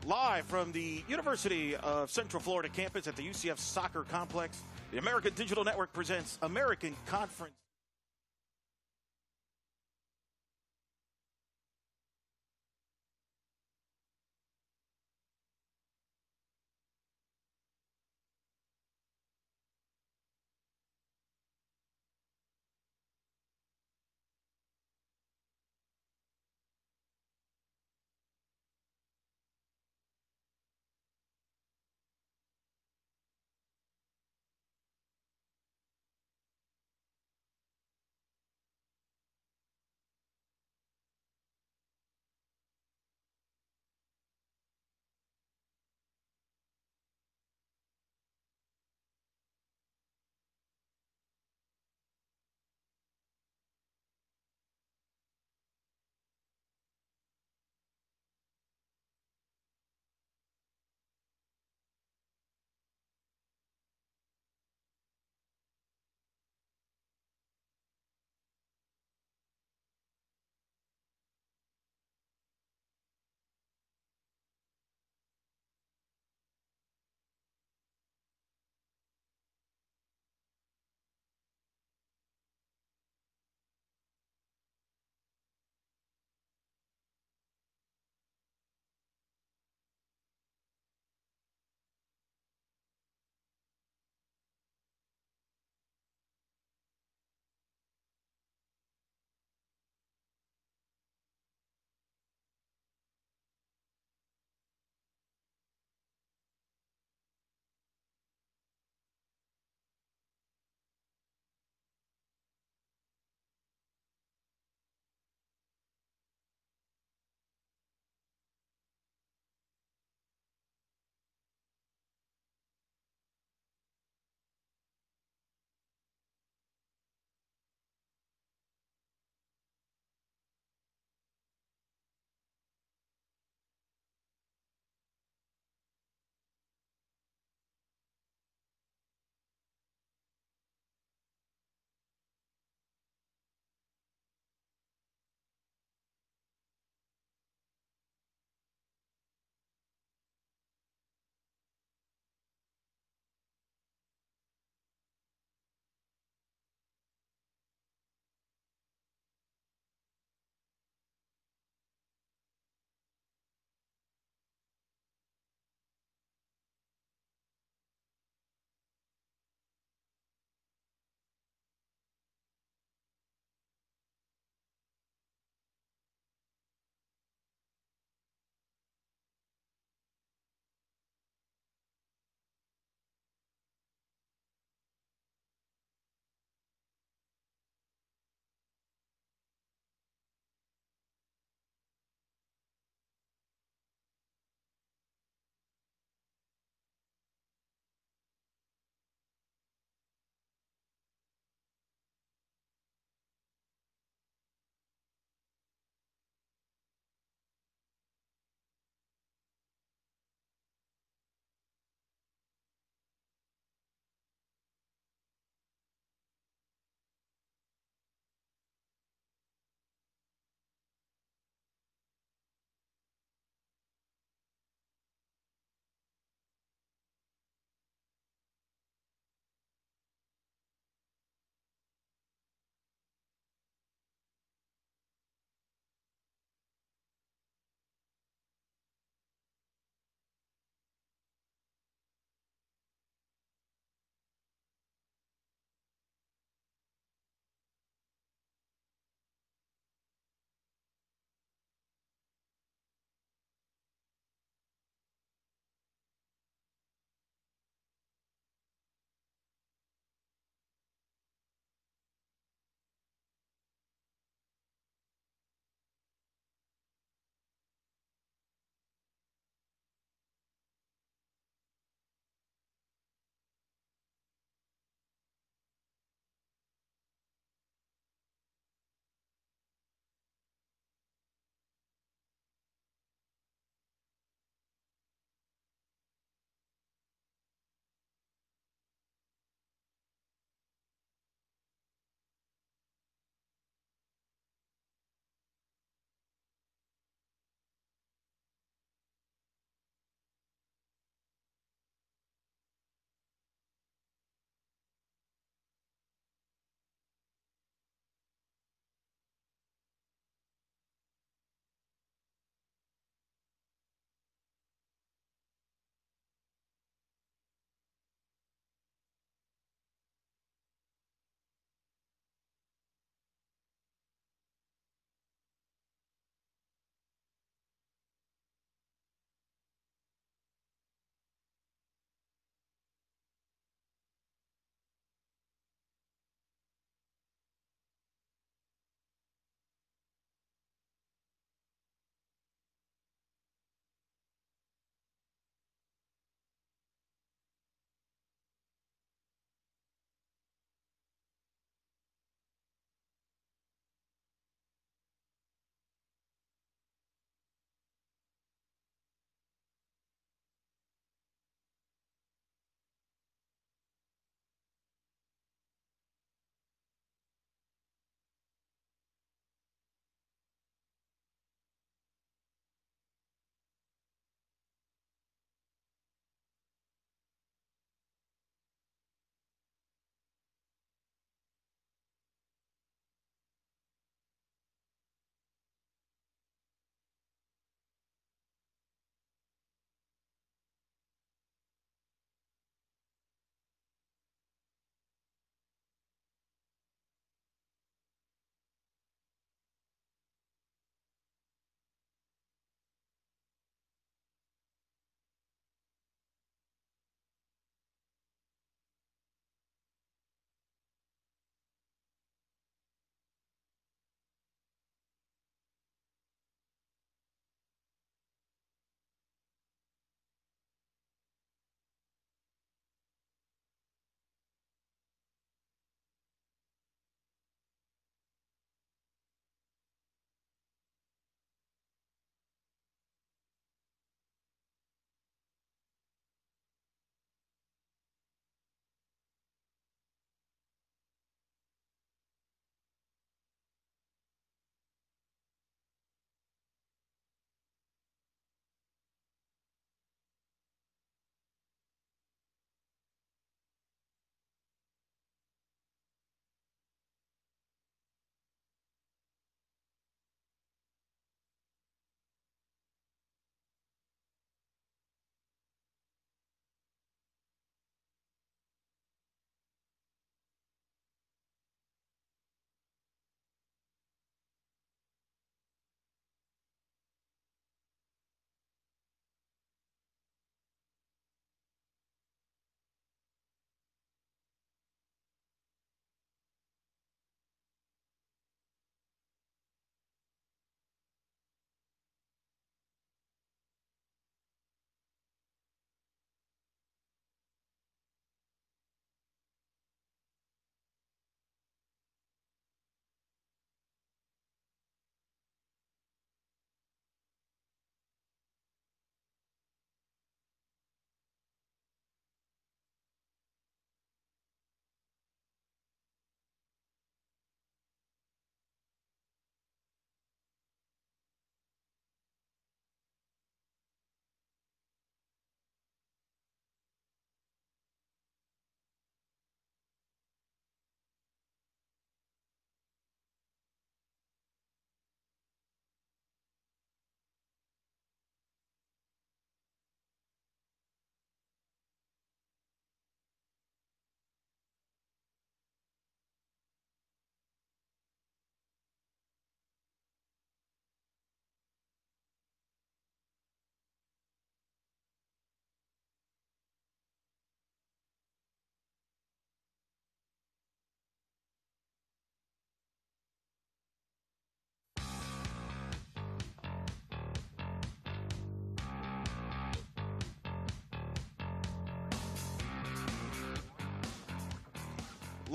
Live from the University of Central Florida campus at the UCF Soccer Complex, the American Digital Network presents American Conference.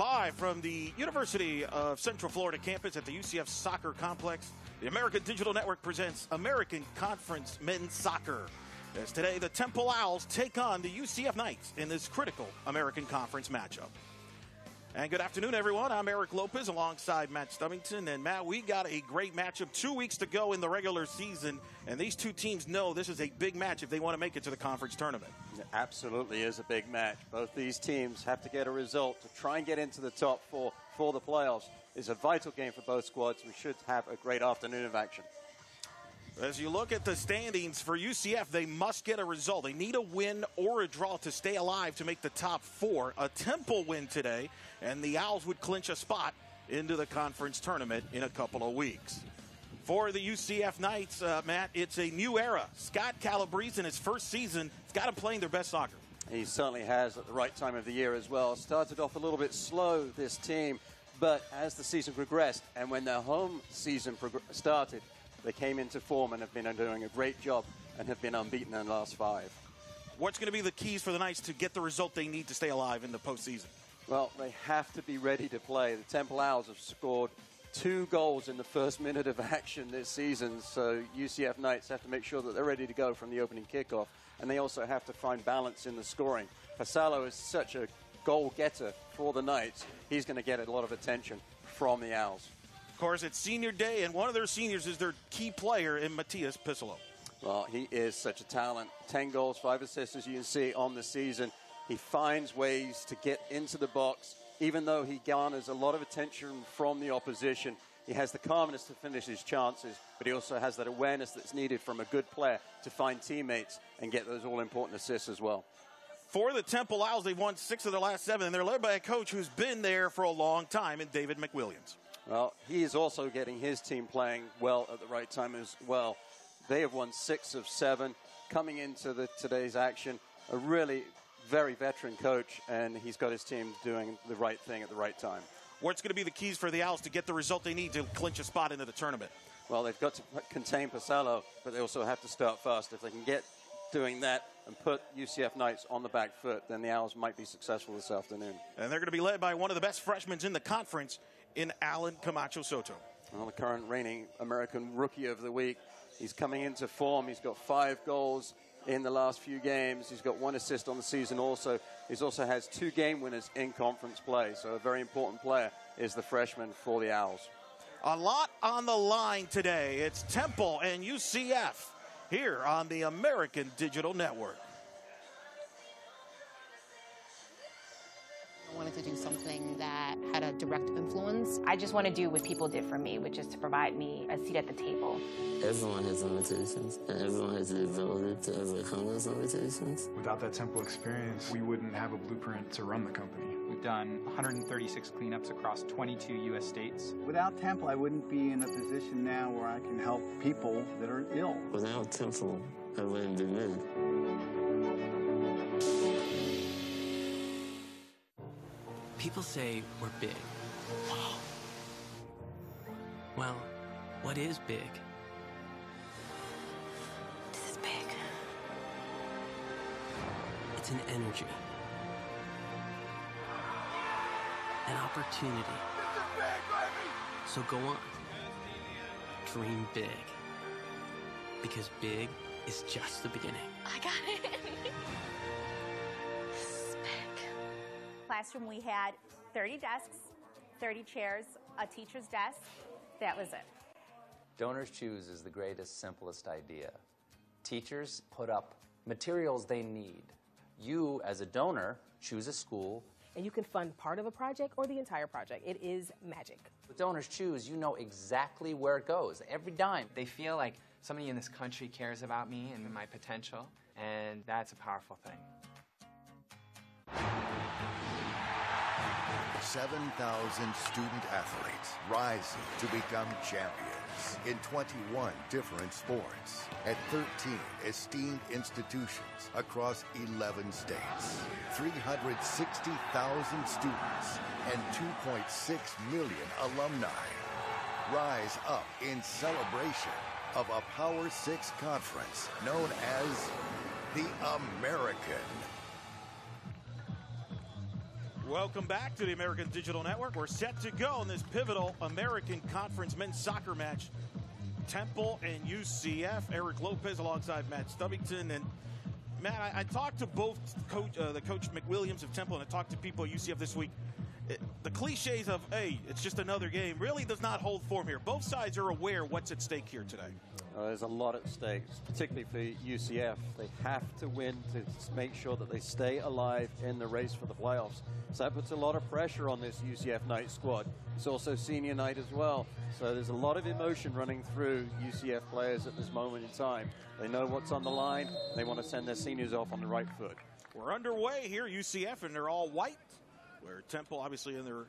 Live from the University of Central Florida campus at the UCF Soccer Complex, the American Digital Network presents American Conference Men's Soccer. As today, the Temple Owls take on the UCF Knights in this critical American Conference matchup. And good afternoon, everyone. I'm Eric Lopez alongside Matt Stubbington. And Matt, we got a great matchup. 2 weeks to go in the regular season, and these two teams know this is a big match if they want to make it to the conference tournament. It absolutely is a big match. Both these teams have to get a result to try and get into the top four for the playoffs. It's a vital game for both squads. We should have a great afternoon of action. As you look at the standings for UCF, they must get a result. They need a win or a draw to stay alive to make the top four. A Temple win today, and the Owls would clinch a spot into the conference tournament in a couple of weeks. For the UCF Knights, Matt, it's a new era. Scott Calabrese in his first season has got them playing their best soccer. He certainly has at the right time of the year as well. Started off a little bit slow, this team, but as the season progressed and when their home season started, they came into form and have been doing a great job and have been unbeaten in the last 5. What's going to be the keys for the Knights to get the result they need to stay alive in the postseason? Well, they have to be ready to play. The Temple Owls have scored 2 goals in the first minute of action this season, so UCF Knights have to make sure that they're ready to go from the opening kickoff, and they also have to find balance in the scoring. Pasalo is such a goal getter for the Knights. He's going to get a lot of attention from the Owls. Of course, it's senior day, and one of their seniors is their key player in Matias Pisalo. Well, he is such a talent. 10 goals, 5 assists, as you can see, on the season. He finds ways to get into the box, even though he garners a lot of attention from the opposition. He has the calmness to finish his chances, but he also has that awareness that's needed from a good player to find teammates and get those all-important assists as well. For the Temple Owls, they've won 6 of their last 7, and they're led by a coach who's been there for a long time in David McWilliams. Well, he is also getting his team playing well at the right time as well. They have won 6 of 7. Coming into today's action, a really very veteran coach, and he's got his team doing the right thing at the right time. What's going to be the keys for the Owls to get the result they need to clinch a spot into the tournament? Well, they've got to contain Pasalo, but they also have to start fast. If they can get doing that and put UCF Knights on the back foot, then the Owls might be successful this afternoon. And they're going to be led by one of the best freshmen in the conference, in Alan Camacho Soto. Well, the current reigning American Rookie of the Week. He's coming into form. He's got 5 goals in the last few games. He's got 1 assist on the season also. He also has 2 game winners in conference play. So a very important player is the freshman for the Owls. A lot on the line today. It's Temple and UCF here on the American Digital Network. I wanted to do something that had a direct influence. I just want to do what people did for me, which is to provide me a seat at the table. Everyone has limitations, and everyone has the ability to overcome those limitations. Without that Temple experience, we wouldn't have a blueprint to run the company. We've done 136 cleanups across 22 U.S. states. Without Temple, I wouldn't be in a position now where I can help people that are ill. Without Temple, I wouldn't be me. People say we're big. Wow. Well, what is big? This is big. It's an energy. An opportunity. This is big, baby! So go on. Dream big. Because big is just the beginning. I got it. Classroom, we had 30 desks, 30 chairs, a teacher's desk. That was it. Donors Choose is the greatest, simplest idea. Teachers put up materials they need. You, as a donor, choose a school. And you can fund part of a project or the entire project. It is magic. With Donors Choose, you know exactly where it goes, every dime. They feel like somebody in this country cares about me and my potential, and that's a powerful thing. 7,000 student athletes rising to become champions in 21 different sports at 13 esteemed institutions across 11 states. 360,000 students and 2.6 million alumni rise up in celebration of a Power 6 conference known as the American. Welcome back to the American Digital Network. We're set to go in this pivotal American Conference men's soccer match. Temple and UCF. Eric Lopez alongside Matt Stubbington. And Matt, I talked to both the coach McWilliams of Temple, and I talked to people at UCF this week. The cliches of, hey, it's just another game, really does not hold form here. Both sides are aware what's at stake here today. There's a lot at stake, particularly for UCF. They have to win to make sure that they stay alive in the race for the playoffs. So that puts a lot of pressure on this UCF night squad. It's also senior night as well. So there's a lot of emotion running through UCF players at this moment in time. They know what's on the line. They want to send their seniors off on the right foot. We're underway here, UCF, and they're all white, where Temple obviously in their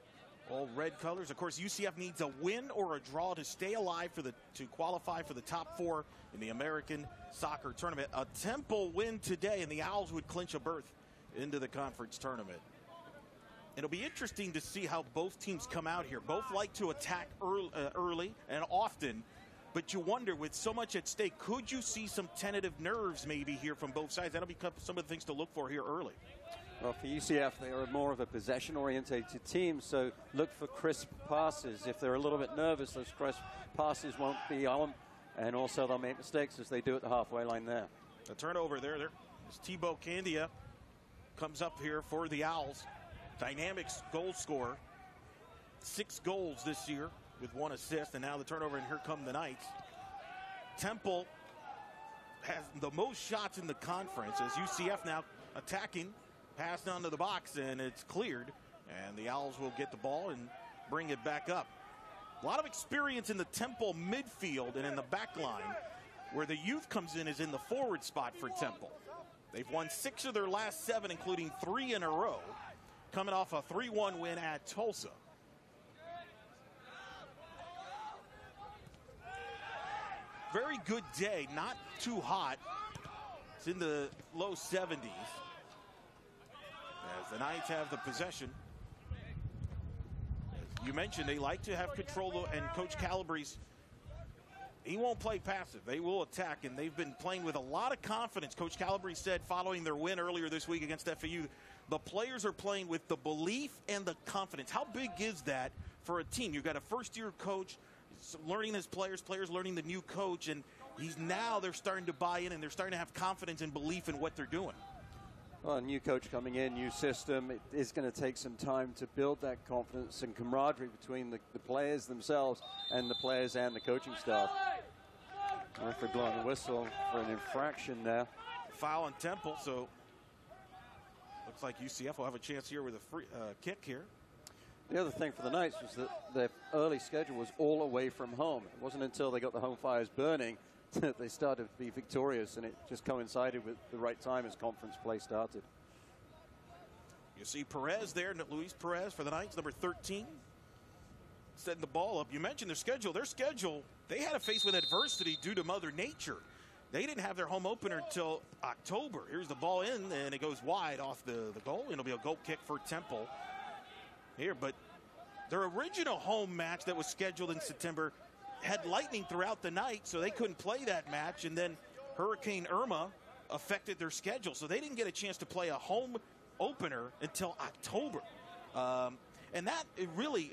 all red colors. Of course, UCF needs a win or a draw to stay alive to qualify for the top 4 in the American Soccer Tournament. A Temple win today, and the Owls would clinch a berth into the conference tournament. It'll be interesting to see how both teams come out here. Both like to attack early and often, but you wonder, with so much at stake, could you see some tentative nerves maybe here from both sides? That'll become some of the things to look for here early. Well, for UCF, they are more of a possession-orientated team, so look for crisp passes. If they're a little bit nervous, those crisp passes won't be on, and also they'll make mistakes as they do at the halfway line there. The turnover there. There's Thibaut Candia comes up here for the Owls. Dynamics goal scorer. 6 goals this year with 1 assist, and now the turnover, and here come the Knights. Temple has the most shots in the conference as UCF now attacking. Passed down to the box, and it's cleared. And the Owls will get the ball and bring it back up. A lot of experience in the Temple midfield and in the back line. Where the youth comes in is in the forward spot for Temple. They've won 6 of their last 7, including 3 in a row, coming off a 3-1 win at Tulsa. Very good day, not too hot. It's in the low 70s. As the Knights have the possession. As you mentioned, they like to have control, and Coach Calabrese, he won't play passive. They will attack, and they've been playing with a lot of confidence. Coach Calabrese said following their win earlier this week against FAU, the players are playing with the belief and the confidence. How big is that for a team? You've got a first-year coach learning his players learning the new coach, and they're starting to buy in, and they're starting to have confidence and belief in what they're doing. Well, a new coach coming in, new system. It is going to take some time to build that confidence and camaraderie between the players themselves and the players and the coaching staff. Referee blowing the whistle for an infraction now. Foul on Temple, so looks like UCF will have a chance here with a free kick here. The other thing for the Knights was that their early schedule was all away from home. It wasn't until they got the home fires burning that they started to be victorious, and it just coincided with the right time as conference play started. You see Perez there, Luis Perez for the Knights, number 13, setting the ball up. You mentioned their schedule. They had to face with adversity due to Mother Nature. They didn't have their home opener until October. Here's the ball in, and it goes wide off the goal, and it'll be a goal kick for Temple here. But their original home match that was scheduled in September had lightning throughout the night, so they couldn't play that match, and then Hurricane Irma affected their schedule, so they didn't get a chance to play a home opener until October. And that really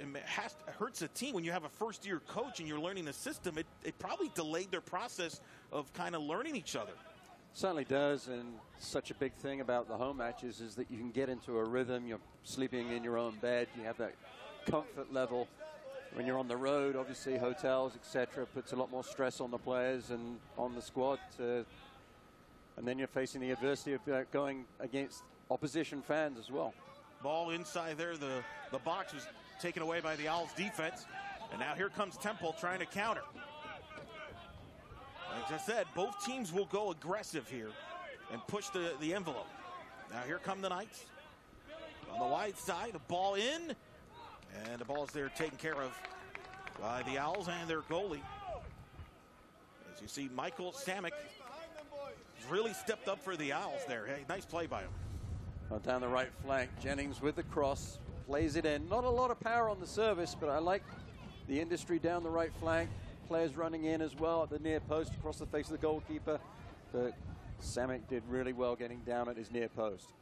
hurts a team when you have a first-year coach and you're learning the system. It probably delayed their process of kind of learning each other. Certainly does, and such a big thing about the home matches is that you can get into a rhythm. You're sleeping in your own bed. You have that comfort level. When you're on the road, obviously hotels, etc., puts a lot more stress on the players and on the squad. And then you're facing the adversity of going against opposition fans as well. Ball inside there. The box was taken away by the Owls defense. And now here comes Temple trying to counter. Like I said, both teams will go aggressive here and push the envelope. Now here come the Knights. On the wide side, a ball in. And the ball's there taken care of by the Owls and their goalie. As you see, Michael Samick has really stepped up for the Owls there. Hey, nice play by him. Well, down the right flank, Jennings with the cross, plays it in. Not a lot of power on the service, but I like the industry down the right flank. Players running in as well at the near post across the face of the goalkeeper. But Samick did really well getting down at his near post.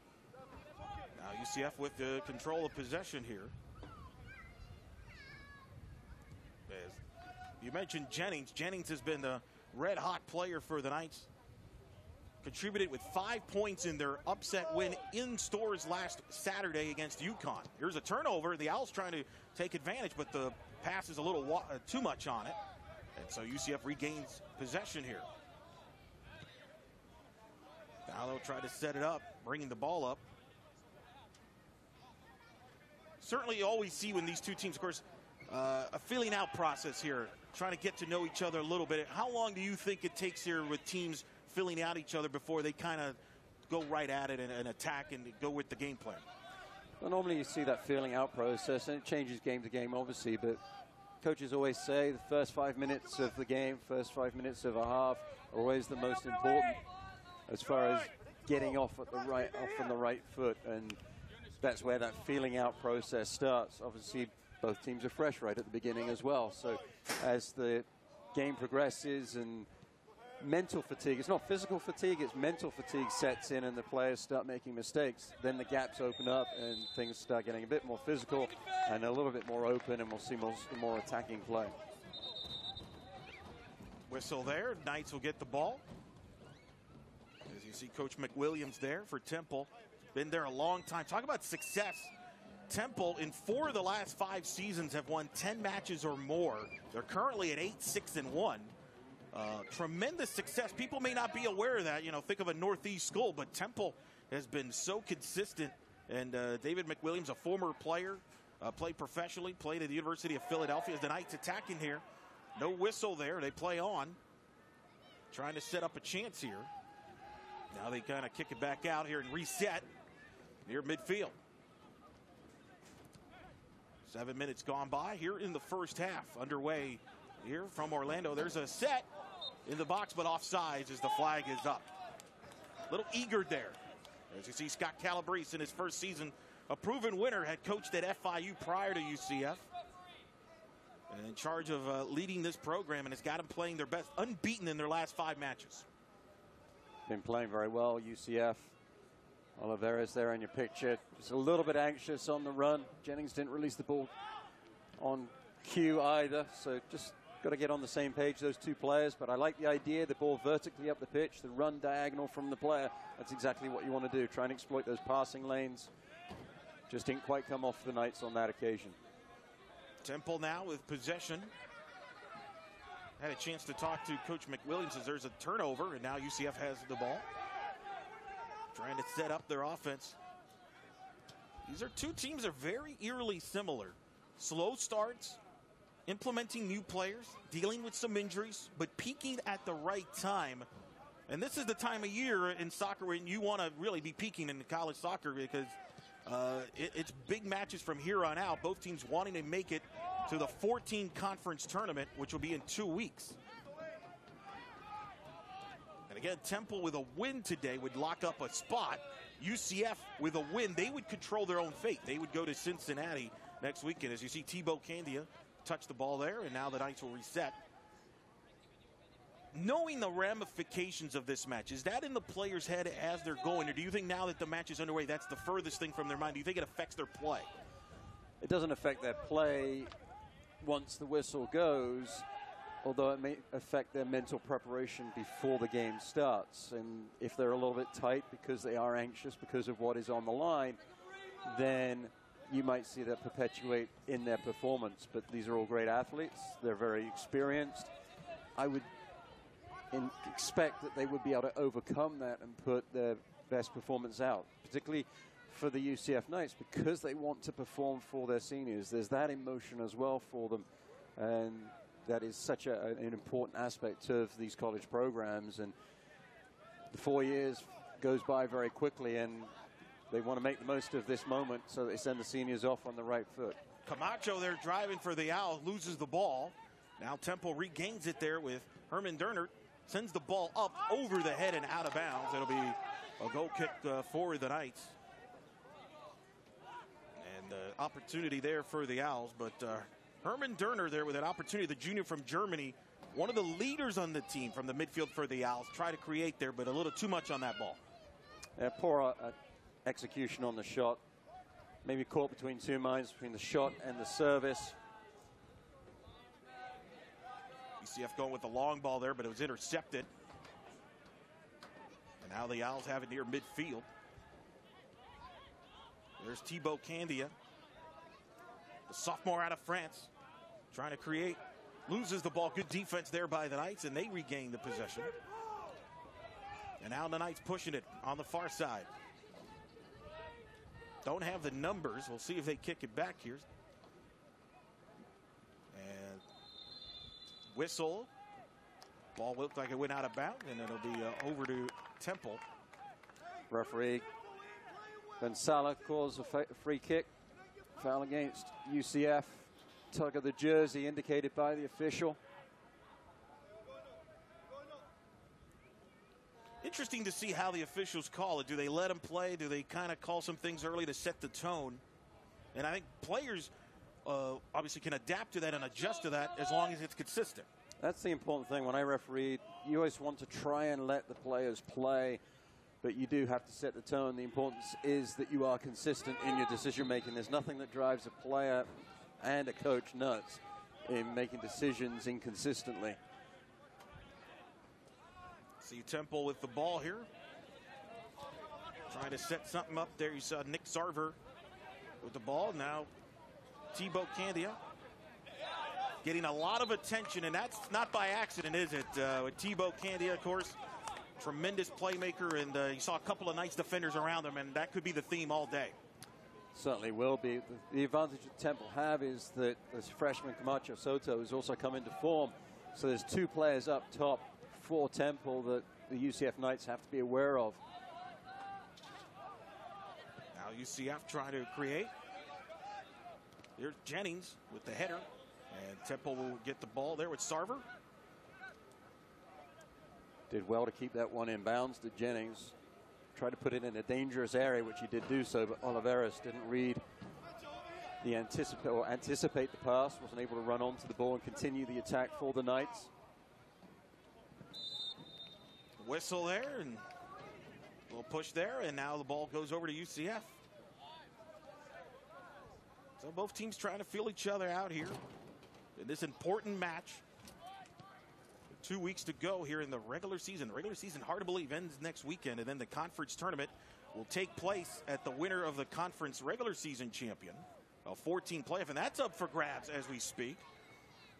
Now UCF with the control of possession here. As you mentioned Jennings. Jennings has been the red-hot player for the Knights. Contributed with 5 points in their upset win in stores last Saturday against UConn. Here's a turnover. The Owls trying to take advantage, but the pass is a little too much on it. And so UCF regains possession here. Now they'll try to set it up, bringing the ball up. Certainly you always see when these two teams, of course, a feeling out process here, trying to get to know each other a little bit. How long do you think it takes here with teams filling out each other before they kind of go right at it and attack and go with the game plan? Well, normally you see that feeling out process, and it changes game to game, obviously, but coaches always say the first 5 minutes of the game, first 5 minutes of a half are always the most important as far as getting off on the right foot, and that's where that feeling out process starts. Obviously, both teams are fresh right at the beginning as well, so as the game progresses and mental fatigue, it's not physical fatigue, it's mental fatigue sets in and the players start making mistakes, then the gaps open up and things start getting a bit more physical and a little bit more open, and we'll see more attacking play. Whistle there. Knights will get the ball. As you see Coach McWilliams there for Temple. Been there a long time. Talk about success. Temple in 4 of the last 5 seasons have won 10 matches or more. They're currently at 8-6-1. Tremendous success. People may not be aware of that. You know, think of a Northeast school, but Temple has been so consistent. And David McWilliams, a former player, played professionally, played at the University of Philadelphia. As the Knights attacking here, no whistle there. They play on, trying to set up a chance here. Now they kind of kick it back out here and reset near midfield. 7 minutes gone by here in the first half. Underway here from Orlando. There's a set in the box, but offsides as the flag is up. A little eager there. As you see, Scott Calabrese in his first season, a proven winner, had coached at FIU prior to UCF. And in charge of leading this program, and has got them playing their best, unbeaten in their last 5 matches. Been playing very well, UCF. Oliveira's there in your picture. Just a little bit anxious on the run. Jennings didn't release the ball on cue either, so just got to get on the same page, those two players. But I like the idea, the ball vertically up the pitch, the run diagonal from the player. That's exactly what you want to do, try and exploit those passing lanes. Just didn't quite come off the Knights on that occasion. Temple now with possession. Had a chance to talk to Coach McWilliams as there's a turnover, and now UCF has the ball. Trying to set up their offense. These are two teams that are very eerily similar. Slow starts, implementing new players, dealing with some injuries, but peaking at the right time. And this is the time of year in soccer when you want to really be peaking in college soccer, because it's big matches from here on out. Both teams wanting to make it to the 14 conference tournament, which will be in 2 weeks. And again, Temple with a win today would lock up a spot. UCF with a win, they would control their own fate. They would go to Cincinnati next weekend. As you see, Thibaut Candia touch the ball there, and now the Knights will reset. Knowing the ramifications of this match, is that in the players' head as they're going, or do you think now that the match is underway, that's the furthest thing from their mind? Do you think it affects their play? It doesn't affect their play once the whistle goes, although it may affect their mental preparation before the game starts. And if they're a little bit tight because they are anxious because of what is on the line, then you might see that perpetuate in their performance. But these are all great athletes. They're very experienced. I would expect that they would be able to overcome that and put their best performance out, particularly for the UCF Knights, because they want to perform for their seniors. There's that emotion as well for them, and that is such an important aspect of these college programs. And the 4 years goes by very quickly, and they want to make the most of this moment so they send the seniors off on the right foot. Camacho there driving for the Owls, loses the ball. Now Temple regains it there with Herman Dernert, sends the ball up over the head and out of bounds. It'll be a goal kick for the Knights. And opportunity there for the Owls, but Herman Dernert there with an opportunity, the junior from Germany, one of the leaders on the team from the midfield for the Owls, try to create there, but a little too much on that ball. Poor execution on the shot. maybe caught between two minds, between the shot and the service. UCF going with the long ball there, but it was intercepted. And now the Owls have it near midfield. There's Thibaut Candia, the sophomore out of France, trying to create. Loses the ball. Good defense there by the Knights, and they regain the possession. And now the Knights pushing it on the far side. Don't have the numbers. We'll see if they kick it back here. And whistle. Ball looked like it went out of bounds, and it'll be over to Temple. Referee Gonzalez calls a free kick. Foul against UCF. Tug of the jersey indicated by the official. Interesting to see how the officials call it. Do they let them play? Do they kind of call some things early to set the tone? And I think players obviously can adapt to that and adjust to that as long as it's consistent. That's the important thing. When I referee, you always want to try and let the players play, but you do have to set the tone. The importance is that you are consistent in your decision making. There's nothing that drives a player and a coach nuts in making decisions inconsistently. See Temple with the ball here. Trying to set something up there. You saw Nick Sarver with the ball. Now Thibaut Candia getting a lot of attention, and that's not by accident, is it? With Thibaut Candia, of course, tremendous playmaker, and you saw a couple of nice defenders around him, and that could be the theme all day. Certainly will be. The advantage that Temple have is that this freshman Camacho Soto has also come into form. So there's two players up top for Temple that the UCF Knights have to be aware of. Now UCF trying to create. There's Jennings with the header. And Temple will get the ball there with Sarver. Did well to keep that one in bounds to Jennings. Tried to put it in a dangerous area, which he did do so, but Oliveras didn't read the anticipate the pass, wasn't able to run onto the ball and continue the attack for the Knights. Whistle there, and a little push there, and now the ball goes over to UCF. So both teams trying to feel each other out here in this important match. 2 weeks to go here in the regular season. The regular season, hard to believe, ends next weekend, and then the conference tournament will take place at the winner of the conference regular season champion, a 14 playoff, and that's up for grabs as we speak.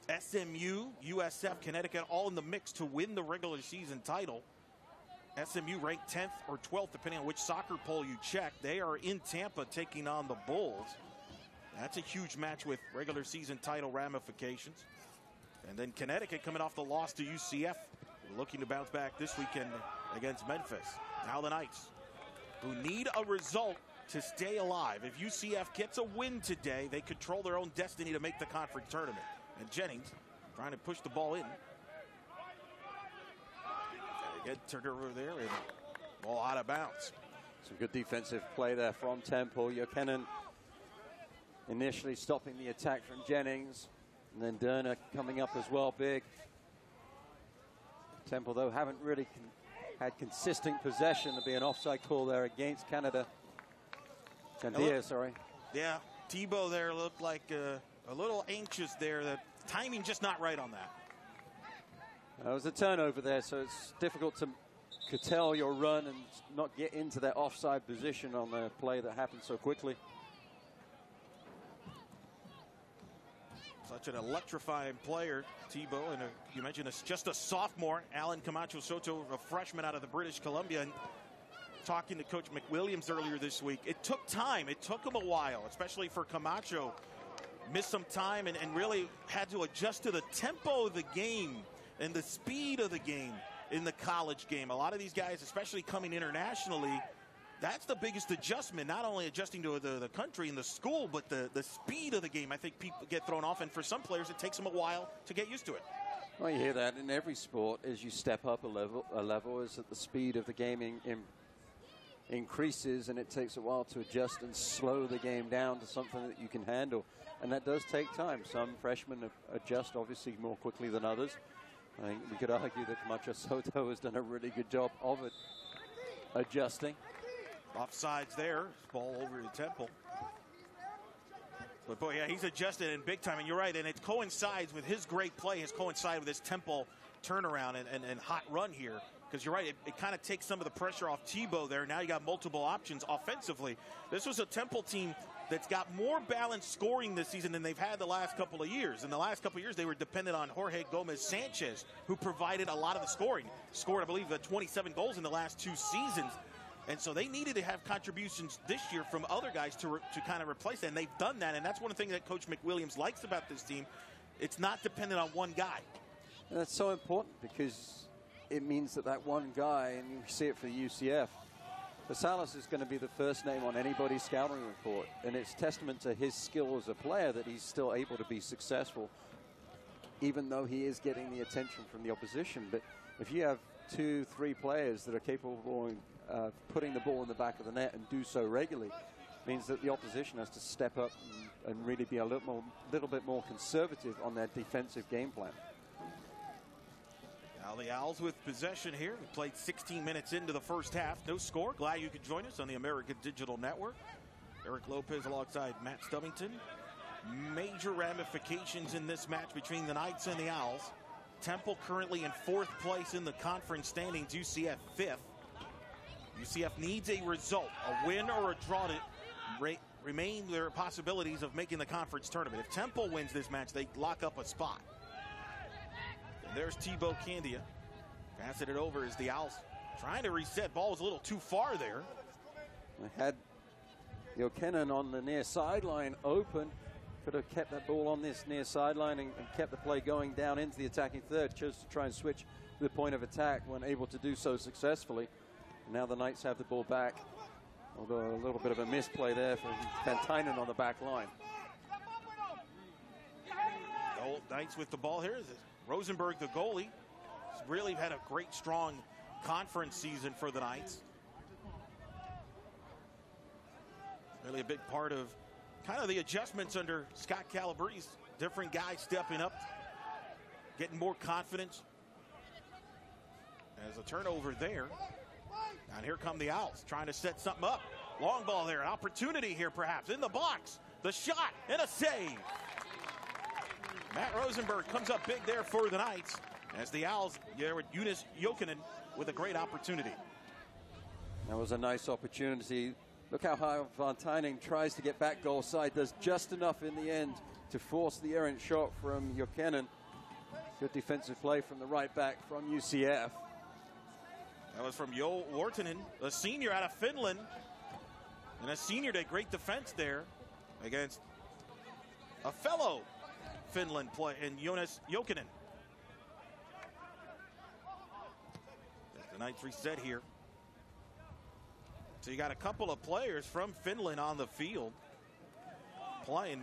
SMU, USF, Connecticut, all in the mix to win the regular season title. SMU ranked 10th or 12th, depending on which soccer poll you check. They are in Tampa taking on the Bulls. That's a huge match with regular season title ramifications. And then Connecticut coming off the loss to UCF, looking to bounce back this weekend against Memphis. Now the Knights, who need a result to stay alive. If UCF gets a win today, they control their own destiny to make the conference tournament. And Jennings trying to push the ball in. Get turned over there and ball out of bounds. Some good defensive play there from Temple. Jokeinen initially stopping the attack from Jennings. And then Derner coming up as well, big. Temple, though, haven't really had consistent possession. There'll be an offside call there against Canada. Candia, sorry. Yeah, Thibaut there looked like a little anxious there. The timing just not right on that. There was a turnover there, so it's difficult to curtail your run and not get into that offside position on the play that happened so quickly. Such an electrifying player, Thibaut, and you mentioned it's just a sophomore. Alan Camacho Soto, a freshman out of the British Columbia. And talking to Coach McWilliams earlier this week, it took time. It took him a while, especially for Camacho. Missed some time and really had to adjust to the tempo of the game and the speed of the game in the college game. A lot of these guys, especially coming internationally, that's the biggest adjustment, not only adjusting to the country and the school, but the speed of the game. I think people get thrown off, and for some players, it takes them a while to get used to it. Well, you hear that in every sport. As you step up a level is that the speed of the game increases, and it takes a while to adjust and slow the game down to something that you can handle. And that does take time. Some freshmen adjust, obviously, more quickly than others. I think we could argue that Camacho Soto has done a really good job of adjusting. Offsides there. Ball over to Temple. But boy, yeah, he's adjusted in big time, and you're right, and it coincides with his great play, has coincided with his Temple turnaround and hot run here. Because you're right, it kind of takes some of the pressure off Tebow there. Now you got multiple options offensively. This was a Temple team that's got more balanced scoring this season than they've had the last couple of years. In the last couple of years, they were dependent on Jorge Gomez-Sanchez, who provided a lot of the scoring. Scored, I believe, 27 goals in the last 2 seasons. And so they needed to have contributions this year from other guys to kind of replace that, and they've done that. And that's one of the things that Coach McWilliams likes about this team. It's not dependent on one guy. And that's so important because it means that one guy, and you see it for the UCF, Salas is going to be the first name on anybody's scouting report, and it's testament to his skill as a player that he's still able to be successful, even though he is getting the attention from the opposition. But if you have 2-3 players that are capable of putting the ball in the back of the net and do so regularly, it means that the opposition has to step up and really be a little bit more conservative on their defensive game plan. Now the Owls with possession here. We played 16 minutes into the first half. No score. Glad you could join us on the American Digital Network. Eric Lopez alongside Matt Stubbington. Major ramifications in this match between the Knights and the Owls. Temple currently in 4th place in the conference standings. UCF 5th. UCF needs a result, a win or a draw to remain their possibilities of making the conference tournament. If Temple wins this match, they lock up a spot. There's Tebow Candia. Passing it over as the Owls trying to reset. Ball was a little too far there. They had Jokinen on the near sideline open. Could have kept that ball on this near sideline and kept the play going down into the attacking third. Chose to try and switch to the point of attack when able to do so successfully. And now the Knights have the ball back. Although a little bit of a misplay there for Van Tynen on the back line. Old Knights with the ball here. Rosenberg, the goalie, has really had a great, strong conference season for the Knights. Really a big part of kind of the adjustments under Scott Calabrese. Different guys stepping up, getting more confidence. As a turnover there. And here come the Owls trying to set something up. Long ball there, an opportunity here perhaps in the box. The shot and a save. Matt Rosenberg comes up big there for the Knights as the Owls there with Jonas Jokinen with a great opportunity. That was a nice opportunity. Look how Van Tynen tries to get back goal side. Does just enough in the end to force the errant shot from Jokinen. Good defensive play from the right back from UCF. That was from Jo Wartinen, a senior out of Finland. And a senior did great defense there against a fellow Finland play in Jonas Jokinen. The Knights reset here. So you got a couple of players from Finland on the field playing.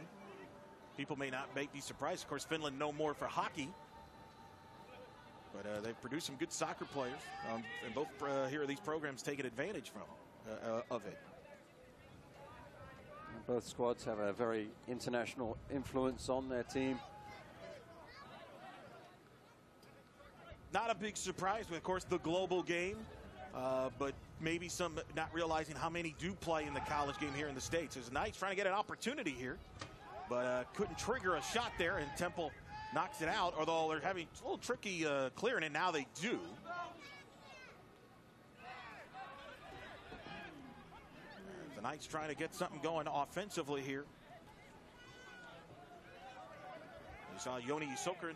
People may be surprised. Of course, Finland no more for hockey. But they've produced some good soccer players. And both here are these programs taking advantage of it. Both squads have a very international influence on their team. Not a big surprise with, of course, the global game. But maybe some not realizing how many do play in the college game here in the States. As the Knights trying to get an opportunity here. But couldn't trigger a shot there, and Temple knocks it out, although they're having a little tricky clearing it. Now they do. The Knights trying to get something going offensively here. You saw Joni Sokrin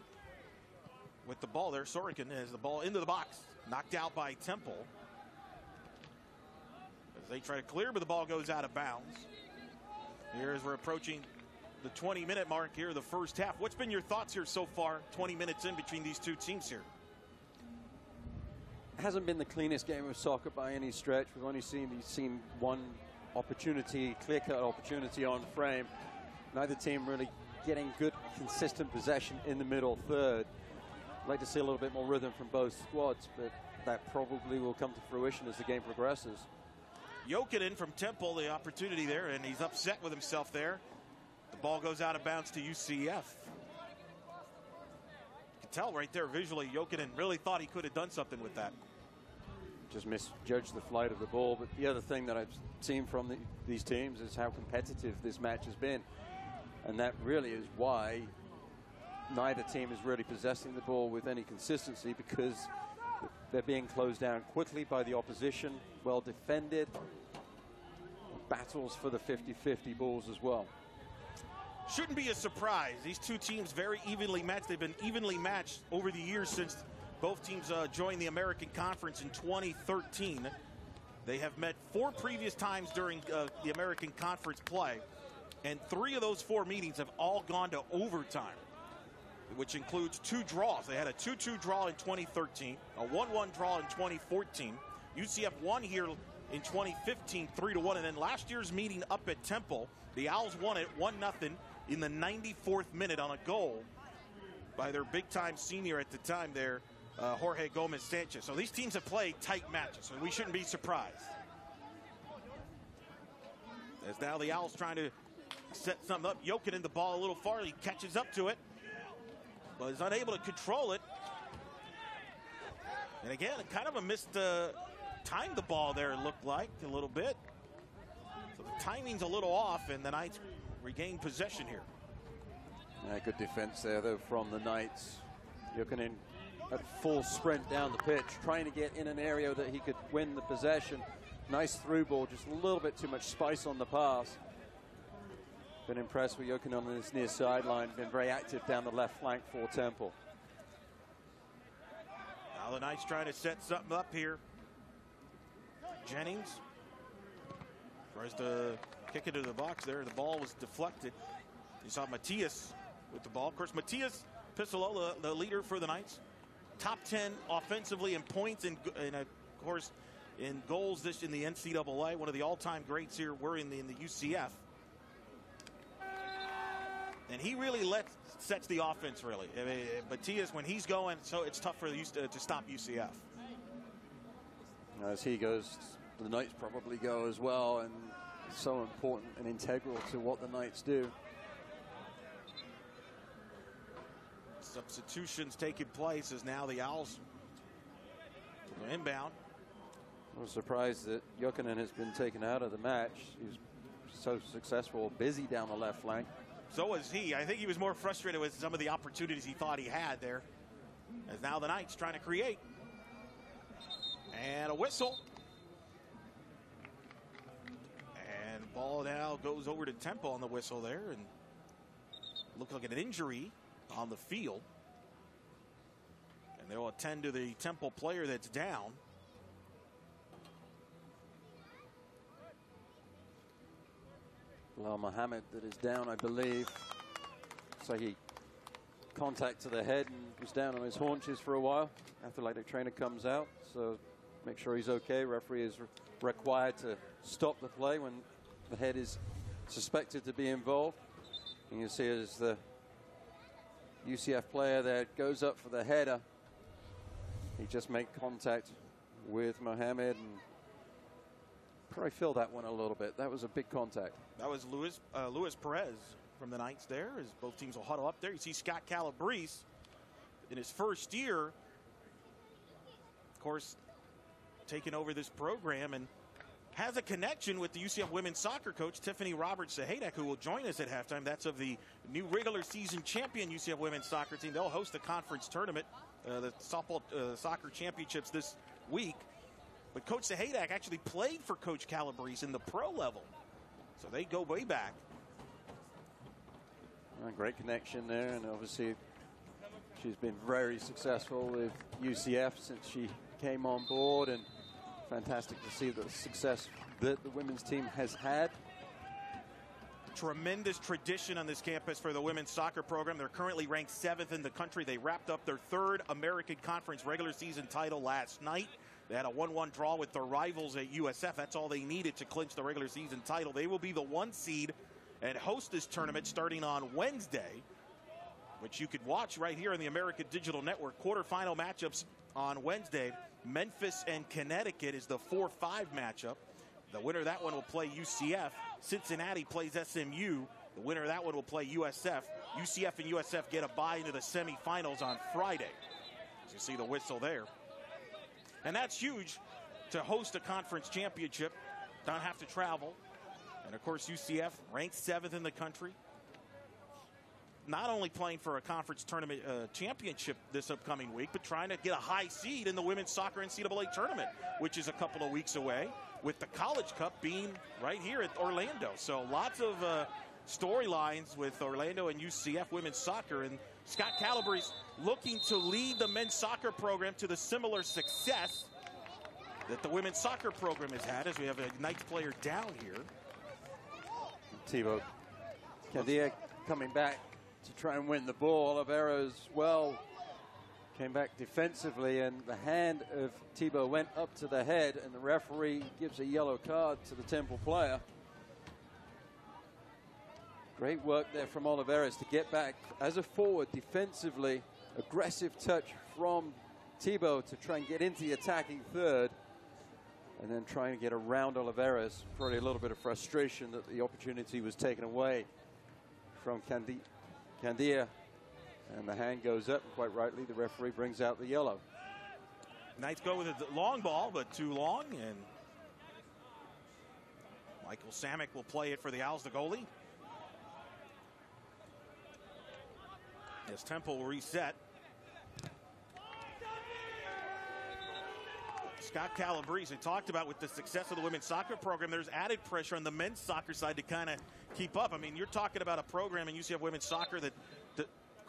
with the ball there. Sorokin has the ball into the box. Knocked out by Temple. As they try to clear, but the ball goes out of bounds. Here as we're approaching the 20-minute mark here, the first half. What's been your thoughts here so far, 20 minutes in between these two teams here? It hasn't been the cleanest game of soccer by any stretch. We've only seen one opportunity, clear-cut opportunity on frame. Neither team really getting good, consistent possession in the middle third. I'd like to see a little bit more rhythm from both squads, but that probably will come to fruition as the game progresses. Jokinen from Temple, the opportunity there, and he's upset with himself there. The ball goes out of bounds to UCF. You can tell right there visually, Jokinen really thought he could have done something with that. Just misjudged the flight of the ball. But the other thing that I've seen from these teams is how competitive this match has been. And that really is why neither team is really possessing the ball with any consistency, because they're being closed down quickly by the opposition, well defended. Battles for the 50-50 balls as well. Shouldn't be a surprise. These two teams very evenly matched. They've been evenly matched over the years since both teams joined the American Conference in 2013. They have met 4 previous times during the American Conference play, and 3 of those 4 meetings have all gone to overtime, which includes 2 draws. They had a 2-2 draw in 2013, a 1-1 draw in 2014. UCF won here in 2015, 3-1, and then last year's meeting up at Temple, the Owls won it 1-0 in the 94th minute on a goal by their big-time senior at the time there, Jorge Gomez-Sanchez. So these teams have played tight matches, so we shouldn't be surprised. As now the Owls trying to set something up. Jokinen the ball a little far. He catches up to it, but is unable to control it. And again, kind of a missed time the ball there, it looked like a little bit. So the timing's a little off, and the Knights regain possession here. Yeah, good defense there, though, from the Knights. Jokinen at full sprint down the pitch, trying to get in an area that he could win the possession. Nice through ball, just a little bit too much spice on the pass. Been impressed with Jokinen on this near sideline. Been very active down the left flank for Temple. Now the Knights trying to set something up here. Jennings tries to kick it into the box there. The ball was deflected. You saw Matias with the ball. Of course, Matias Pistolola, the leader for the Knights. Top 10 offensively in points and of course, in goals this in the NCAA. One of the all-time greats here. We're in the UCF. And he really sets the offense, really. I mean, Matias, when he's going, so it's tough for to stop UCF. As he goes, the Knights probably go as well, and it's so important and integral to what the Knights do. Substitutions taking place as now the Owls are inbound. I was surprised that Jokinen has been taken out of the match. He was so successful, busy down the left flank. So was he. I think he was more frustrated with some of the opportunities he thought he had there. As now the Knights trying to create. And a whistle. And ball now goes over to Temple on the whistle there. And looked like an injury on the field. And they'll attend to the Temple player that's down. Well, Mohammed that is down, I believe. So he contact to the head and was down on his haunches for a while. Athletic trainer comes out, so make sure he's okay. Referee is required to stop the play when the head is suspected to be involved. And you see as the UCF player there goes up for the header. He just made contact with Mohammed and probably feel that one a little bit. That was a big contact. That was Luis Perez from the Knights there, as both teams will huddle up there. You see Scott Calabrese in his first year, of course, taking over this program and has a connection with the UCF women's soccer coach, Tiffany Roberts-Sahedek, who will join us at halftime. That's of the new regular season champion UCF women's soccer team. They'll host the conference tournament, the softball soccer championships this week. But Coach Sahedek actually played for Coach Calabrese in the pro level. So they go way back. A great connection there, and obviously she's been very successful with UCF since she came on board, and fantastic to see the success that the women's team has had. Tremendous tradition on this campus for the women's soccer program. They're currently ranked 7th in the country. They wrapped up their 3rd American Conference regular season title last night. They had a 1-1 draw with their rivals at USF. That's all they needed to clinch the regular season title. They will be the 1 seed and host this tournament starting on Wednesday, which you could watch right here on the American Digital Network. Quarterfinal matchups on Wednesday. Memphis and Connecticut is the 4-5 matchup. The winner of that one will play UCF. Cincinnati plays SMU. The winner of that one will play USF. UCF and USF get a bye into the semifinals on Friday. As you see the whistle there. And that's huge to host a conference championship. Don't have to travel. And, of course, UCF ranked 7th in the country. not only playing for a conference tournament championship this upcoming week, but trying to get a high seed in the women's soccer NCAA tournament, which is a couple of weeks away, with the College Cup being right here at Orlando. So lots of storylines with Orlando and UCF women's soccer. And Scott Calabrese looking to lead the men's soccer program to the similar success that the women's soccer program has had, as we have a Knights player down here. Thibaut Candia coming back to try and win the ball. Oliveira as well came back defensively, and the hand of Thibaut went up to the head, and the referee gives a yellow card to the Temple player. Great work there from Oliveira to get back as a forward defensively. Aggressive touch from Thibaut to try and get into the attacking third, and then trying to get around Oliveira's. Probably a little bit of frustration that the opportunity was taken away from Candia. And the hand goes up, and quite rightly, the referee brings out the yellow. Knights go with a long ball, but too long, and Michael Samick will play it for the Owls, the goalie. As Temple will reset. Scott Calabrese talked about, with the success of the women's soccer program, there's added pressure on the men's soccer side to kind of keep up. I mean, you're talking about a program in UCF women's soccer that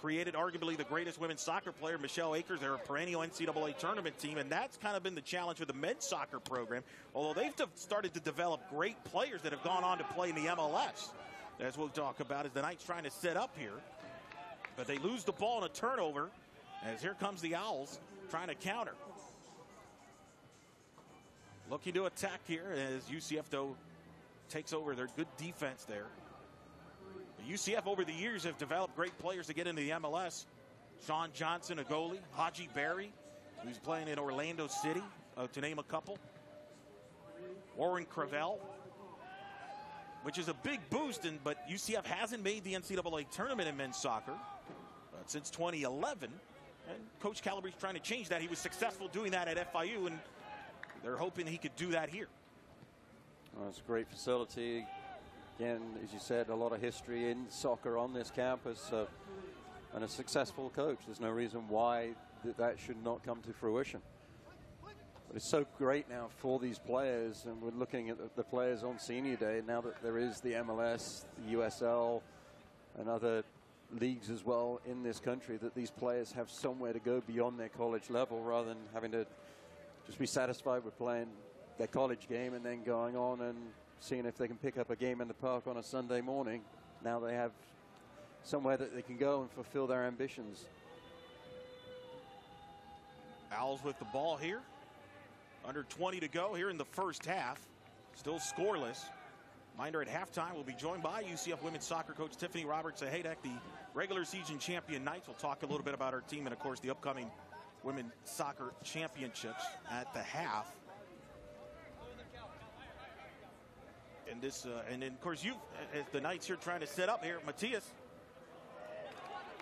created arguably the greatest women's soccer player, Michelle Akers. They're a perennial NCAA tournament team, and that's kind of been the challenge with the men's soccer program, although they've started to develop great players that have gone on to play in the MLS. As we'll talk about, as the Knights trying to set up here. But they lose the ball in a turnover, as here comes the Owls trying to counter. Looking to attack here as UCF, though, takes over their good defense there. The UCF over the years have developed great players to get into the MLS. Sean Johnson, a goalie. Haji Berry, who's playing in Orlando City, to name a couple. Warren Cravell, which is a big boost, but UCF hasn't made the NCAA tournament in men's soccer since 2011. And Coach Calabrese trying to change that. He was successful doing that at FIU, and they're hoping he could do that here. Well, it's a great facility. Again, as you said, a lot of history in soccer on this campus, and a successful coach. There's no reason why that should not come to fruition. But it's so great now for these players, and we're looking at the players on senior day now that there is the MLS, the USL, and other leagues as well in this country, that these players have somewhere to go beyond their college level rather than having to just be satisfied with playing their college game and then going on and seeing if they can pick up a game in the park on a Sunday morning. Now they have somewhere that they can go and fulfill their ambitions. Owls with the ball here. Under 20 to go here in the first half. Still scoreless. Reminder, at halftime, we'll be joined by UCF women's soccer coach Tiffany Roberts-Ahedek, the regular season champion Knights. We'll talk a little bit about our team and, of course, the upcoming women's soccer championships at the half. And this, and then, of course, as the Knights here trying to set up here, Matias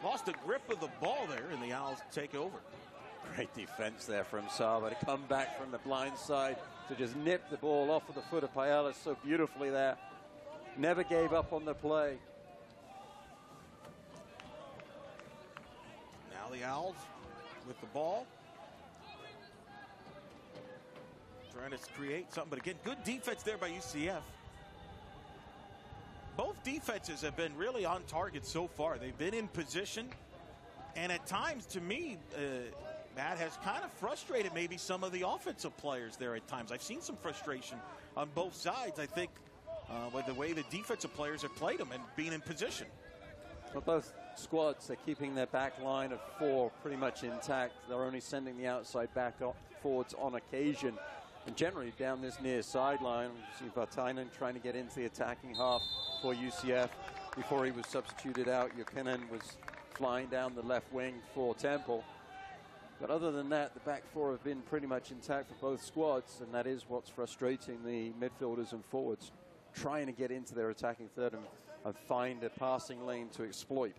lost the grip of the ball there, and the Owls take over. Great defense there from Saba to come back from the blind side to just nip the ball off of the foot of Paella so beautifully there. Never gave up on the play. Now the Owls with the ball. Trying to create something, but again, good defense there by UCF. Both defenses have been really on target so far. They've been in position, and at times, to me, Matt, has kind of frustrated maybe some of the offensive players there at times. I've seen some frustration on both sides, I think, with the way the defensive players have played them and being in position. Well, both squads are keeping their back line of four pretty much intact. They're only sending the outside back forwards on occasion. And generally down this near sideline, you see Vartainen trying to get into the attacking half for UCF. Before he was substituted out, Jokinen was flying down the left wing for Temple. But other than that, the back four have been pretty much intact for both squads, and that is what's frustrating the midfielders and forwards, trying to get into their attacking third and find a passing lane to exploit.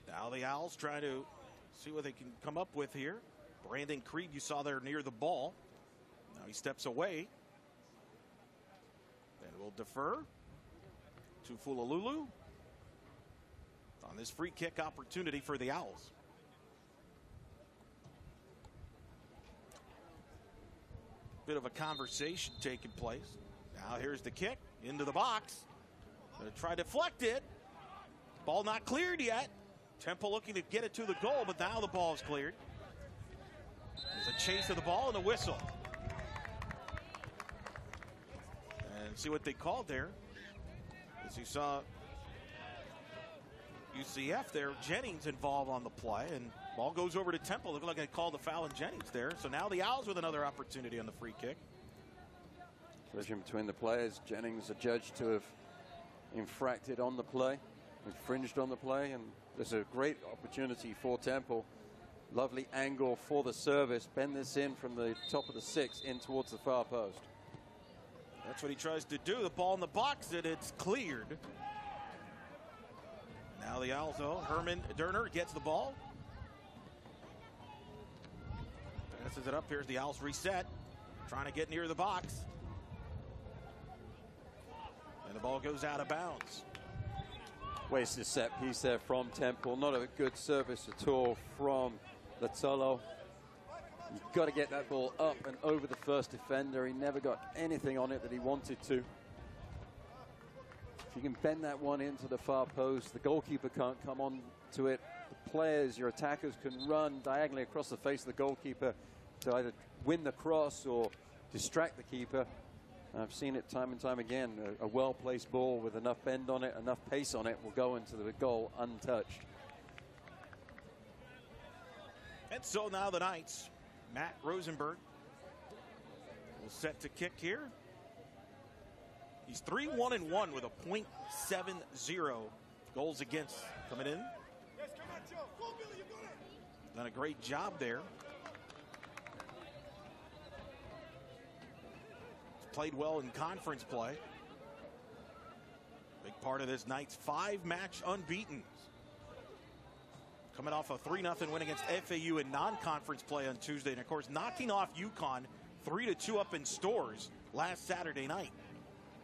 Now the Owls try to see what they can come up with here. Brandon Creed, you saw there near the ball. Now he steps away. Then we'll defer to Fulalulu. on this free kick opportunity for the Owls. Bit of a conversation taking place. Now here's the kick into the box. Going to try to deflect it. Ball not cleared yet. Temple looking to get it to the goal, but now the ball is cleared. There's a chase of the ball and a whistle. And see what they called there. As you saw UCF there, Jennings involved on the play, and ball goes over to Temple. Looked like they called the foul on Jennings there. So now the Owls with another opportunity on the free kick. Collision between the players. Jennings adjudged to have infracted on the play, infringed on the play, and there's a great opportunity for Temple. Lovely angle for the service. Bend this in from the top of the 6 in towards the far post. That's what he tries to do. The ball in the box, and it's cleared. Now the Owls, though. Herman Derner gets the ball. Passes it up. Here's the Owls reset. Trying to get near the box. And the ball goes out of bounds. Wasted set piece there from Temple. Not a good service at all from Latolo. You've got to get that ball up and over the first defender. He never got anything on it that he wanted to. If you can bend that one into the far post, the goalkeeper can't come on to it. The players, your attackers, can run diagonally across the face of the goalkeeper to either win the cross or distract the keeper. I've seen it time and time again. A well-placed ball with enough bend on it, enough pace on it, will go into the goal untouched. And so now the Knights, Matt Rosenberg, will set to kick here. He's 3-1-1 with a .70 goals against coming in. Done a great job there. Played well in conference play. Big part of this Knights 5-match unbeaten. Coming off a 3-0 win against FAU in non-conference play on Tuesday. And, of course, knocking off UConn 3-2 up in Stores last Saturday night.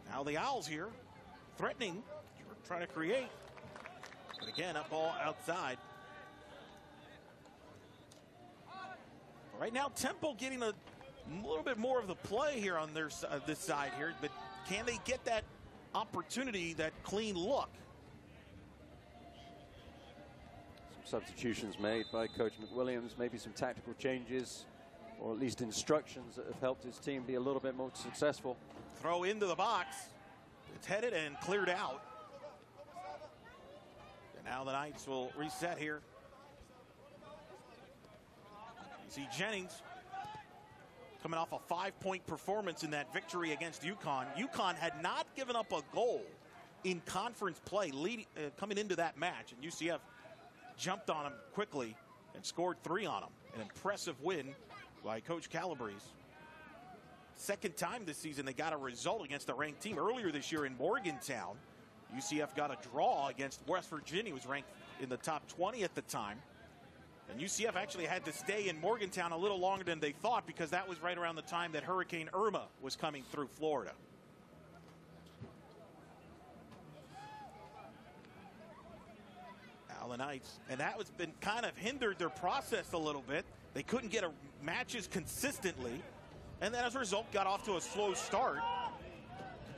Now the Owls here threatening, trying to create. But again, up ball outside. Right now, Temple getting a little bit more of the play here on their this side here, but can they get that opportunity, that clean look? Some substitutions made by Coach McWilliams, maybe some tactical changes, or at least instructions that have helped his team be a little bit more successful. Throw into the box. It's headed and cleared out. And now the Knights will reset here. You see Jennings coming off a 5-point performance in that victory against UConn. UConn had not given up a goal in conference play coming into that match, and UCF jumped on him quickly and scored 3 on him. An impressive win by Coach Calabrese. Second time this season they got a result against a ranked team. Earlier this year in Morgantown, UCF got a draw against West Virginia, was ranked in the top 20 at the time. And UCF actually had to stay in Morgantown a little longer than they thought, because that was right around the time that Hurricane Irma was coming through Florida. Now the Knights, and that was been kind of hindered their process a little bit. They couldn't get matches consistently, and then as a result got off to a slow start.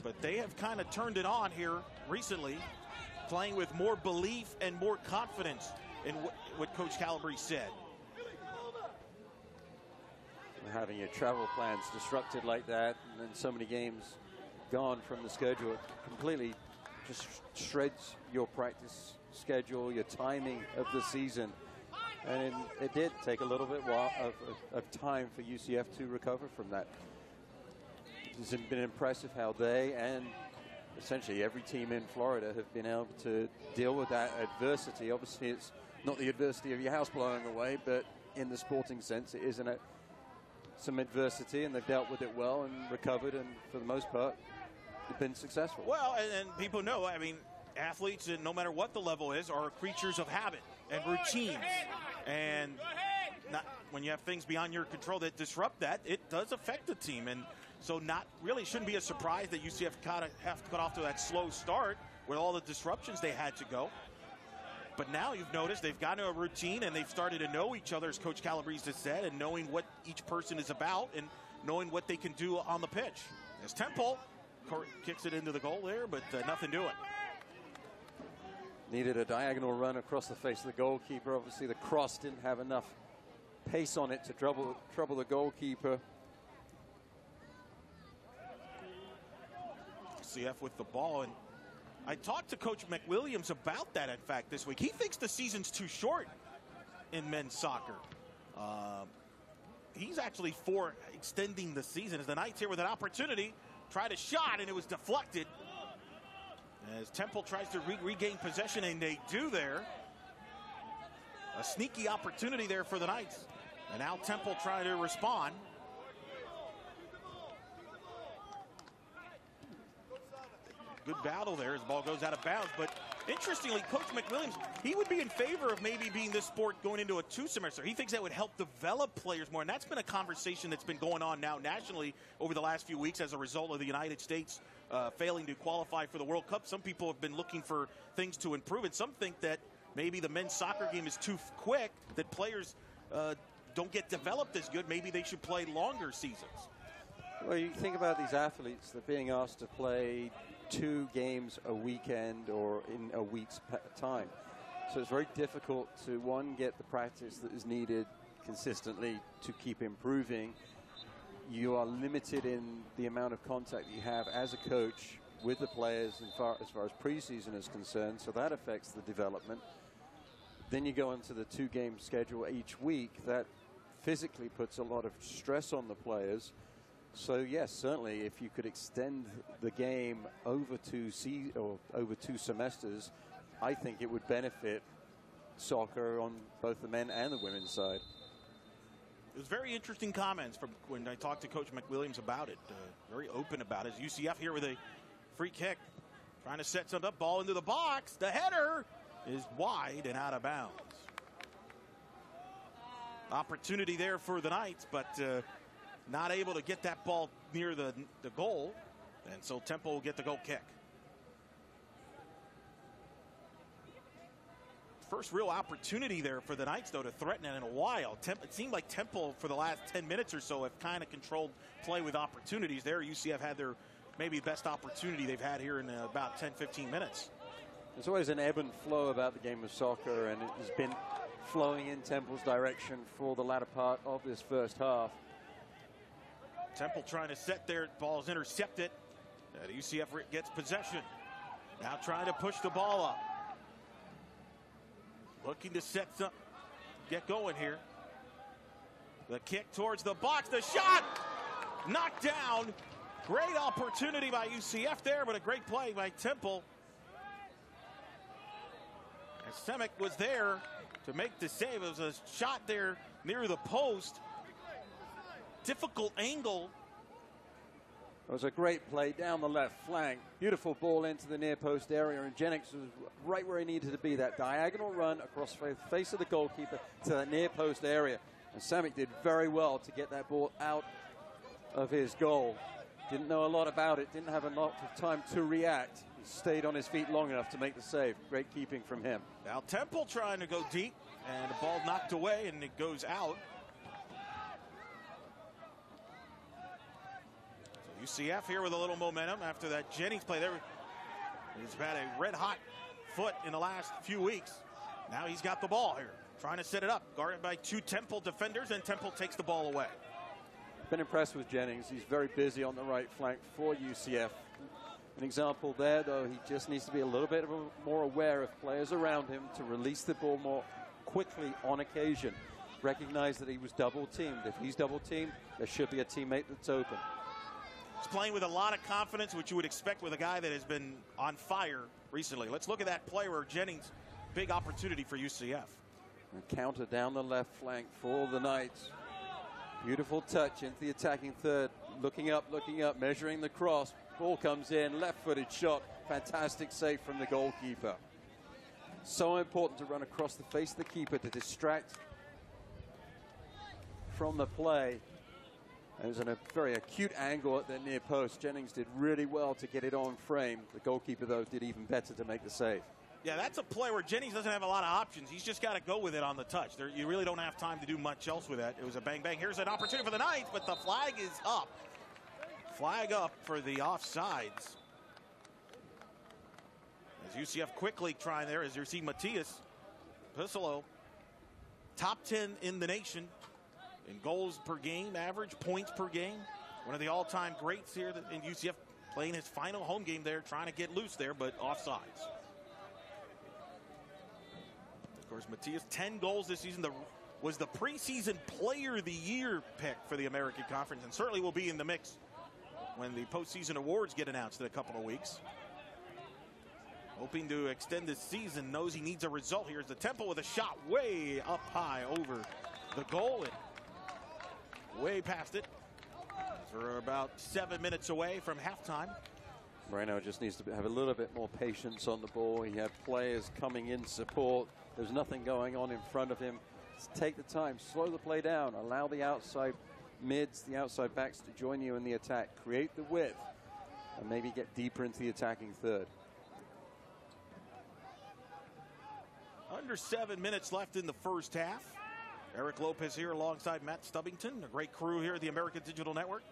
But they have kind of turned it on here recently, playing with more belief and more confidence in what Coach Calabrese said. Having your travel plans disrupted like that, and then so many games gone from the schedule, it completely just shreds your practice schedule, your timing of the season. And it did take a little bit of time for UCF to recover from that. It's been impressive how they and essentially every team in Florida have been able to deal with that adversity. Obviously, it's not the adversity of your house blowing away, but in the sporting sense, it is some adversity, and they've dealt with it well and recovered, and for the most part, they've been successful. Well, and people know, I mean, athletes, no matter what the level is, are creatures of habit and routines. And when you have things beyond your control that disrupt that, it does affect the team. And so shouldn't be a surprise that UCF have to cut off to that slow start with all the disruptions they had to go. But now you've noticed they've gotten a routine and they've started to know each other, as Coach Calabrese said, and knowing what each person is about and knowing what they can do on the pitch. As Temple kicks it into the goal there, but nothing doing. Needed a diagonal run across the face of the goalkeeper. Obviously, the cross didn't have enough pace on it to trouble the goalkeeper. UCF with the ball, and I talked to Coach McWilliams about that, in fact, this week. He thinks the season's too short in men's soccer. He's actually for extending the season, as the Knights here with an opportunity, tried a shot, and it was deflected. As Temple tries to regain possession, and they do there. A sneaky opportunity there for the Knights. And now Temple trying to respond. Good battle there as the ball goes out of bounds. But interestingly, Coach McWilliams, he would be in favor of maybe being this sport going into a 2 semester. He thinks that would help develop players more. And that's been a conversation that's been going on now nationally over the last few weeks as a result of the United States failing to qualify for the World Cup. Some people have been looking for things to improve, and some think that maybe the men's soccer game is too quick, that players don't get developed as good. Maybe they should play longer seasons. Well, you think about these athletes, they're being asked to play 2 games a weekend or in a week's time. So it's very difficult to, one, get the practice that is needed consistently to keep improving. You are limited in the amount of contact you have as a coach with the players as far as preseason is concerned, so that affects the development. Then you go into the 2-game schedule each week. That physically puts a lot of stress on the players. So yes, certainly if you could extend the game over 2 semesters, I think it would benefit soccer on both the men and the women's side. It was very interesting comments from when I talked to Coach McWilliams about it. Very open about it. UCF here with a free kick, trying to set something up. Ball into the box. The header is wide and out of bounds. Opportunity there for the Knights, but not able to get that ball near the goal. And so Temple will get the goal kick. First real opportunity there for the Knights, though, to threaten it in a while. It seemed like Temple, for the last 10 minutes or so, have kind of controlled play with opportunities there. UCF had their maybe best opportunity they've had here in about 10, 15 minutes. There's always an ebb and flow about the game of soccer, and it has been flowing in Temple's direction for the latter part of this first half. Temple trying to set there. Ball's intercepted. UCF gets possession. Now trying to push the ball up. Looking to get going here. The kick towards the box. The shot! Knocked down. Great opportunity by UCF there, but a great play by Temple. And Semick was there to make the save. It was a shot there near the post. Difficult angle. It was a great play down the left flank. Beautiful ball into the near post area, and Jennings was right where he needed to be. That diagonal run across the face of the goalkeeper to that near post area. And Samick did very well to get that ball out of his goal. Didn't know a lot about it, didn't have a lot of time to react. He stayed on his feet long enough to make the save. Great keeping from him. Now Temple trying to go deep, and the ball knocked away, and it goes out. UCF here with a little momentum after that Jennings play there. He's had a red-hot foot in the last few weeks. Now he's got the ball here, trying to set it up. Guarded by 2 Temple defenders, and Temple takes the ball away. Been impressed with Jennings. He's very busy on the right flank for UCF. An example there, though, he just needs to be a little bit more aware of players around him to release the ball more quickly on occasion. Recognize that he was double-teamed. If he's double-teamed, there should be a teammate that's open. He's playing with a lot of confidence, which you would expect with a guy that has been on fire recently. Let's look at that play where Jennings, big opportunity for UCF. A counter down the left flank for the Knights. Beautiful touch into the attacking third. Looking up, measuring the cross. Ball comes in, left-footed shot. Fantastic save from the goalkeeper. So important to run across the face of the keeper to distract from the play. It was in a very acute angle at the near post. Jennings did really well to get it on frame. The goalkeeper, though, did even better to make the save. Yeah, that's a play where Jennings doesn't have a lot of options. He's just got to go with it on the touch. You really don't have time to do much else with that. It was a bang-bang. Here's an opportunity for the Knights, but the flag is up. Flag up for the offsides. As UCF quickly trying there, as you see Matias Pisolo, top 10 in the nation in goals per game, average points per game. One of the all-time greats here in UCF, playing his final home game there, trying to get loose there, but offsides. Of course, Matias, 10 goals this season. Was the preseason player of the year pick for the American Conference, and certainly will be in the mix when the postseason awards get announced in a couple of weeks. Hoping to extend this season, knows he needs a result. Here's the Temple with a shot way up high over the goal and way past it. We're about 7 minutes away from halftime. Moreno just needs to have a little bit more patience on the ball. He had players coming in support. There's nothing going on in front of him. Just take the time, slow the play down, allow the outside mids, the outside backs to join you in the attack, create the width, and maybe get deeper into the attacking third. Under 7 minutes left in the first half. Eric Lopez here alongside Matt Stubbington, a great crew here at the American Digital Network.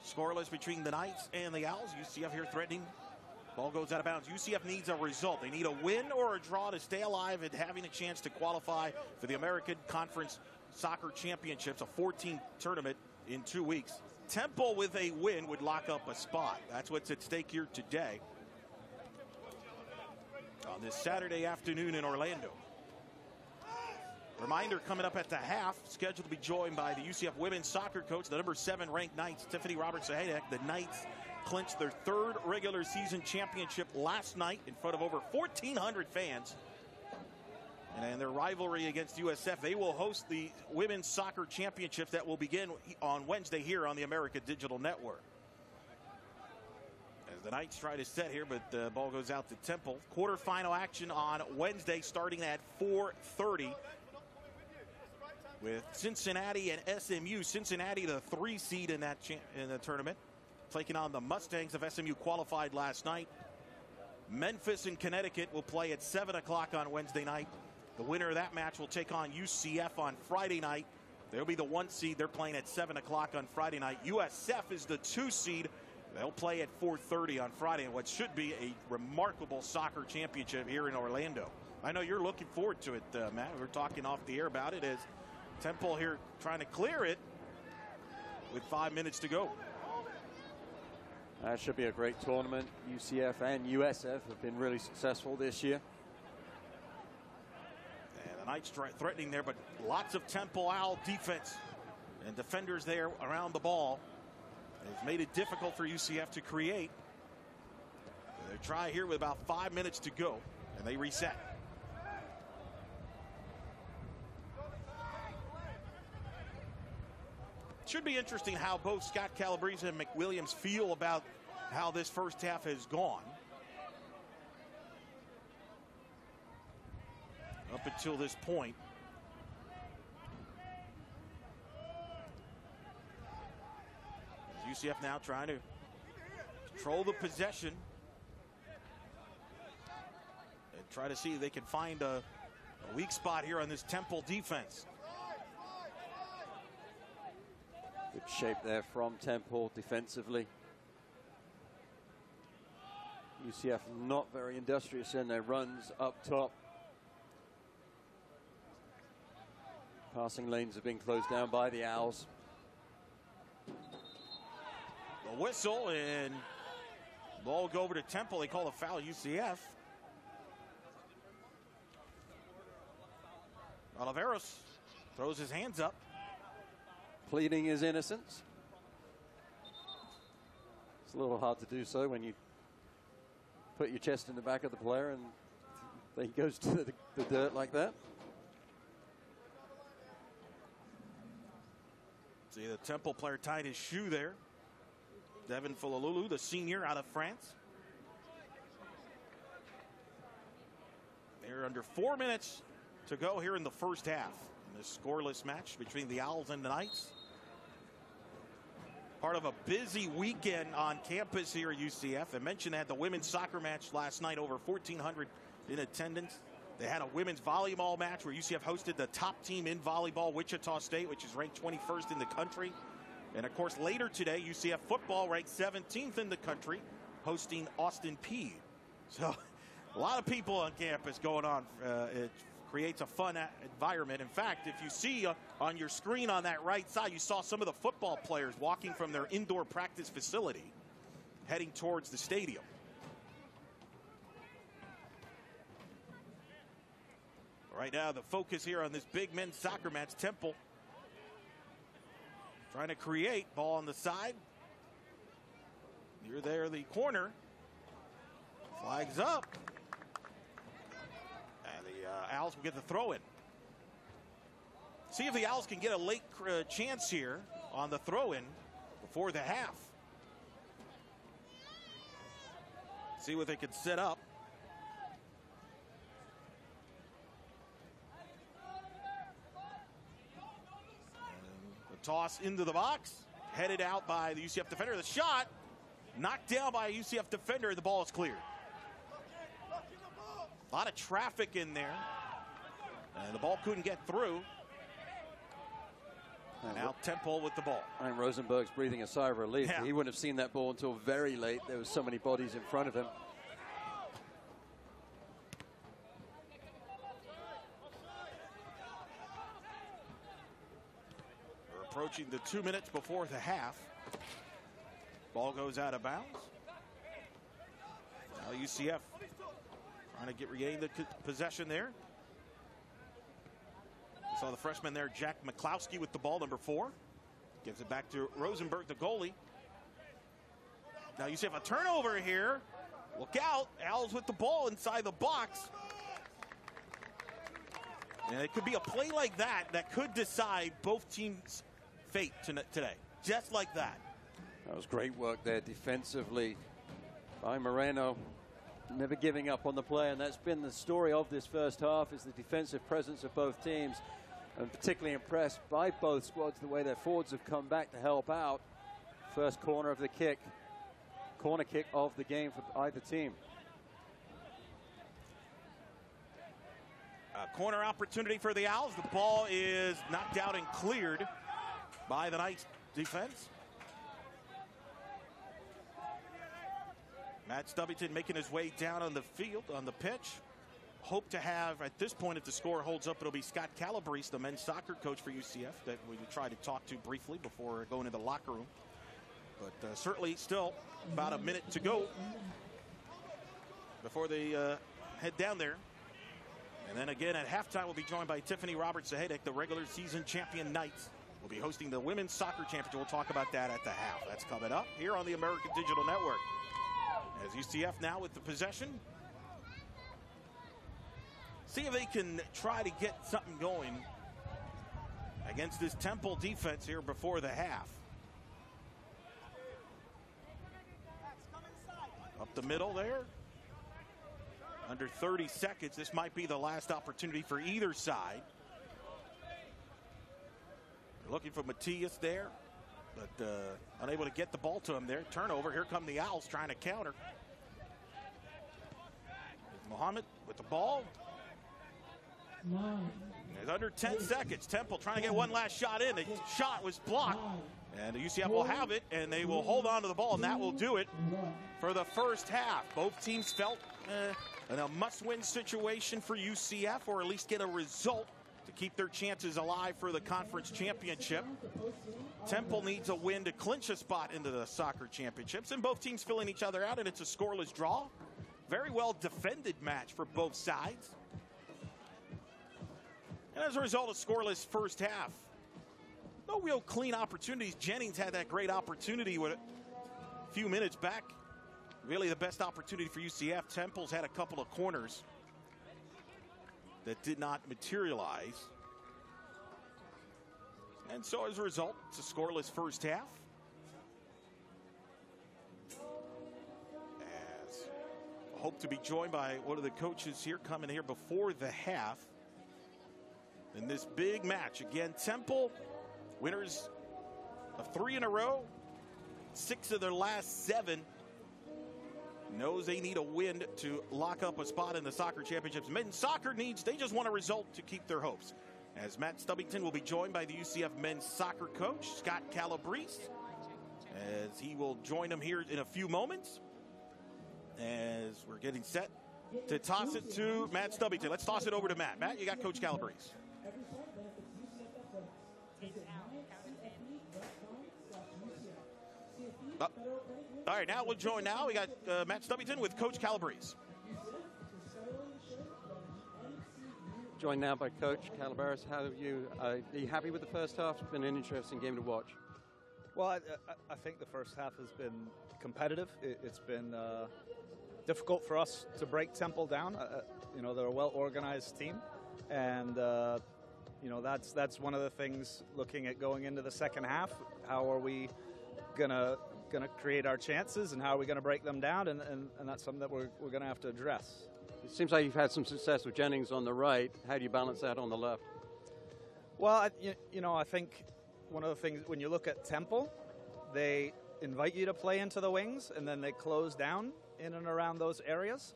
Scoreless between the Knights and the Owls. UCF here threatening. Ball goes out of bounds. UCF needs a result. They need a win or a draw to stay alive and having a chance to qualify for the American Conference Soccer Championships, a 14 tournament in 2 weeks. Temple with a win would lock up a spot. That's what's at stake here today on this Saturday afternoon in Orlando. Reminder coming up at the half, scheduled to be joined by the UCF women's soccer coach, the number 7 ranked Knights, Tiffany Roberts-Sahedek. The Knights clinched their 3rd regular season championship last night in front of over 1,400 fans. And in their rivalry against USF, they will host the women's soccer championships that will begin on Wednesday here on the American Digital Network. As the Knights try to set here, but the ball goes out to Temple. Quarterfinal action on Wednesday starting at 4:30. With Cincinnati and SMU. Cincinnati, the 3 seed in that in the tournament, taking on the Mustangs of SMU, qualified last night. Memphis and Connecticut will play at 7 o'clock on Wednesday night. The winner of that match will take on UCF on Friday night. They'll be the 1 seed. They're playing at 7 o'clock on Friday night. USF is the 2 seed. They'll play at 4:30 on Friday in what should be a remarkable soccer championship here in Orlando. I know you're looking forward to it, Matt. We were talking off the air about it as Temple here trying to clear it with 5 minutes to go. That should be a great tournament. UCF and USF have been really successful this year. And the Knights threatening there, but lots of Temple Owl defense and defenders there around the ball. It's made it difficult for UCF to create. They try here with about 5 minutes to go, and they reset. Should be interesting how both Scott Calabrese and McWilliams feel about how this first half has gone. Up until this point. UCF now trying to control the possession and try to see if they can find a weak spot here on this Temple defense. Good shape there from Temple defensively. UCF not very industrious in their runs up top. Passing lanes have been closed down by the Owls. The whistle, and ball will go over to Temple. They call a foul, UCF. Oliveros throws his hands up. Pleading his innocence. It's a little hard to do so when you put your chest in the back of the player and he goes to the dirt like that. See the Temple player tied his shoe there. Devin Fullalulu, the senior out of France. They're under 4 minutes to go here in the first half. In this scoreless match between the Owls and the Knights. Part of a busy weekend on campus here at UCF. I mentioned they had the women's soccer match last night. Over 1,400 in attendance. They had a women's volleyball match where UCF hosted the top team in volleyball, Wichita State, which is ranked 21st in the country. And, of course, later today, UCF football ranked 17th in the country, hosting Austin Peay. So a lot of people on campus going on. It creates a fun environment. In fact, if you see on your screen on that right side, you saw some of the football players walking from their indoor practice facility heading towards the stadium. Right now, the focus here on this big men's soccer match, Temple trying to create, ball on the side. Near there, the corner. Flags up. And the Owls will get the throw in. See if the Owls can get a late chance here on the throw in before the half. See what they can set up. Toss into the box, headed out by the UCF defender. The shot knocked down by a UCF defender, and the ball is cleared. A lot of traffic in there, and the ball couldn't get through. And now Temple with the ball. And Rosenberg's breathing a sigh of relief. Yeah. He wouldn't have seen that ball until very late. There was so many bodies in front of him. Approaching the 2 minutes before the half. Ball goes out of bounds. Now UCF trying to regain the possession there. We saw the freshman there, Jack McCloskey, with the ball, number 4. Gives it back to Rosenberg, the goalie. Now UCF a turnover here. Look out. Owls with the ball inside the box. And it could be a play like that that could decide both teams' fate today, just like that. That was great work there defensively by Moreno, never giving up on the play, and that's been the story of this first half, is the defensive presence of both teams. I'm particularly impressed by both squads, the way their forwards have come back to help out. First corner of the kick, corner kick of the game for either team. A corner opportunity for the Owls. The ball is knocked out and cleared by the Knights defense. Matt Stubbington making his way down on the field, on the pitch. Hope to have, at this point, if the score holds up, it'll be Scott Calabrese, the men's soccer coach for UCF, that we tried to talk to briefly before going to the locker room. But certainly still about a minute to go before they head down there. And then again at halftime, we'll be joined by Tiffany Roberts-Sahedek, the regular season champion Knights. We'll be hosting the women's soccer championship. We'll talk about that at the half. That's coming up here on the American Digital Network. As UCF now with the possession. See if they can try to get something going against this Temple defense here before the half. Up the middle there. Under 30 seconds. This might be the last opportunity for either side. They're looking for Matias there, but unable to get the ball to him there. Turnover. Here come the Owls trying to counter. Muhammad with the ball. There's under 10 seconds. Temple trying to get one last shot in. The shot was blocked. And the UCF will have it, and they will hold on to the ball, and that will do it for the first half. Both teams felt in a must-win situation for UCF, or at least get a result to keep their chances alive for the conference championship. Temple needs a win to clinch a spot into the soccer championships, and both teams filling each other out, and it's a scoreless draw. Very well defended match for both sides. And as a result, a scoreless first half. No real clean opportunities. Jennings had that great opportunity with a few minutes back. Really the best opportunity for UCF. Temple's had a couple of corners that did not materialize. And so as a result, it's a scoreless first half. As I hope to be joined by one of the coaches here coming here before the half in this big match. Again, Temple, winners of 3 in a row, 6 of their last 7. knows they need a win to lock up a spot in the soccer championships. Men's soccer they just want a result to keep their hopes. As Matt Stubbington will be joined by the UCF men's soccer coach, Scott Calabrese, as he will join them here in a few moments. As we're getting set to toss it to Matt Stubbington. Let's toss it over to Matt. Matt, you got Coach Calabrese. All right, now we'll join now. We got Matt Stubbington with Coach Calabrese. Joined now by Coach Calabrese. How are you happy with the first half? It's been an interesting game to watch. Well, I think the first half has been competitive. It's been difficult for us to break Temple down. They're a well-organized team, and that's one of the things. Looking at going into the second half, how are we gonna create our chances, and how are we gonna break them down? And that's something that we're gonna have to address. It seems like you've had some success with Jennings on the right. How do you balance that on the left? Well, I think one of the things, when you look at Temple, they invite you to play into the wings, and then they close down in and around those areas.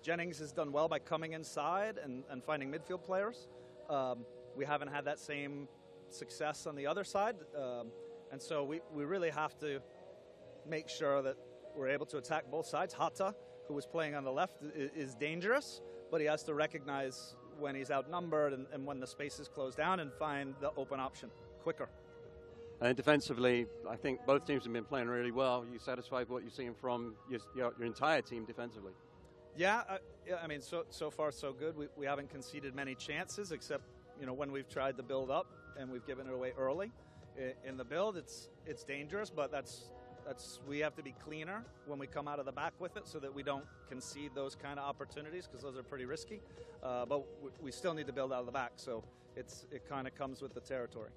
Jennings has done well by coming inside and finding midfield players. We haven't had that same success on the other side, and so we really have to make sure that we're able to attack both sides. Hata, who was playing on the left, is dangerous, but he has to recognize when he's outnumbered and when the space is closed down and find the open option quicker. And defensively, I think both teams have been playing really well. Are you satisfied with what you're seeing from your entire team defensively? Yeah, I mean, so far so good. We haven't conceded many chances, except when we've tried to build up and we've given it away early. In the build, it's dangerous, but we have to be cleaner when we come out of the back with it, so that we don't concede those kind of opportunities, because those are pretty risky. But we still need to build out of the back, so it kind of comes with the territory.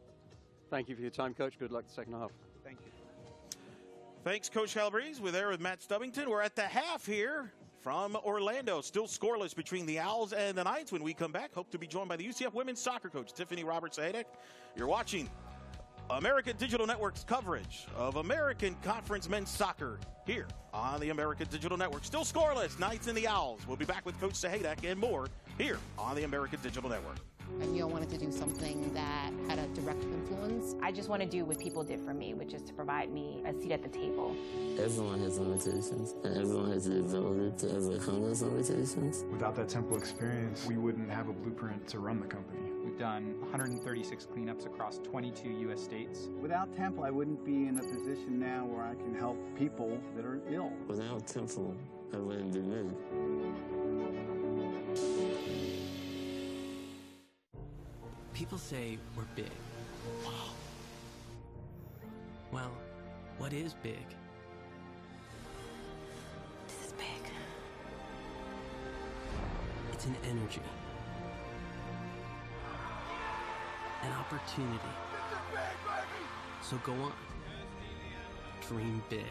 Thank you for your time, Coach. Good luck the second half. Thank you. Thanks, Coach Calabrese. We're there with Matt Stubbington. We're at the half here from Orlando. Still scoreless between the Owls and the Knights. When we come back, hope to be joined by the UCF women's soccer coach, Tiffany Roberts-Ahedek. You're watching American Digital Network's coverage of American Conference men's soccer here on the American Digital Network. Still scoreless, Knights and the Owls. We'll be back with Coach Ahedek and more here on the American Digital Network. I knew I wanted to do something that had a direct influence. I just want to do what people did for me, which is to provide me a seat at the table. Everyone has limitations, and everyone has the ability to overcome those limitations. Without that Temple experience, we wouldn't have a blueprint to run the company. We've done 136 cleanups across 22 U.S. states. Without Temple, I wouldn't be in a position now where I can help people that are ill. Without Temple, I wouldn't be me. People say we're big. Wow. Well, what is big? This is big. It's an energy. An opportunity. This is big, baby! So go on. Dream big.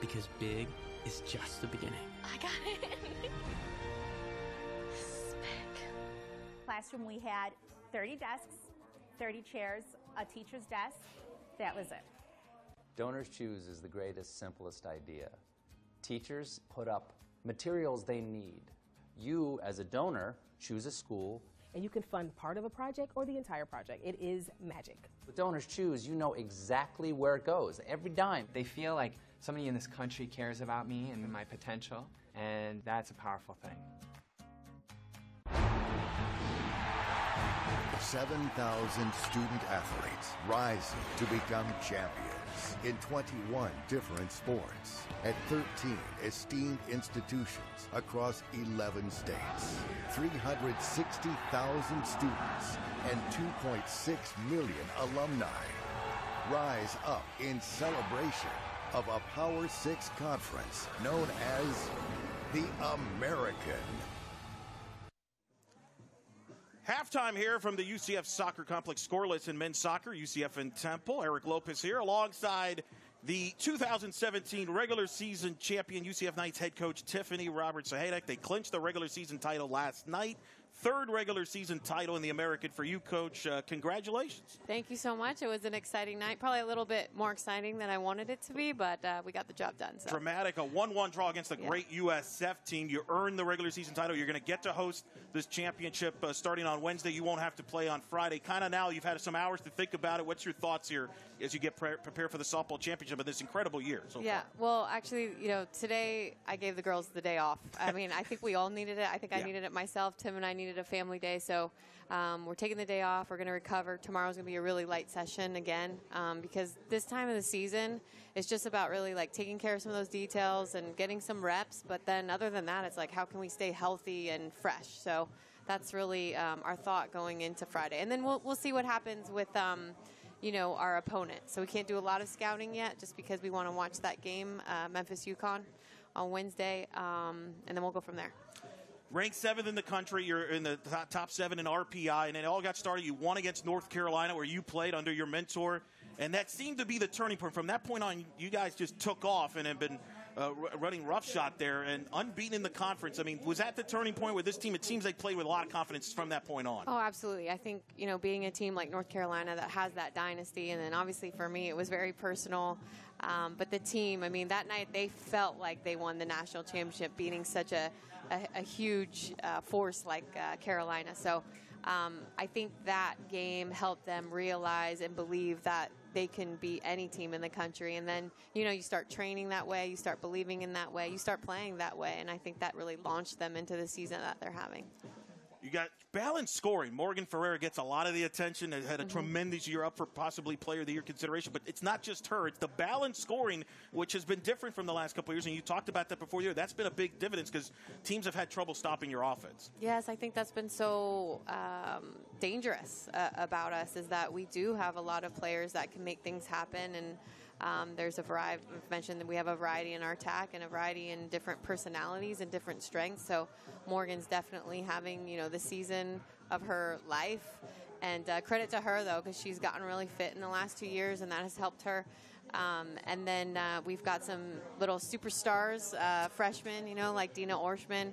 Because big is just the beginning. I got it. Classroom, we had 30 desks, 30 chairs, a teacher's desk. That was it. Donors Choose is the greatest, simplest idea. Teachers put up materials they need. You, as a donor, choose a school. And you can fund part of a project or the entire project. It is magic. With Donors Choose, you know exactly where it goes, every dime. They feel like somebody in this country cares about me and my potential, and that's a powerful thing. 7,000 student athletes rising to become champions in 21 different sports at 13 esteemed institutions across 11 states. 360,000 students and 2.6 million alumni rise up in celebration of a Power 6 conference known as the American. Halftime here from the UCF Soccer Complex, scoreless in men's soccer. UCF and Temple. Eric Lopez here alongside the 2017 regular season champion UCF Knights head coach Tiffany Roberts-Ahedek. They clinched the regular season title last night, third regular season title in the American for you, Coach. Congratulations. Thank you so much. It was an exciting night, probably a little bit more exciting than I wanted it to be, but we got the job done. So. Dramatic, a 1-1 draw against a great USF team. You earned the regular season title. You're going to get to host this championship starting on Wednesday. You won't have to play on Friday. Kind of now you've had some hours to think about it. What's your thoughts here as you get prepared for the softball championship of this incredible year so far? Well, actually, today I gave the girls the day off. I mean, I think we all needed it. I think I needed it myself. Tim and I needed a family day, so we're taking the day off. We're going to recover. Tomorrow's going to be a really light session again because this time of the season is just about really like taking care of some of those details and getting some reps. But then other than that, it's like how can we stay healthy and fresh? So that's really our thought going into Friday. And then we'll see what happens with our opponent. So we can't do a lot of scouting yet just because we want to watch that game, Memphis-UConn, on Wednesday, and then we'll go from there. Ranked 7th in the country. You're in the top 7 in RPI, and it all got started. You won against North Carolina, where you played under your mentor, and that seemed to be the turning point. From that point on, you guys just took off and have been running roughshod there and unbeaten in the conference. I mean, was that the turning point with this team? It seems they played with a lot of confidence from that point on. Oh, absolutely. I think, being a team like North Carolina that has that dynasty, and then obviously for me it was very personal. But the team, I mean, that night they felt like they won the national championship, beating such a huge force like Carolina. So I think that game helped them realize and believe that they can beat any team in the country. And then, you start training that way, you start believing in that way, you start playing that way. And I think that really launched them into the season that they're having. You got balanced scoring. Morgan Ferrer gets a lot of the attention. Has had a tremendous year, up for possibly Player of the Year consideration. But it's not just her. It's the balanced scoring, which has been different from the last couple of years. And you talked about that before the year. That's been a big dividends because teams have had trouble stopping your offense. Yes, I think that's been so dangerous about us, is that we do have a lot of players that can make things happen. And there's a variety. We've mentioned that we have a variety in our attack and a variety in different personalities and different strengths. So Morgan's definitely having, the season of her life. And credit to her, though, because she's gotten really fit in the last 2 years, and that has helped her. And then we've got some little superstars, freshmen, like Dina Orschmann,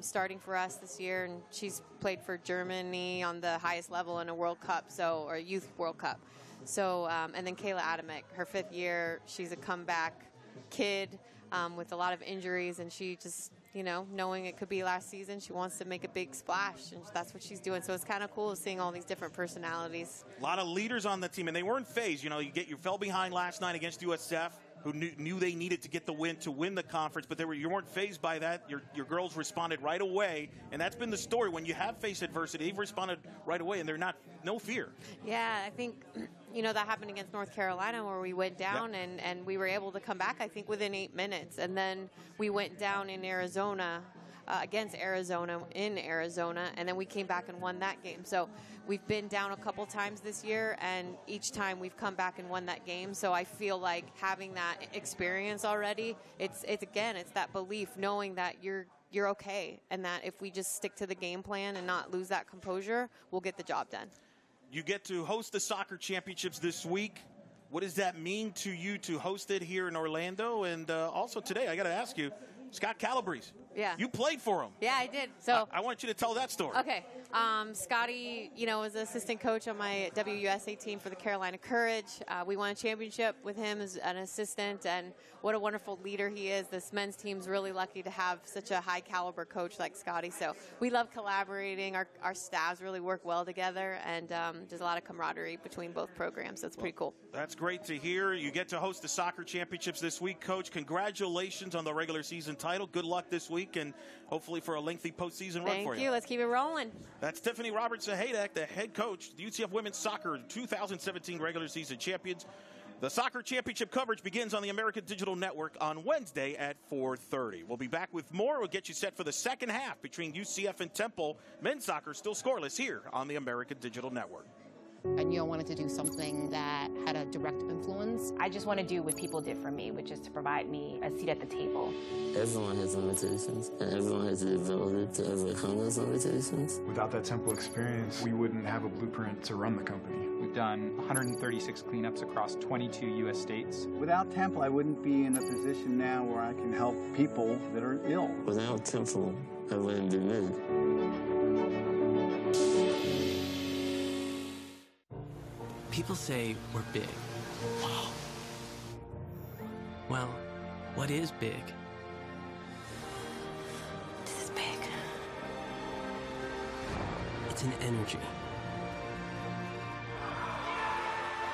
starting for us this year. And she's played for Germany on the highest level in a World Cup, or Youth World Cup. So, and then Kayla Adamek, her 5th year, she's a comeback kid with a lot of injuries, and she just, knowing it could be last season, she wants to make a big splash, and that's what she's doing. So it's kind of cool seeing all these different personalities. A lot of leaders on the team, and they weren't phased. You fell behind last night against USF, who knew they needed to get the win to win the conference, but you weren't phased by that. Your girls responded right away, and that's been the story. When you have faced adversity, they've responded right away, and they're no fear. Yeah, I think that happened against North Carolina, where we went down and we were able to come back, I think, within 8 minutes. And then we went down in Arizona against Arizona in Arizona, and then we came back and won that game. So we've been down a couple times this year, and each time we've come back and won that game. So I feel like having that experience already, it's that belief, knowing that you're okay, and that if we just stick to the game plan and not lose that composure, we'll get the job done. You get to host the soccer championships this week. What does that mean to you to host it here in Orlando? And also today, I got to ask you, Scott Calabrese. Yeah. You played for him. Yeah, I did. So I want you to tell that story. Okay. Scotty, was the assistant coach on my WUSA team for the Carolina Courage. We won a championship with him as an assistant, and what a wonderful leader he is. This men's team's really lucky to have such a high caliber coach like Scotty. So we love collaborating. Our staffs really work well together, and there's a lot of camaraderie between both programs. So it's pretty cool. That's great to hear. You get to host the soccer championships this week, Coach. Congratulations on the regular season title. Good luck this week, and hopefully for a lengthy postseason run for you. Thank you. Let's keep it rolling. That's Tiffany Robertson-Hadak, the head coach, the UCF Women's Soccer 2017 regular season champions. The soccer championship coverage begins on the American Digital Network on Wednesday at 4:30. We'll be back with more. We'll get you set for the second half between UCF and Temple. Men's soccer still scoreless here on the American Digital Network. I knew I wanted to do something that had a direct influence. I just want to do what people did for me, which is to provide me a seat at the table. Everyone has limitations, and everyone has the ability to overcome those limitations. Without that Temple experience, we wouldn't have a blueprint to run the company. We've done 136 cleanups across 22 U.S. states. Without Temple, I wouldn't be in a position now where I can help people that are ill. Without Temple, I wouldn't be me. People say we're big. Well, what is big? This is big. It's an energy,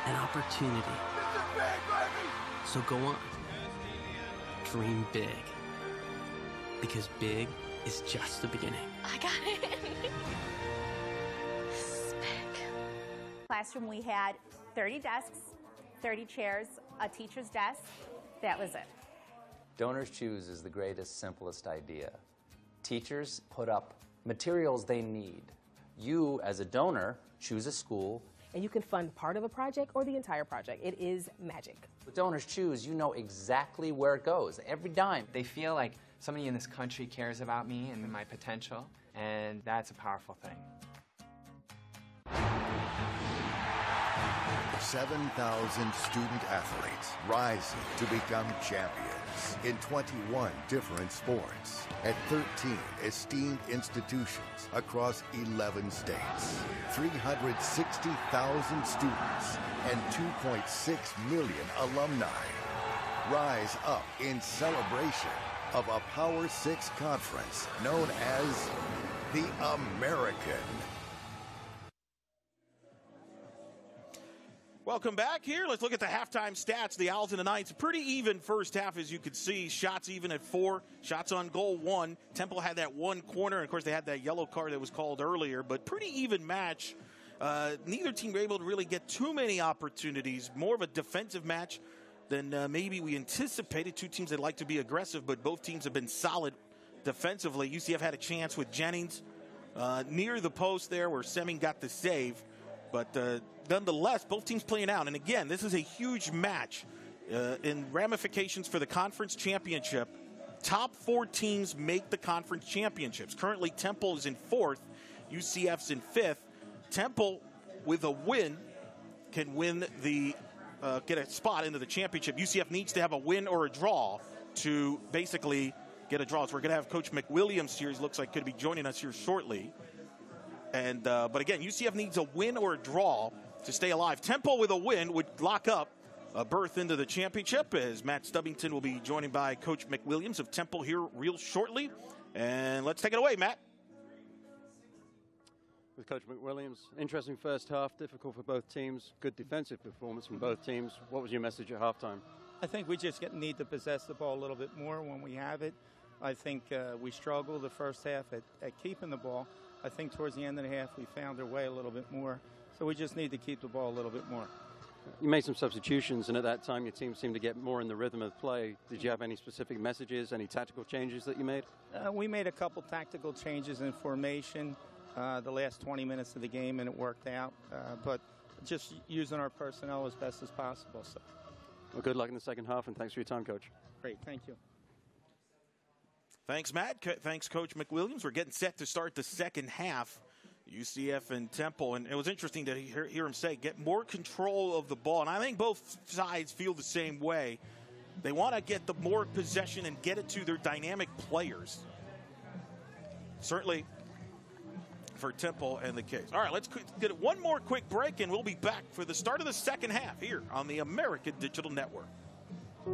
an opportunity. This is big, baby! So go on. Dream big. Because big is just the beginning. I got it. This is big. Classroom, we had 30 desks, 30 chairs, a teacher's desk. That was it. Donors Choose is the greatest, simplest idea. Teachers put up materials they need. You, as a donor, choose a school. And you can fund part of a project or the entire project. It is magic. With Donors Choose, you know exactly where it goes, every dime. They feel like somebody in this country cares about me and my potential, and that's a powerful thing. 7,000 student athletes rising to become champions in 21 different sports at 13 esteemed institutions across 11 states. 360,000 students and 2.6 million alumni rise up in celebration of a Power 6 conference known as the American. Welcome back here. Let's look at the halftime stats. The Owls and the Knights, pretty even first half, as you can see. Shots even at 4, shots on goal 1. Temple had that one corner, and of course they had that yellow card that was called earlier, but pretty even match. Neither team were able to really get too many opportunities. More of a defensive match than maybe we anticipated. Two teams that like to be aggressive, but both teams have been solid defensively. UCF had a chance with Jennings near the post there where Semming got the save. But nonetheless, both teams playing out. And again, this is a huge match in ramifications for the conference championship. Top 4 teams make the conference championships. Currently, Temple is in 4th. UCF's in 5th. Temple, with a win, can win the get a spot into the championship. UCF needs to have a win or a draw to basically get a draw. So we're going to have Coach McWilliams here. He looks like could be joining us here shortly. And but again, UCF needs a win or a draw to stay alive. Temple with a win would lock up a berth into the championship, as Matt Stubbington will be joining by Coach McWilliams of Temple here real shortly. And let's take it away, Matt. With Coach McWilliams, interesting first half, difficult for both teams, good defensive performance from both teams. What was your message at halftime? I think we just need to possess the ball a little bit more when we have it. I think we struggled the first half at keeping the ball. I think towards the end of the half we found our way a little bit more. So we just need to keep the ball a little bit more. You made some substitutions, and at that time your team seemed to get more in the rhythm of play. Did you have any specific messages, any tactical changes that you made? We made a couple tactical changes in formation the last 20 minutes of the game, and it worked out. But just using our personnel as best as possible. So. Well, good luck in the second half, and thanks for your time, Coach. Great, thank you. Thanks, Matt. Thanks, Coach McWilliams. We're getting set to start the second half, UCF and Temple. And it was interesting to hear him say, get more control of the ball. And I think both sides feel the same way. They want to get the more possession and get it to their dynamic players. Certainly for Temple and the Kings. All right, let's get one more quick break, and we'll be back for the start of the second half here on the American Digital Network.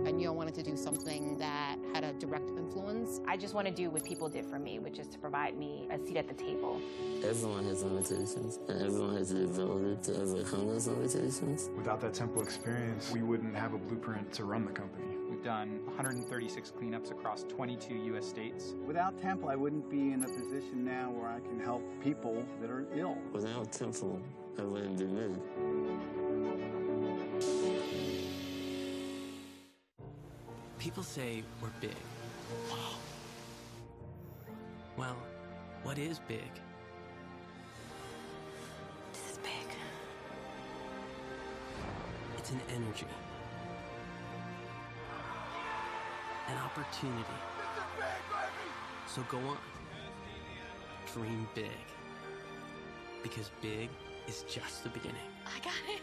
I knew I wanted to do something that had a direct influence. I just want to do what people did for me, which is to provide me a seat at the table. Everyone has limitations, and everyone has the ability to overcome those limitations. Without that Temple experience, we wouldn't have a blueprint to run the company. We've done 136 cleanups across 22 U.S. states. Without Temple, I wouldn't be in a position now where I can help people that are ill. Without Temple, I wouldn't be me. People say we're big. Well, what is big? This is big. It's an energy, an opportunity. This is big, baby! So go on. Dream big. Because big is just the beginning. I got it.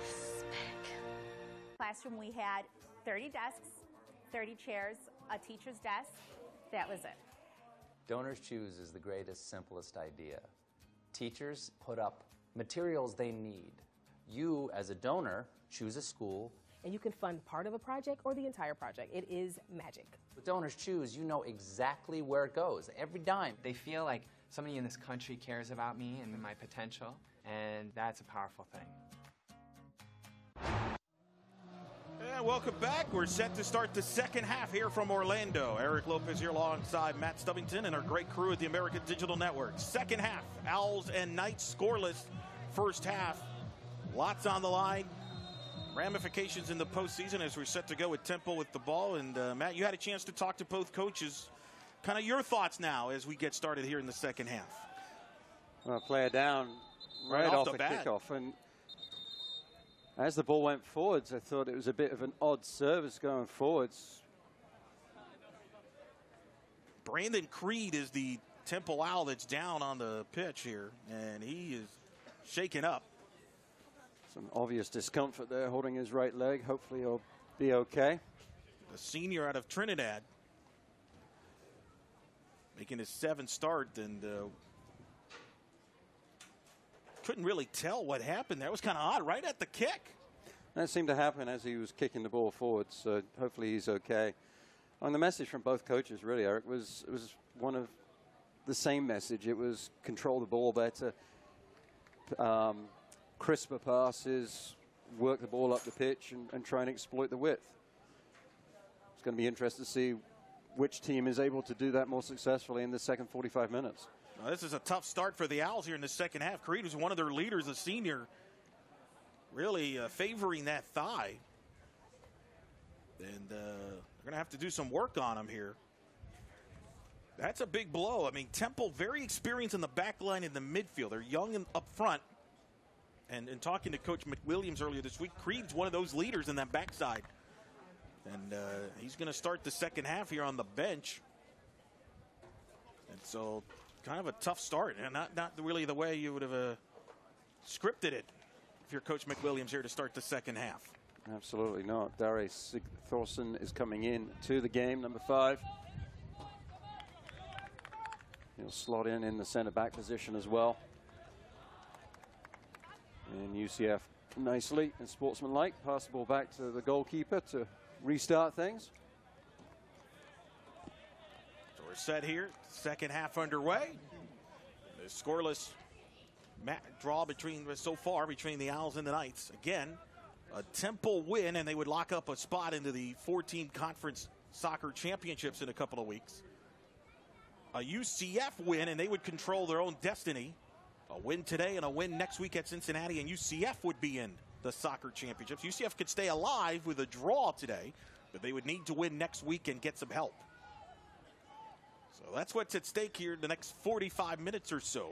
This is big. Classroom, we had 30 desks, 30 chairs, a teacher's desk. That was it. Donors Choose is the greatest, simplest idea. Teachers put up materials they need. You, as a donor, choose a school. And you can fund part of a project or the entire project. It is magic. With Donors Choose, you know exactly where it goes, every dime. They feel like somebody in this country cares about me and my potential, and that's a powerful thing. And welcome back. We're set to start the second half here from Orlando. Eric Lopez here alongside Matt Stubbington and our great crew at the American Digital Network. Second half, Owls and Knights scoreless. First half, lots on the line. Ramifications in the postseason as we're set to go with Temple with the ball. And Matt, you had a chance to talk to both coaches. Kind of your thoughts now as we get started here in the second half. Well, player down right off the kickoff. And as the ball went forwards, I thought it was a bit of an odd service going forwards. Brandon Creed is the Temple Owl that's down on the pitch here, and he is shaken up. Some obvious discomfort there, holding his right leg. Hopefully he'll be okay. The senior out of Trinidad, making his 7th start, and couldn't really tell what happened there. It was kind of odd, right at the kick. That seemed to happen as he was kicking the ball forward, so hopefully he's okay. And the message from both coaches, really, Eric, was one of the same message. It was control the ball better, crisper passes, work the ball up the pitch, and try and exploit the width. It's going to be interesting to see which team is able to do that more successfully in the second 45 minutes. Well, this is a tough start for the Owls here in the second half. Creed was one of their leaders, a senior, really favoring that thigh. And they're going to have to do some work on him here. That's a big blow. I mean, Temple very experienced in the back line in the midfield. They're young and up front. And talking to Coach McWilliams earlier this week, Creed's one of those leaders in that backside. And he's going to start the second half here on the bench. And so kind of a tough start, and not really the way you would have scripted it if you're Coach McWilliams here to start the second half. Absolutely not. Darius Thorson is coming in to the game, number 5. He'll slot in the center back position as well. And UCF nicely and sportsmanlike pass the ball back to the goalkeeper to restart things. So we're set here, second half underway. The scoreless draw so far between the Owls and the Knights. Again, a Temple win, and they would lock up a spot into the 4-team conference soccer championships in a couple of weeks. A UCF win, and they would control their own destiny. A win today and a win next week at Cincinnati, and UCF would be in the soccer championships. UCF could stay alive with a draw today, but they would need to win next week and get some help. So that's what's at stake here in the next 45 minutes or so.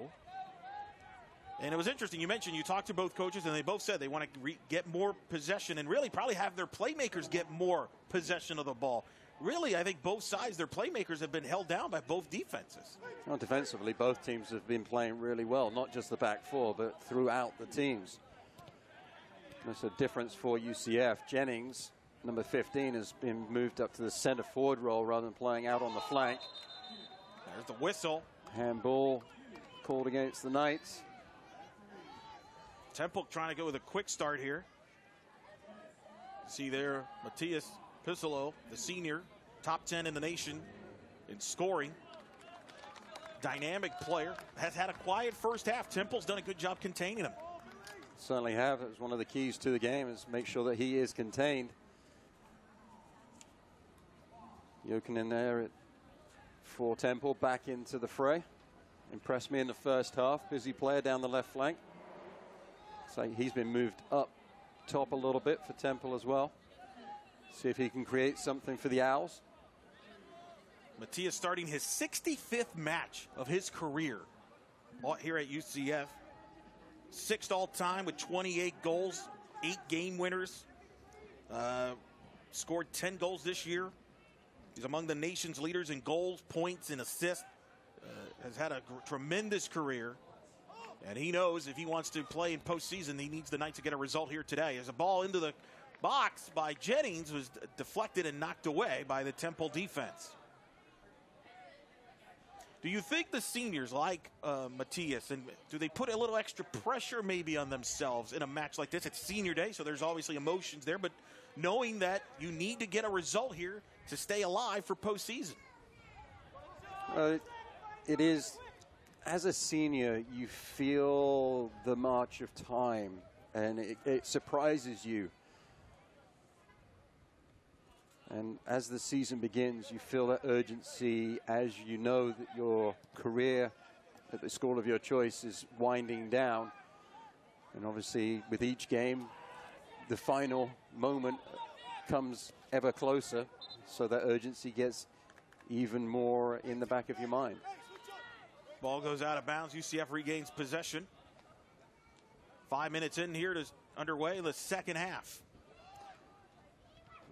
And it was interesting. You talked to both coaches, and they both said they want to get more possession and really probably have their playmakers get more possession of the ball. Really, I think both sides, their playmakers have been held down by both defenses. Well, defensively, both teams have been playing really well, not just the back four, but throughout the teams. There's a difference for UCF. Jennings, number 15, has been moved up to the center forward role rather than playing out on the flank. There's the whistle. Handball called against the Knights. Temple trying to go with a quick start here. See there, Matthias Pisolo, the senior, top 10 in the nation in scoring. Dynamic player. Has had a quiet first half. Temple's done a good job containing him. Certainly have. It was one of the keys to the game, is make sure that he is contained. Jokinen there for Temple, back into the fray. Impressed me in the first half. Busy player down the left flank. So he's been moved up top a little bit for Temple as well. See if he can create something for the Owls. Matthias starting his 65th match of his career here at UCF. 6th all-time with 28 goals, 8 game winners. Scored 10 goals this year. He's among the nation's leaders in goals, points, and assists. Has had a tremendous career. And he knows if he wants to play in postseason, he needs the Knights to get a result here today. As a ball into the box by Jennings was deflected and knocked away by the Temple defense. Do you think the seniors like Matias, and do they put a little extra pressure maybe on themselves in a match like this? It's senior day, so there's obviously emotions there, but knowing that you need to get a result here to stay alive for postseason. It is, as a senior, you feel the march of time, and it surprises you. And as the season begins, you feel that urgency as you know that your career at the school of your choice is winding down. And obviously, with each game, the final moment comes ever closer, so that urgency gets even more in the back of your mind. Ball goes out of bounds. UCF regains possession. 5 minutes in here to underway in the second half.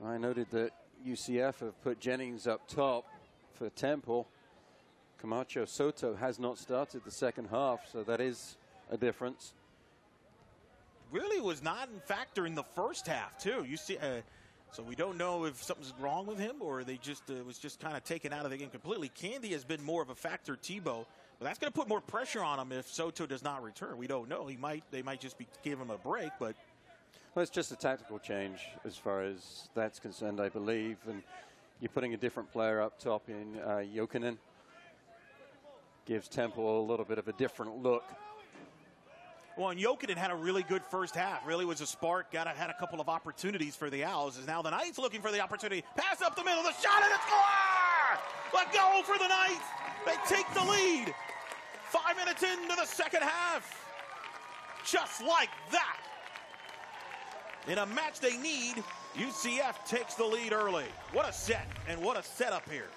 I noted that UCF have put Jennings up top for Temple. Camacho Soto has not started the second half, so that is a difference. Really was not in factor in the first half, too. So we don't know if something's wrong with him or they just was just kind of taken out of the game completely. Candy has been more of a factor, Tebow, but that's going to put more pressure on him if Soto does not return. We don't know. They might just be giving him a break, but. Well, it's just a tactical change as far as that's concerned, I believe. And you're putting a different player up top in Jokinen. Gives Temple a little bit of a different look. Well, and Jokinen had a really good first half. Really was a spark. Had a couple of opportunities for the Owls. As now the Knights looking for the opportunity. Pass up the middle. The shot and a score! A goal for the Knights. They take the lead. 5 minutes into the second half. Just like that. In a match they need, UCF takes the lead early. What a set and what a setup here.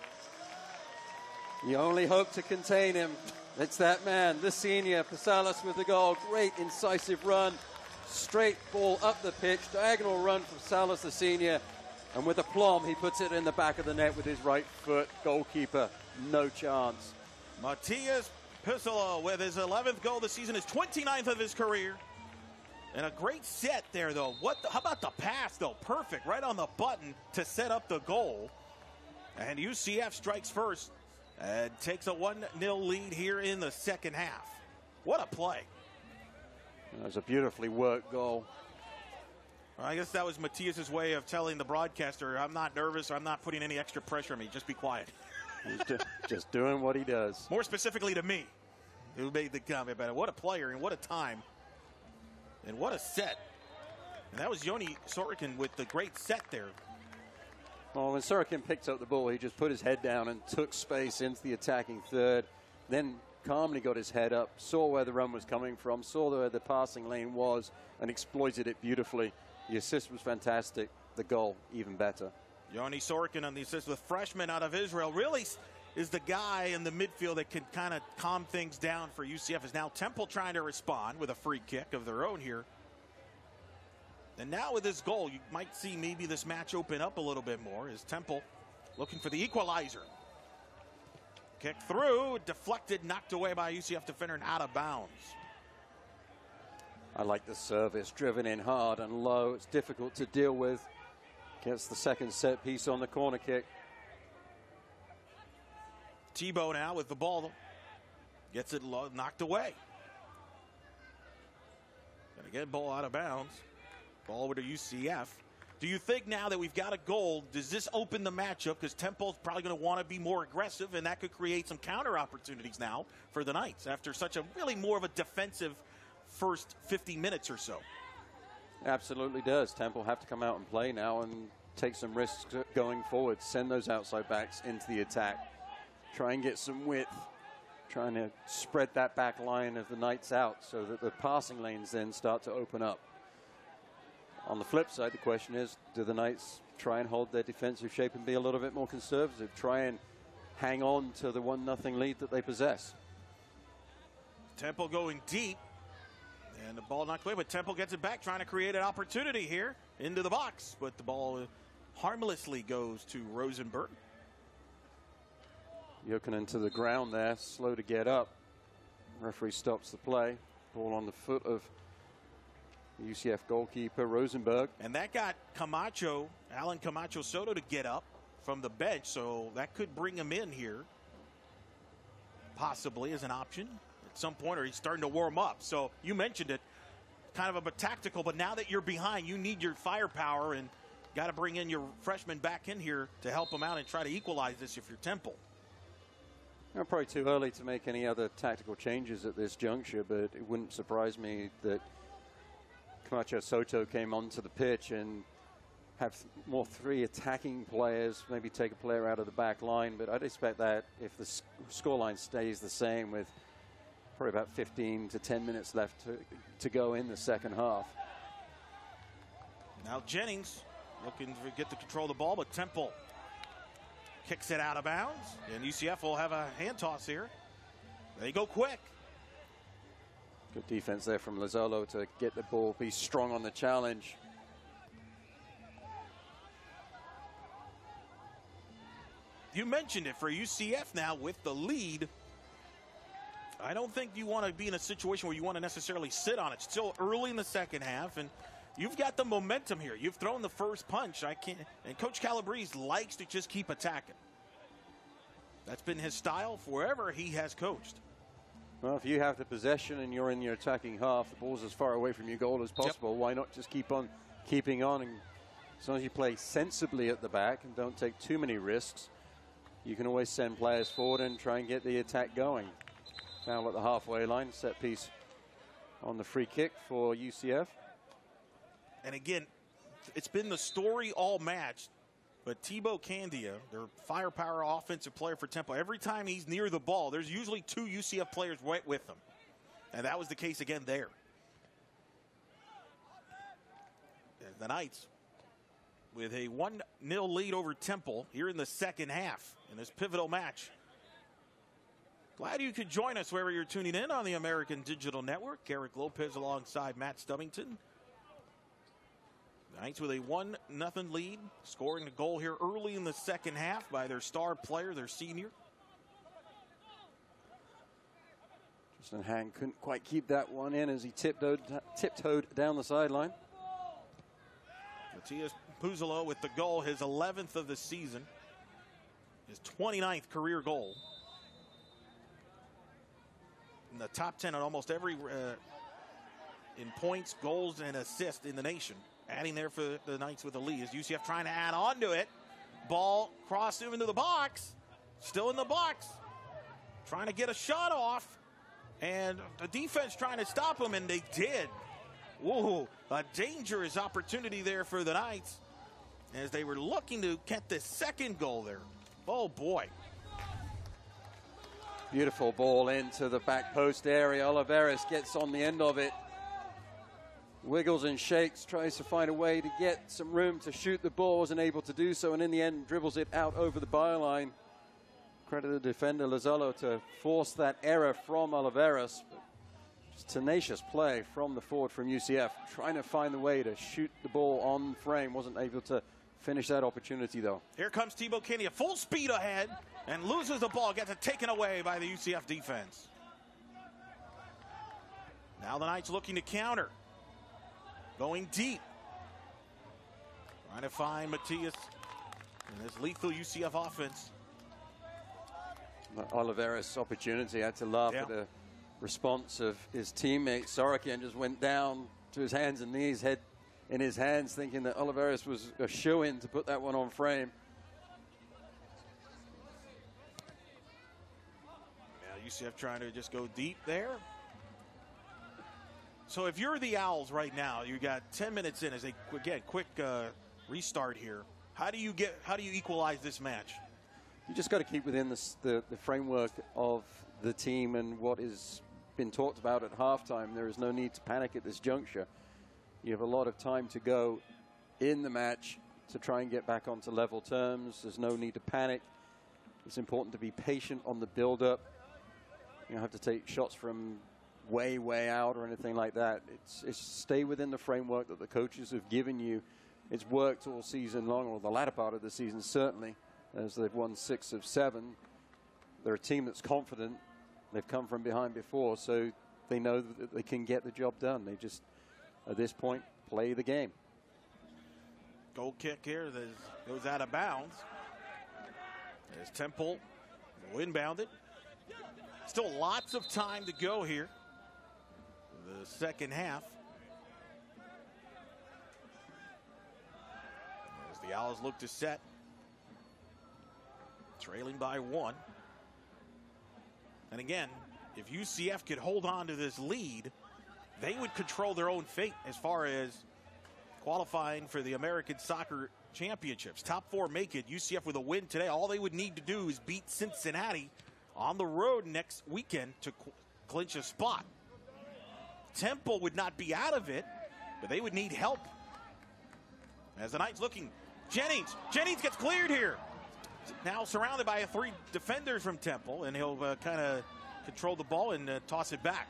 You only hope to contain him. It's that man, the senior, Pasalas with the goal. Great incisive run. Straight ball up the pitch. Diagonal run from Salas, the senior. And with aplomb, he puts it in the back of the net with his right foot. Goalkeeper, no chance. Matias Pisolo with his 11th goal this season, his 29th of his career. And a great set there, though. How about the pass, though? Perfect, right on the button to set up the goal. And UCF strikes first and takes a 1-0 lead here in the second half. What a play. That was a beautifully worked goal. Well, I guess that was Matias's way of telling the broadcaster, I'm not nervous, I'm not putting any extra pressure on me, just be quiet. He's just doing what he does. More specifically to me, who made the comment about it. What a player and what a time. And what a set. And that was Joni Sorokin with the great set there. Well, when Sorokin picked up the ball, he just put his head down and took space into the attacking third. Then calmly got his head up, saw where the run was coming from, saw where the passing lane was, and exploited it beautifully. The assist was fantastic. The goal, even better. Joni Sorokin on the assist with freshman out of Israel. Really is the guy in the midfield that can kind of calm things down for UCF. Is now Temple trying to respond with a free kick of their own here. And now with this goal, you might see maybe this match open up a little bit more as Temple looking for the equalizer. Kick through, deflected, knocked away by UCF defender and out of bounds. I like the service, driven in hard and low. It's difficult to deal with. Gets the second set piece on the corner kick. Tebow now with the ball. Gets it knocked away. And again, ball out of bounds. Ball over to UCF. Do you think now that we've got a goal, does this open the matchup? Because Temple's probably going to want to be more aggressive, and that could create some counter opportunities now for the Knights after such a really more of a defensive first 50 minutes or so. Absolutely does. Temple have to come out and play now and take some risks going forward. Send those outside backs into the attack. Try and get some width. Trying to spread that back line of the Knights out so that the passing lanes then start to open up. On the flip side, the question is, do the Knights try and hold their defensive shape and be a little bit more conservative? Try and hang on to the 1-0 lead that they possess. Temple going deep. And the ball knocked away, but Temple gets it back, trying to create an opportunity here into the box. But the ball harmlessly goes to Rosenberg. Jokinen to the ground there, slow to get up. Referee stops the play. Ball on the foot of UCF goalkeeper Rosenberg. And that got Camacho, Alan Camacho Soto, to get up from the bench, so that could bring him in here. possibly as an option at some point, or he's starting to warm up. So you mentioned it, kind of a tactical, but now that you're behind, you need your firepower and got to bring in your freshman back in here to help them out and try to equalize this if you're Temple. Probably too early to make any other tactical changes at this juncture, but it wouldn't surprise me that Camacho Soto came onto the pitch and have more 3 attacking players, maybe take a player out of the back line. But I'd expect that if the scoreline stays the same with probably about 15 to 10 minutes left to go in the second half. Now Jennings looking to get to control the ball, but Temple kicks it out of bounds, and UCF will have a hand toss here. They go quick. Good defense there from Lozolo to get the ball, be strong on the challenge. You mentioned it for UCF now with the lead. I don't think you want to be in a situation where you want to necessarily sit on it. Still early in the second half, and you've got the momentum here. You've thrown the first punch. And Coach Calabrese likes to just keep attacking. That's been his style wherever he has coached. Well, if you have the possession and you're in your attacking half, the ball's as far away from your goal as possible. Yep. Why not just keep on keeping on? And as long as you play sensibly at the back and don't take too many risks, you can always send players forward and try and get the attack going. Foul at the halfway line, set piece on the free kick for UCF. And again, it's been the story all match, but Thibaut Candia, their firepower offensive player for Temple, every time he's near the ball, there's usually 2 UCF players right with him. And that was the case again there. And the Knights with a 1-0 lead over Temple here in the second half in this pivotal match. Glad you could join us wherever you're tuning in on the American Digital Network. Eric Lopez alongside Matt Stubbington. Knights with a 1-0 lead, scoring the goal here early in the second half by their star player, their senior. Justin Hang couldn't quite keep that one in as he tiptoed down the sideline. Matias Puzzolo with the goal, his 11th of the season, his 29th career goal. In the top 10 on almost every in points, goals, and assists in the nation. Adding there for the Knights with the lead. As UCF trying to add on to it. Ball crossed into the box. Still in the box. Trying to get a shot off. And the defense trying to stop him, and they did. Whoa, a dangerous opportunity there for the Knights as they were looking to get the second goal there. Oh, boy. Beautiful ball into the back post area. Oliveras gets on the end of it. Wiggles and shakes, tries to find a way to get some room to shoot the ball, wasn't able to do so, and in the end dribbles it out over the byline. Credit the defender Lozolo to force that error from Oliveras. Just tenacious play from the forward from UCF, trying to find the way to shoot the ball on frame, wasn't able to finish that opportunity though. Here comes Thibaut Candia, full speed ahead, and loses the ball, gets it taken away by the UCF defense. Now the Knights looking to counter. Going deep. Trying to find Matias in this lethal UCF offense. Oliveras' opportunity, had to laugh at the response of his teammate. Sorokin just went down to his hands and knees, head in his hands, thinking that Oliveras was a shoe-in to put that one on frame. Yeah, UCF trying to just go deep there. So if you're the Owls right now, you got 10 minutes in as a quick restart here. How do you equalize this match? You just got to keep within the framework of the team and what has been talked about at halftime. There is no need to panic at this juncture. You have a lot of time to go in the match to try and get back onto level terms. There's no need to panic. It's important to be patient on the build-up. You don't have to take shots from way out or anything like that. It's stay within the framework that the coaches have given you. It's worked all season long, or the latter part of the season certainly, as they've won 6 of 7. They're a team that's confident. They've come from behind before, so they know that they can get the job done. They just, at this point, play the game. Goal kick here that goes out of bounds. As Temple will inbound it. Still lots of time to go here. The second half. As the Owls look to set. Trailing by 1. And again, if UCF could hold on to this lead, they would control their own fate as far as qualifying for the American Soccer Championships. Top 4 make it. UCF with a win today. All they would need to do is beat Cincinnati on the road next weekend to clinch a spot. Temple would not be out of it, but they would need help. As the Knights looking, Jennings gets cleared here. Now surrounded by 3 defenders from Temple, and he'll kind of control the ball and toss it back.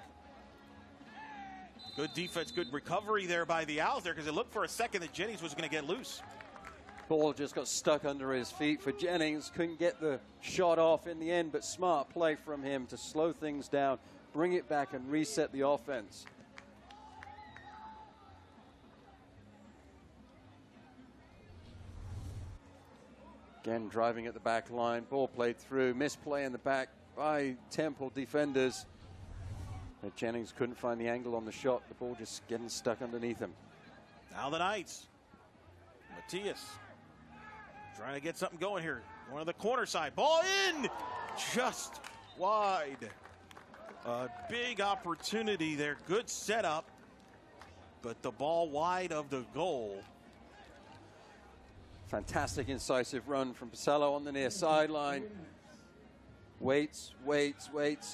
Good defense, good recovery there by the Owls there, because it looked for a second that Jennings was going to get loose. Ball just got stuck under his feet for Jennings. Couldn't get the shot off in the end, but smart play from him to slow things down, bring it back, and reset the offense. Again, driving at the back line. Ball played through. Misplay in the back by Temple defenders. But Jennings couldn't find the angle on the shot. The ball just getting stuck underneath him. Now the Knights. Matias trying to get something going here. One of the corner side. Ball in! Just wide. A big opportunity there. Good setup. But the ball wide of the goal. Fantastic incisive run from Pacello on the near sideline. Waits,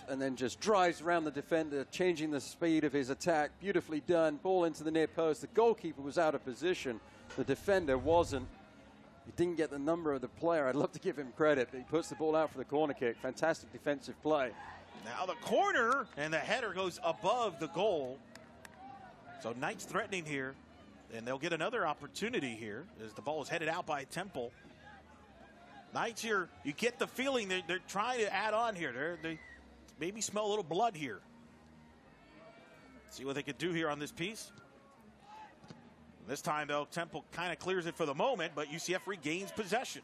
and then just drives around the defender, changing the speed of his attack. Beautifully done. Ball into the near post. The goalkeeper was out of position. The defender wasn't. He didn't get the number of the player. I'd love to give him credit, but he puts the ball out for the corner kick. Fantastic defensive play. Now the corner, and the header goes above the goal. So Knights threatening here. And they'll get another opportunity here as the ball is headed out by Temple. Knights here, you get the feeling they're trying to add on here. They maybe smell a little blood here. See what they could do here on this piece. This time, though, Temple kind of clears it for the moment, but UCF regains possession.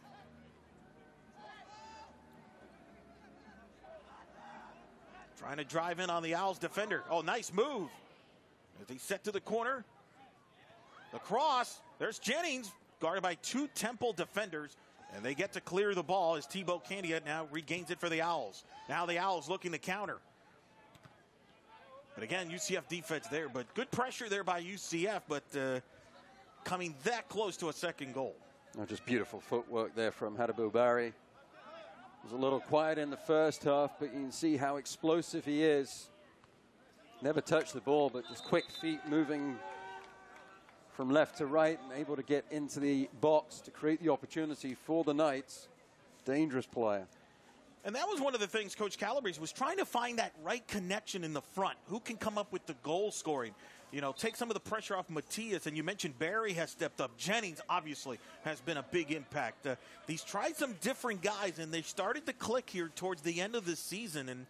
Trying to drive in on the Owls defender. Oh, nice move. As he set to the corner. The cross, there's Jennings, guarded by 2 Temple defenders, and they get to clear the ball as Thibaut Candia now regains it for the Owls. Now the Owls looking to counter. But again, UCF defense there, but good pressure there by UCF, but coming that close to a second goal. Oh, just beautiful footwork there from Hadabou Barry. It was a little quiet in the first half, but you can see how explosive he is. Never touched the ball, but just quick feet moving from left to right and able to get into the box to create the opportunity for the Knights. Dangerous player. And that was one of the things Coach Calabrese was trying to find, that right connection in the front. Who can come up with the goal scoring? You know, take some of the pressure off Matias. And you mentioned Barry has stepped up. Jennings, obviously, has been a big impact. He's tried some different guys, and they've started to click here towards the end of the season. And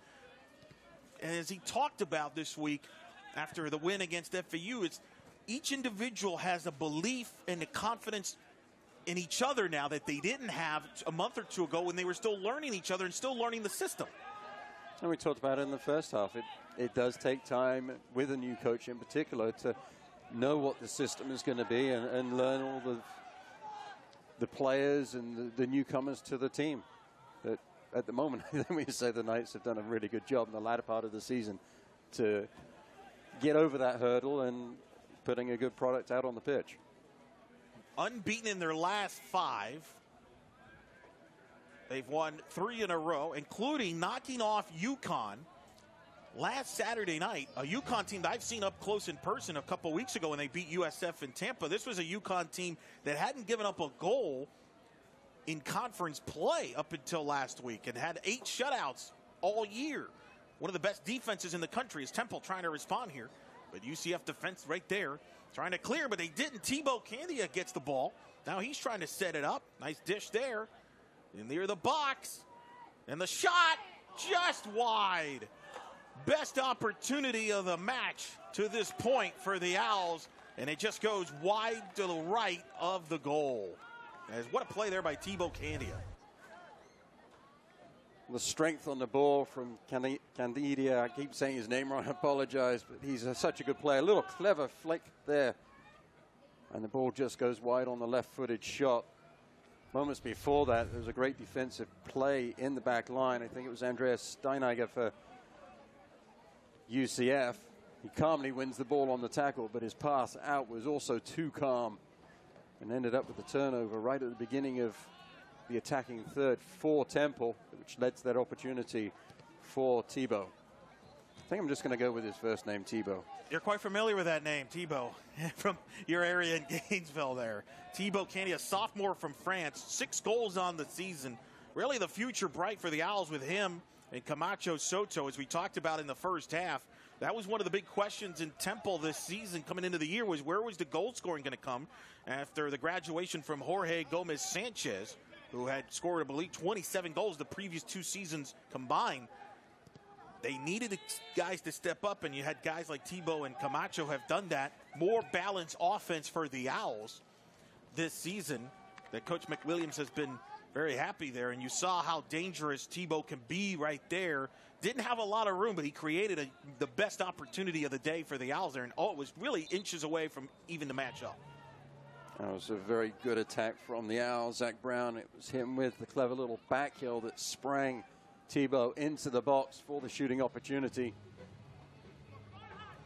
as he talked about this week after the win against FAU, it's each individual has a belief and a confidence in each other now that they didn't have a month or two ago when they were still learning each other and still learning the system. And we talked about it in the first half. It does take time with a new coach in particular to know what the system is going to be and learn all the players and the newcomers to the team. But at the moment, I think we say the Knights have done a really good job in the latter part of the season to get over that hurdle and putting a good product out on the pitch. Unbeaten in their last 5. They've won 3 in a row, including knocking off UConn last Saturday night. A UConn team that I've seen up close in person a couple weeks ago when they beat USF in Tampa. This was a UConn team that hadn't given up a goal in conference play up until last week and had 8 shutouts all year. One of the best defenses in the country is Temple trying to respond here. But UCF defense right there trying to clear, but they didn't. Thibaut Candia gets the ball. Now he's trying to set it up. Nice dish there. And near the box. And the shot just wide. Best opportunity of the match to this point for the Owls. And it just goes wide to the right of the goal. As what a play there by Thibaut Candia. The strength on the ball from Candidia, I keep saying his name wrong, I apologize, but he's such a good player. A little clever flick there. And the ball just goes wide on the left-footed shot. Moments before that, there was a great defensive play in the back line. I think it was Andreas Steineiger for UCF. He calmly wins the ball on the tackle, but his pass out was also too calm and ended up with the turnover right at the beginning of the attacking third for Temple, which led to that opportunity for Tebow. I think I'm just going to go with his first name, Tebow. You're quite familiar with that name, Tebow, from your area in Gainesville there. Tebow Candy, a sophomore from France, 6 goals on the season. Really the future bright for the Owls with him and Camacho Soto, as we talked about in the first half. That was one of the big questions in Temple this season coming into the year, was where was the goal scoring going to come after the graduation from Jorge Gomez Sanchez, who had scored, I believe, 27 goals the previous 2 seasons combined. They needed guys to step up, and you had guys like Tebow and Camacho have done that. More balanced offense for the Owls this season that Coach McWilliams has been very happy there, and you saw how dangerous Tebow can be right there. Didn't have a lot of room, but he created the best opportunity of the day for the Owls there, and it was really inches away from even the matchup. That was a very good attack from the Owls. Zach Brown, it was him with the clever little back heel that sprang Tebow into the box for the shooting opportunity.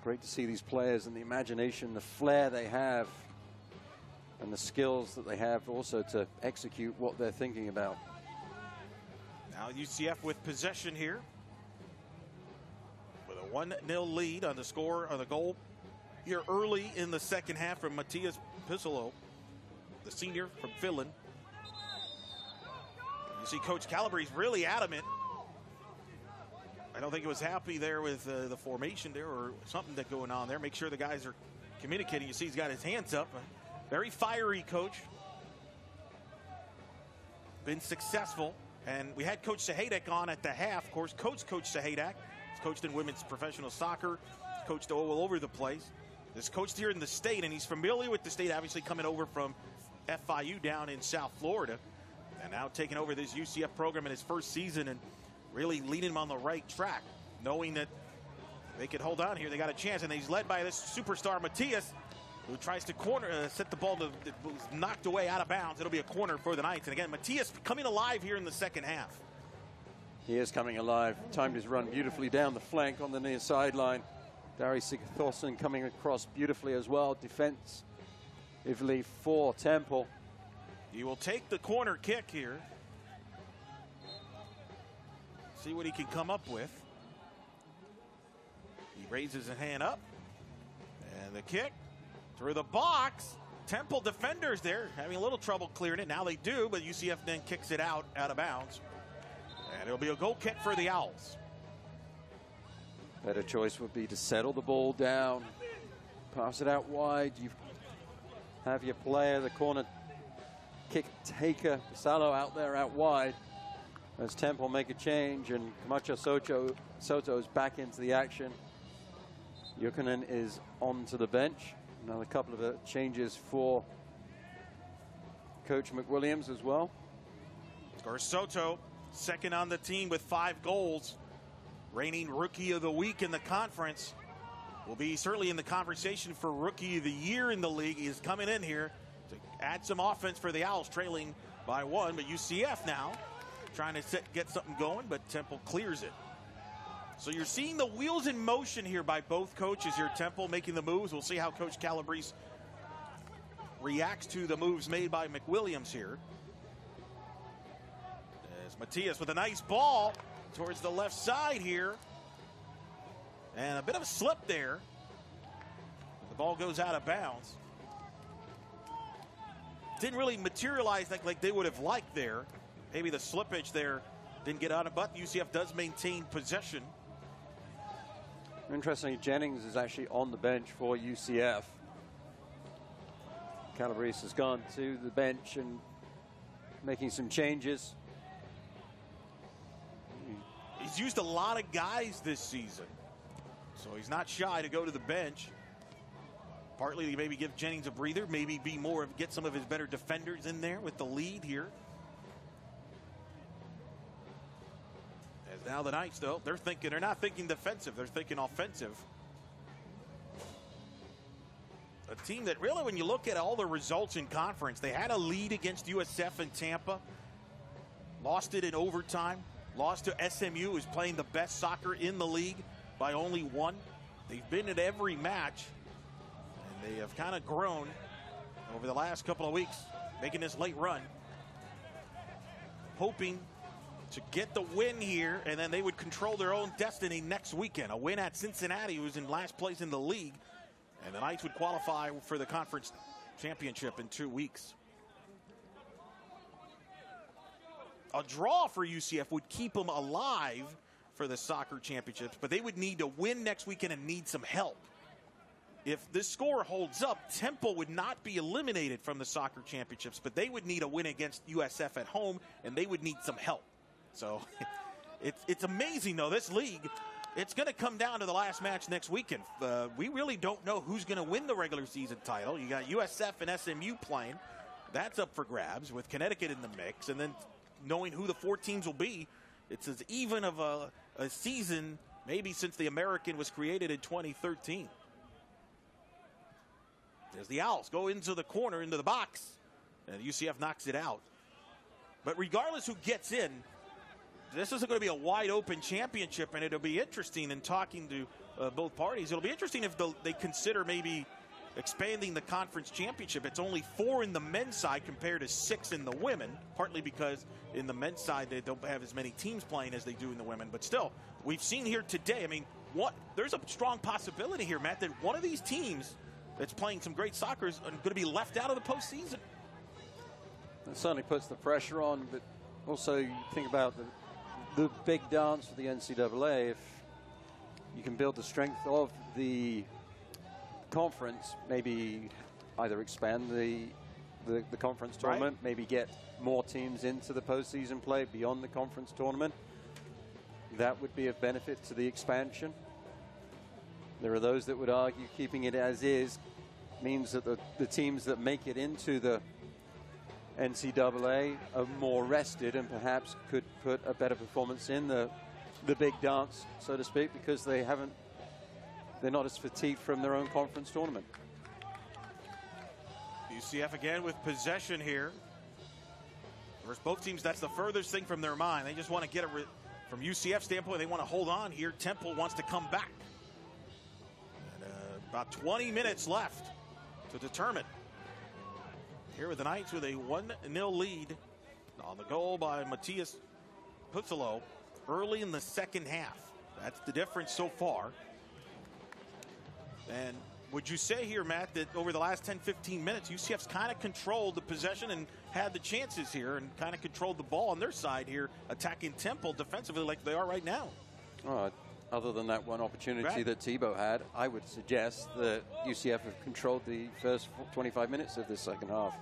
Great to see these players and the imagination, the flair they have, and the skills that they have also to execute what they're thinking about. Now UCF with possession here, with a 1-0 lead on the score of the goal here early in the second half from Matias Pisolo, the senior from Finland. You see Coach Calabrese really adamant. I don't think he was happy there with the formation there or something that's going on there. Make sure the guys are communicating. You see he's got his hands up. Very fiery coach. Been successful. And we had Coach Sahedek on at the half. Of course, Coach Sahedek. He's coached in women's professional soccer. He's coached all over the place. He's coached here in the state, and he's familiar with the state, obviously coming over from FIU down in South Florida. And now taking over this UCF program in his first season and really leading him on the right track, knowing that they could hold on here. They got a chance, and he's led by this superstar, Matias, who tries to set the ball to, it was knocked away out of bounds. It'll be a corner for the Knights. And again, Matias coming alive here in the second half. He is coming alive. Timed his run beautifully down the flank on the near sideline. Dari Sigurðsson coming across beautifully as well, defensively for Temple. He will take the corner kick here. See what he can come up with. He raises his hand up. And the kick through the box. Temple defenders there having a little trouble clearing it. Now they do, but UCF then kicks it out of bounds. And it'll be a goal kick for the Owls. Better choice would be to settle the ball down, pass it out wide. You have your player, the corner kick taker, Salo out there out wide. As Temple make a change, and Camacho Soto is back into the action. Jukkonen is onto the bench. Another couple of changes for Coach McWilliams as well. Soto, second on the team with 5 goals. Reigning Rookie of the Week in the conference. Will be certainly in the conversation for Rookie of the Year in the league. He is coming in here to add some offense for the Owls, trailing by 1. But UCF now trying to get something going, but Temple clears it. So you're seeing the wheels in motion here by both coaches here. Temple making the moves. We'll see how Coach Calabrese reacts to the moves made by McWilliams here. As Matias with a nice ball towards the left side here. And a bit of a slip there. The ball goes out of bounds. Didn't really materialize like they would have liked there. Maybe the slippage there didn't get on it, but UCF does maintain possession. Interestingly, Jennings is actually on the bench for UCF. Calabrese has gone to the bench and making some changes. He's used a lot of guys this season, so he's not shy to go to the bench. Partly to maybe give Jennings a breather, maybe get some of his better defenders in there with the lead here. As now the Knights, though, they're not thinking defensive, they're thinking offensive. A team that really, when you look at all the results in conference, they had a lead against USF and Tampa, lost it in overtime, lost to SMU, who's playing the best soccer in the league by only 1. They've been at every match, and they have kind of grown over the last couple of weeks, making this late run, hoping to get the win here, and then they would control their own destiny next weekend. A win at Cincinnati, who's in last place in the league, and the Knights would qualify for the conference championship in 2 weeks. A draw for UCF would keep them alive for the soccer championships, but they would need to win next weekend and need some help. If this score holds up, Temple would not be eliminated from the soccer championships, but they would need a win against USF at home, and they would need some help. So it's amazing, though, this league. It's going to come down to the last match next weekend. We really don't know who's going to win the regular season title. You got USF and SMU playing. That's up for grabs with Connecticut in the mix. And then knowing who the 4 teams will be, it's as even of a season maybe since the American was created in 2013. As the Owls go into the corner, into the box, and UCF knocks it out. But regardless who gets in, this isn't going to be a wide-open championship, and it'll be interesting in talking to both parties. It'll be interesting if they consider maybe expanding the conference championship. It's only 4 in the men's side compared to 6 in the women, partly because in the men's side they don't have as many teams playing as they do in the women. But still, we've seen here today, I mean, there's a strong possibility here, Matt, that one of these teams that's playing some great soccer is going to be left out of the postseason. It certainly puts the pressure on, but also you think about the big dance for the NCAA. If you can build the strength of the conference, maybe either expand the conference tournament, maybe get more teams into the postseason play beyond the conference tournament. That would be of benefit to the expansion. There are those that would argue keeping it as is means that the teams that make it into the NCAA are more rested and perhaps could put a better performance in the big dance, so to speak, because they're not as fatigued from their own conference tournament. UCF again with possession here. Whereas both teams, that's the furthest thing from their mind. They just want to get it from UCF standpoint. They want to hold on here. Temple wants to come back. And, about 20 minutes left to determine. Here with the Knights with a 1-0 lead on the goal by Matthias Puzzolo early in the second half. That's the difference so far. And would you say here, Matt, that over the last 10-15 minutes, UCF's kind of controlled the possession and had the chances here and kind of controlled the ball on their side here, attacking Temple defensively like they are right now? Other than that one opportunity that Tebow had, I would suggest that UCF have controlled the first 25 minutes of this second half.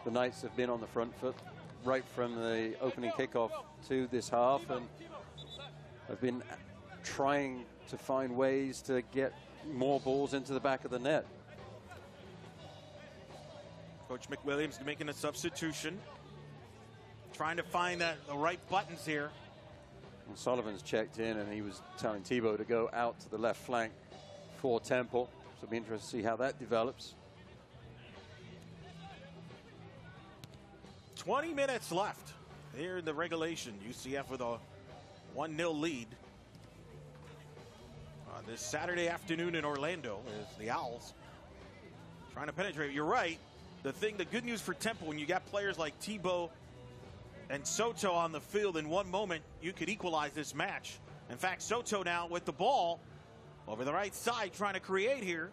The Knights have been on the front foot right from the opening kickoff to this half and have been trying to find ways to get more balls into the back of the net. Coach McWilliams making a substitution, trying to find the right buttons here. And Sullivan's checked in and he was telling Tebow to go out to the left flank for Temple. So it'll be interesting to see how that develops. 20 minutes left here in the regulation. UCF with a 1-0 lead on this Saturday afternoon in Orlando as the Owls trying to penetrate. You're right. The good news for Temple, when you got players like Tebow and Soto on the field, in one moment you could equalize this match. In fact, Soto now with the ball over the right side trying to create here,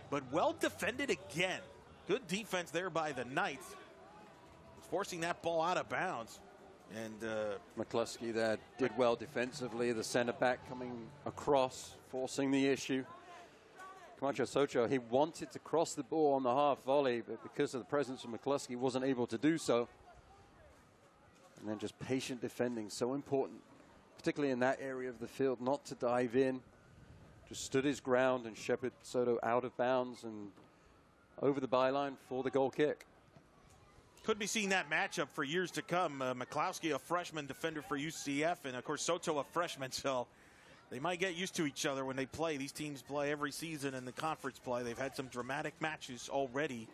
but well defended again. Good defense there by the Knights, forcing that ball out of bounds. And McCluskey there did well defensively. The center back coming across, forcing the issue. Camacho Soto, he wanted to cross the ball on the half volley, but because of the presence of McCluskey, wasn't able to do so. And then just patient defending, so important, particularly in that area of the field, not to dive in. Just stood his ground and shepherded Soto out of bounds and over the byline for the goal kick. Could be seeing that matchup for years to come. McCloskey, a freshman defender for UCF, and of course Soto, a freshman. So they might get used to each other when they play. These teams play every season in the conference play. They've had some dramatic matches already.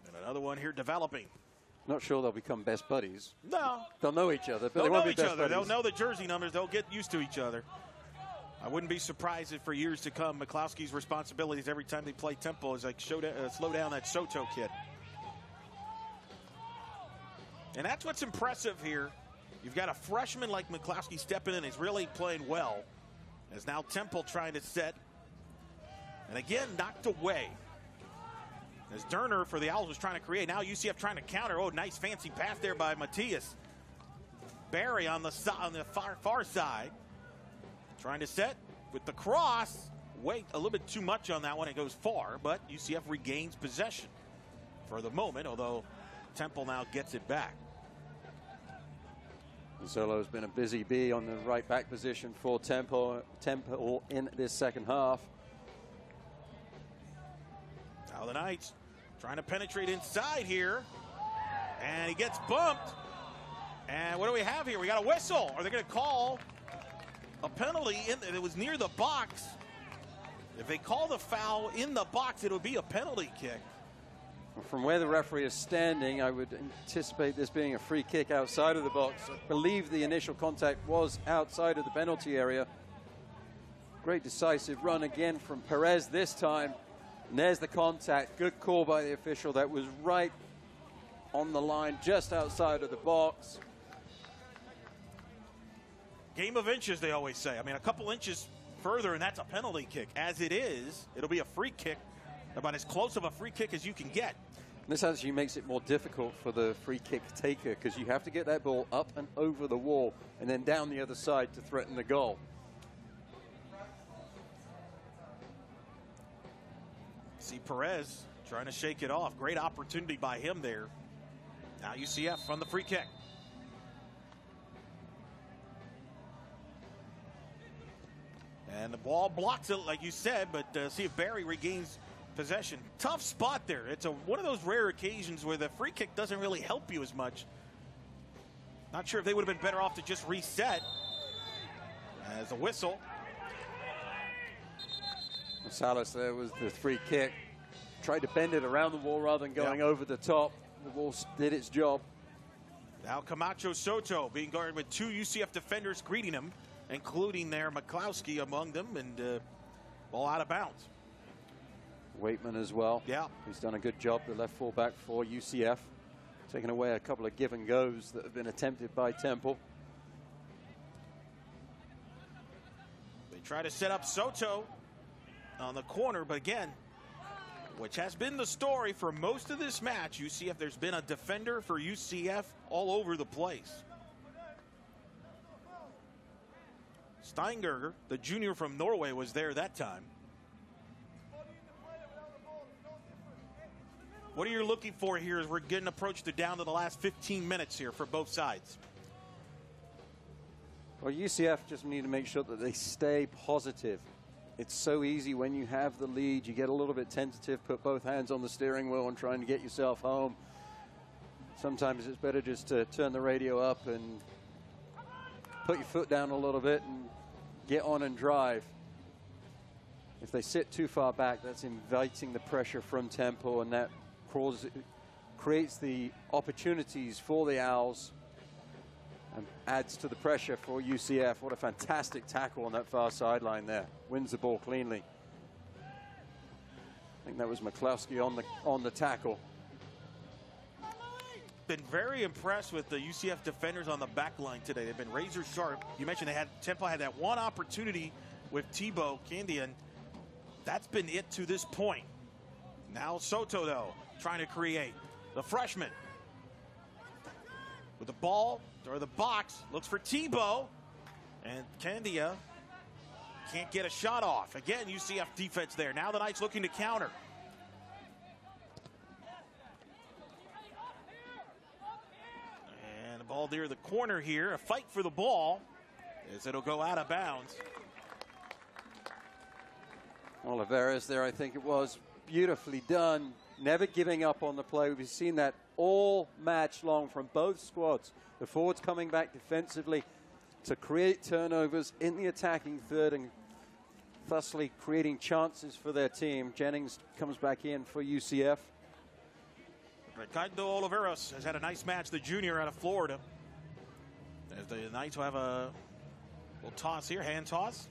And another one here developing. Not sure they'll become best buddies. No. They'll know each other, but they'll they won't know be each best other. buddies. They'll know the jersey numbers. They'll get used to each other. I wouldn't be surprised if for years to come, McCloskey's responsibilities every time they play Temple is like slow down that Soto kid. And that's what's impressive here. You've got a freshman like McCloskey stepping in. He's really playing well. As now Temple trying to set. And again, knocked away. As Durner for the Owls was trying to create. Now UCF trying to counter. Oh, nice fancy pass there by Matthias. Barry on the far side. Trying to set with the cross. Wait, a little bit too much on that one. It goes far, but UCF regains possession for the moment, although Temple now gets it back. Zolo's been a busy bee on the right back position for Temple in this second half. Now the Knights trying to penetrate inside here. And he gets bumped. And what do we have here? We got a whistle. Are they going to call a penalty? It was near the box. If they call the foul in the box, it would be a penalty kick. From where the referee is standing, I would anticipate this being a free kick outside of the box. I believe the initial contact was outside of the penalty area. Great decisive run again from Perez this time. And there's the contact. Good call by the official. That was right on the line, just outside of the box. Game of inches, they always say. I mean, a couple inches further, and that's a penalty kick. As it is, it'll be a free kick, about as close of a free kick as you can get. This actually makes it more difficult for the free kick taker because you have to get that ball up and over the wall and then down the other side to threaten the goal. See Perez trying to shake it off. Great opportunity by him there. Now UCF from the free kick. And the ball blocks it, like you said, but see if Barry regains possession. Tough spot there. It's one of those rare occasions where the free kick doesn't really help you as much. Not sure if they would have been better off to just reset. As a whistle. Salas there was the free kick. Tried to bend it around the wall rather than going over the top. The ball did its job. Now Camacho Soto being guarded with two UCF defenders greeting him, including their McCloskey among them, and ball out of bounds. Waitman as well. Yeah. He's done a good job, the left fullback for UCF. Taking away a couple of give and goes that have been attempted by Temple. They try to set up Soto on the corner, but again, which has been the story for most of this match, UCF, there's been a defender for UCF all over the place. Steingerger, the junior from Norway, was there that time. What are you looking for here as we're getting approached to down to the last 15 minutes here for both sides? Well, UCF just need to make sure that they stay positive. It's so easy when you have the lead. You get a little bit tentative, put both hands on the steering wheel and trying to get yourself home. Sometimes it's better just to turn the radio up and put your foot down a little bit and get on and drive. If they sit too far back, that's inviting the pressure from Temple, and that creates the opportunities for the Owls and adds to the pressure for UCF. What a fantastic tackle on that far sideline there. Wins the ball cleanly. I think that was McCloskey on the tackle. Been very impressed with the UCF defenders on the back line today. They've been razor sharp. You mentioned Temple had that one opportunity with Tebow Candian. That's been it to this point. Now Soto, though, trying to create. The freshman with the ball or the box, looks for Tebow, and Candia can't get a shot off. Again, UCF defense there. Now the Knights looking to counter. And the ball near the corner here. A fight for the ball as it'll go out of bounds. Oliveras there, I think it was. Beautifully done. never giving up on the play. We've seen that all match long from both squads. The forwards coming back defensively to create turnovers in the attacking third and thusly creating chances for their team. Jennings comes back in for UCF. Ricardo Oliveros has had a nice match, the junior out of Florida. As the Knights will have a little toss here, hand toss.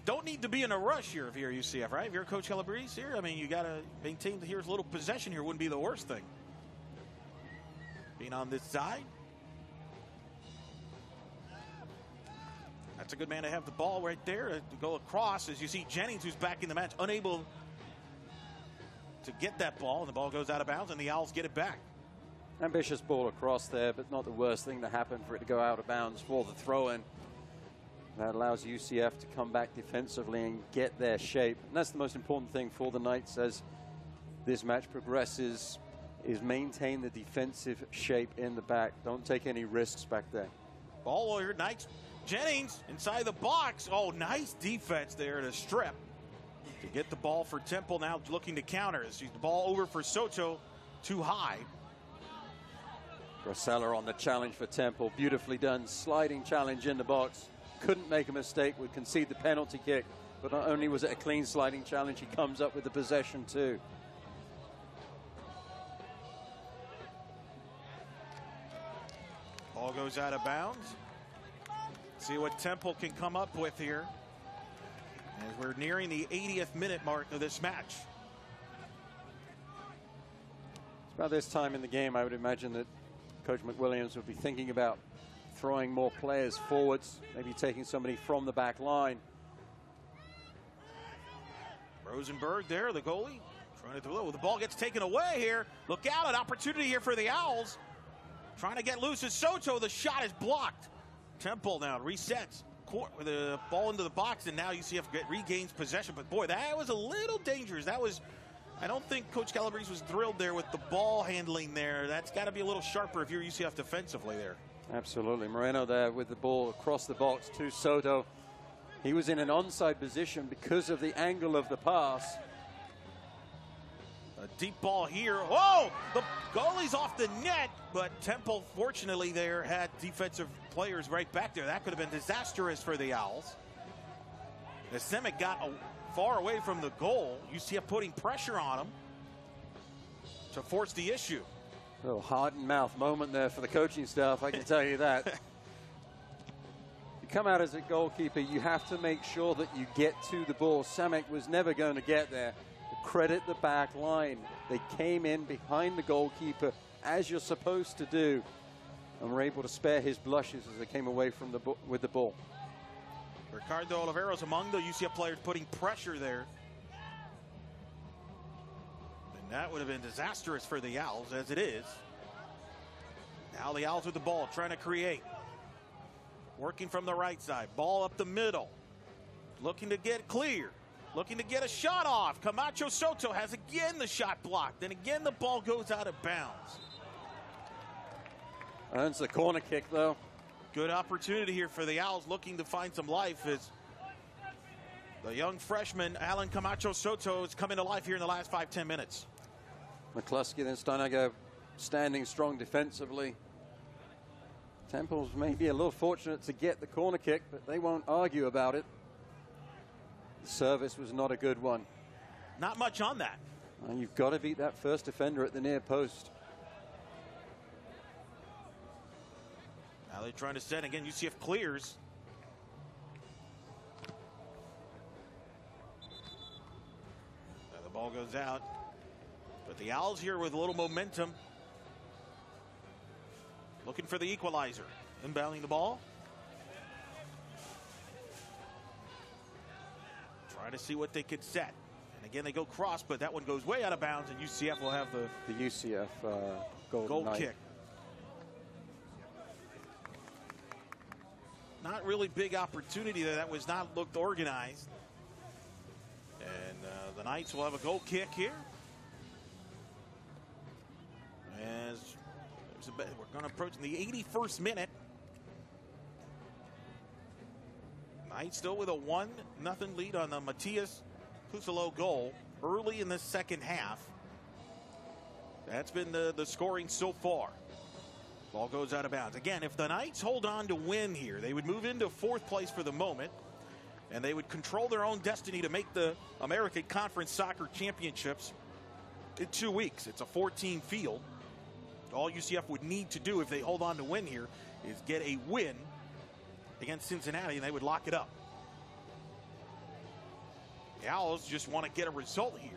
Don't need to be in a rush here if you're UCF, right? If you're Coach Calabrese here, I mean, you got to maintain here's a little possession here wouldn't be the worst thing. Being on this side. That's a good man to have the ball right there to go across. As you see Jennings, who's back in the match, unable to get that ball, and the ball goes out of bounds, and the Owls get it back. Ambitious ball across there, but not the worst thing to happen for it to go out of bounds for the throw-in. That allows UCF to come back defensively and get their shape. And that's the most important thing for the Knights as this match progresses, is maintain the defensive shape in the back. Don't take any risks back there. Ball here, Knights. Jennings inside the box. Oh, nice defense there to strip. To get the ball for Temple, now looking to counter. Sees the ball over for Soto, too high. Grosella on the challenge for Temple. Beautifully done. Sliding challenge in the box. Couldn't make a mistake. Would concede the penalty kick. But not only was it a clean sliding challenge, he comes up with the possession too. Ball goes out of bounds. See what Temple can come up with here as we're nearing the 80th minute mark of this match. It's about this time in the game, I would imagine that Coach McWilliams would be thinking about throwing more players forwards, maybe taking somebody from the back line. Rosenberg there, the goalie, trying to throw. The ball gets taken away here. Look out, an opportunity here for the Owls. Trying to get loose as Soto. The shot is blocked. Temple now resets with the ball into the box, and now UCF regains possession. But boy, that was a little dangerous. That was, I don't think Coach Calabrese was thrilled there with the ball handling there. That's got to be a little sharper if you're UCF defensively there. Absolutely. Moreno there with the ball across the box to Soto. He was in an onside position because of the angle of the pass. A deep ball here. Oh, the goalie's off the net, but Temple, fortunately, there had defensive players right back there. That could have been disastrous for the Owls. As Semic got far away from the goal, UCF putting pressure on him to force the issue. A little hard-in-mouth moment there for the coaching staff, I can tell you that. You come out as a goalkeeper, you have to make sure that you get to the ball. Semic was never going to get there. Credit the back line. They came in behind the goalkeeper, as you're supposed to do, and were able to spare his blushes as they came away from with the ball. Ricardo Oliveros among the UCF players putting pressure there. And that would have been disastrous for the Owls, as it is. Now the Owls with the ball, trying to create. Working from the right side. Ball up the middle. Looking to get clear. Looking to get a shot off. Camacho Soto has again the shot blocked. Then again the ball goes out of bounds. Earns the corner kick, though. Good opportunity here for the Owls, looking to find some life as the young freshman, Alan Camacho Soto, is coming to life here in the last 5-10 minutes. McCluskey then Steinager standing strong defensively. Temple's maybe a little fortunate to get the corner kick, but they won't argue about it. The service was not a good one. Not much on that. And you've got to beat that first defender at the near post. Now they're trying to set again. UCF clears. Now the ball goes out. But the Owls here with a little momentum. Looking for the equalizer. Inbounding the ball. Try to see what they could set. And again, they go cross, but that one goes way out of bounds, and UCF will have the UCF goal kick. Not really big opportunity there. That was not looked organized. And the Knights will have a goal kick here. As we're going to approach the 81st minute. Knights still with a 1-0 lead on the Matias Pusalo goal. early in the second half. That's been the scoring so far. Ball goes out of bounds. Again, if the Knights hold on to win here, they would move into fourth place for the moment, and they would control their own destiny to make the American Conference Soccer Championships in 2 weeks. It's a 14 field. All UCF would need to do if they hold on to win here is get a win against Cincinnati, and they would lock it up. The Owls just want to get a result here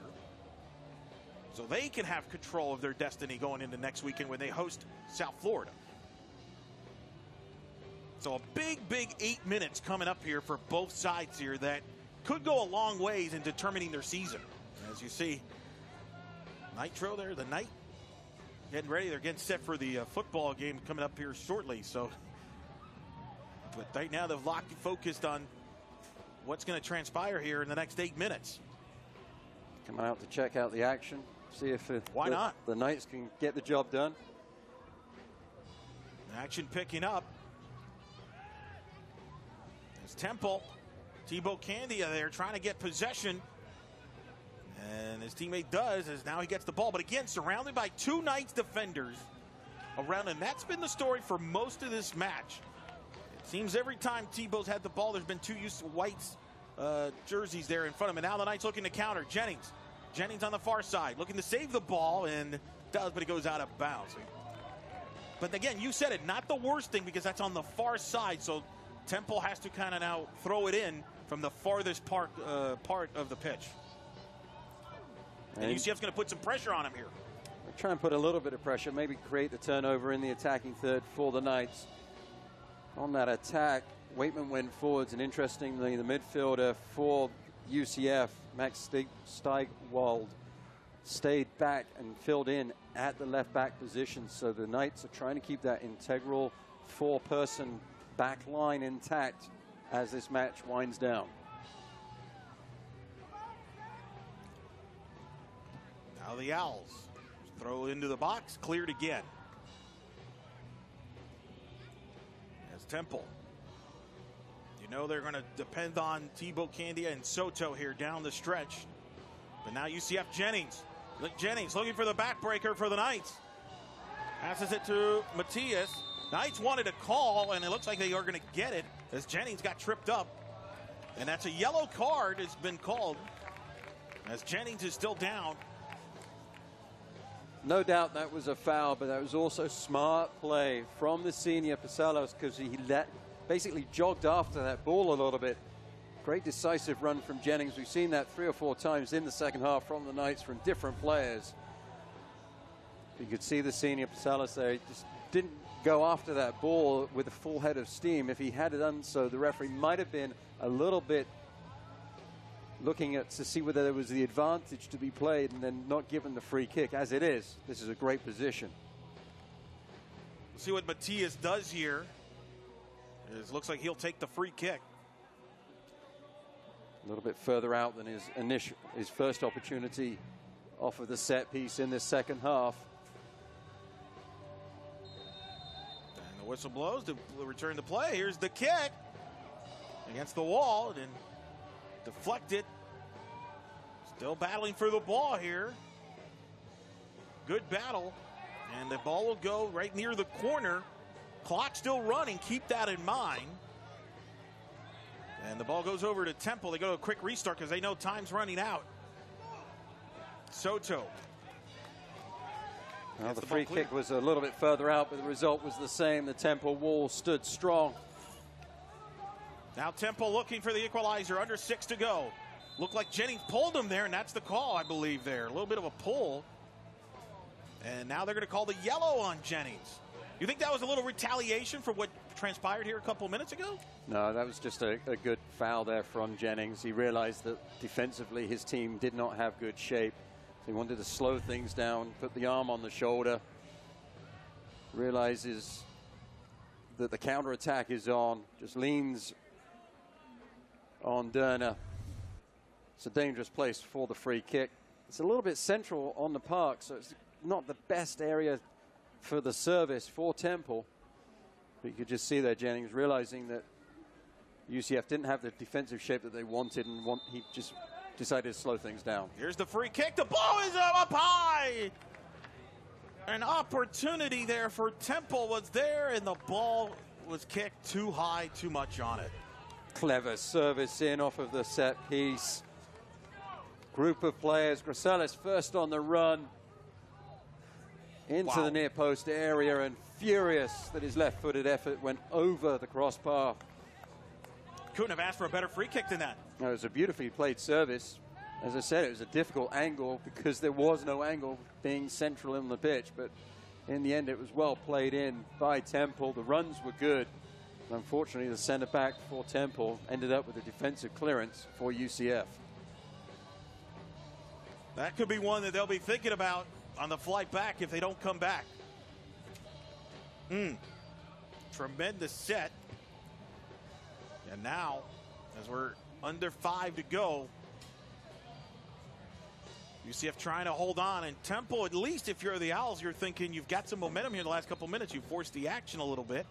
so they can have control of their destiny going into next weekend when they host South Florida. So a big 8 minutes coming up here for both sides here that could go a long ways in determining their season. As you see, Nitro there, the Knight, getting ready. They're getting set for the football game coming up here shortly. So, but right now they've locked and focused on what's going to transpire here in the next 8 minutes. Coming out to check out the action, see if why not the Knights can get the job done. Action picking up. There's Temple, Thibaut Candia there trying to get possession. And his teammate does, as now he gets the ball. But again, surrounded by two Knights defenders around him. That's been the story for most of this match. It seems every time Thibaut's had the ball, there's been two Whites jerseys there in front of him. And now the Knights looking to counter. Jennings on the far side, looking to save the ball, and does, but it goes out of bounds. But again, you said it, not the worst thing because that's on the far side. So Temple has to kind of now throw it in from the farthest part of the pitch. And UCF's going to put some pressure on him here. Try and put a little bit of pressure, maybe create the turnover in the attacking third for the Knights. On that attack, Waitman went forwards, and interestingly, the midfielder for UCF, Max Steigwald, stayed back and filled in at the left back position. So the Knights are trying to keep that integral four-person back line intact as this match winds down. Now the Owls throw into the box, cleared again. As Temple. You know they're going to depend on Thibaut Candia and Soto here down the stretch. But now UCF Jennings looking for the backbreaker for the Knights. Passes it to Matias. Knights wanted a call, and it looks like they are going to get it as Jennings got tripped up. And that's a yellow card has been called as Jennings is still down. No doubt that was a foul, but that was also smart play from the senior Pasalos because he basically jogged after that ball a little bit. Great decisive run from Jennings. We've seen that 3 or 4 times in the second half from the Knights from different players. You could see the senior Pasalos there. He just didn't go after that ball with a full head of steam. If he had done so, the referee might have been a little bit looking at to see whether there was the advantage to be played and then not given the free kick. As it is, this is a great position. We'll see what Matias does here. It looks like he'll take the free kick. A little bit further out than his first opportunity off of the set piece in this second half. And the whistle blows to return to play. Here's the kick against the wall and then deflected. Still battling for the ball here. Good battle. And the ball will go right near the corner. Clock still running. Keep that in mind. And the ball goes over to Temple. They go to a quick restart because they know time's running out. Soto. Well, the free kick was a little bit further out, but the result was the same. The Temple wall stood strong. Now Temple looking for the equalizer. Under 6 to go. Looked like Jennings pulled him there, and that's the call, I believe, there. A little bit of a pull. And now they're going to call the yellow on Jennings. You think that was a little retaliation for what transpired here a couple minutes ago? No, that was just a good foul there from Jennings. He realized that defensively his team did not have good shape. So he wanted to slow things down, put the arm on the shoulder. Realizes that the counterattack is on. Just leans on Derner. It's a dangerous place for the free kick. It's a little bit central on the park, so it's not the best area for the service for Temple. But you could just see there Jennings realizing that UCF didn't have the defensive shape that they wanted, and he just decided to slow things down. Here's the free kick. The ball is up high. An opportunity there for Temple was there, and the ball was kicked too high, too much on it. Clever service in off of the set piece. Group of players. Grosselis first on the run into the near post area, and furious that his left-footed effort went over the crossbar. Couldn't have asked for a better free kick than that. No, it was a beautifully played service. As I said, it was a difficult angle because there was no angle being central in the pitch, but in the end it was well played in by Temple. The runs were good. Unfortunately, the centre back for Temple ended up with a defensive clearance for UCF. That could be one that they'll be thinking about on the flight back if they don't come back. Tremendous set. And now, as we're under 5 to go, UCF trying to hold on. And Temple, at least if you're the Owls, you're thinking you've got some momentum here the last couple minutes. You forced the action a little bit.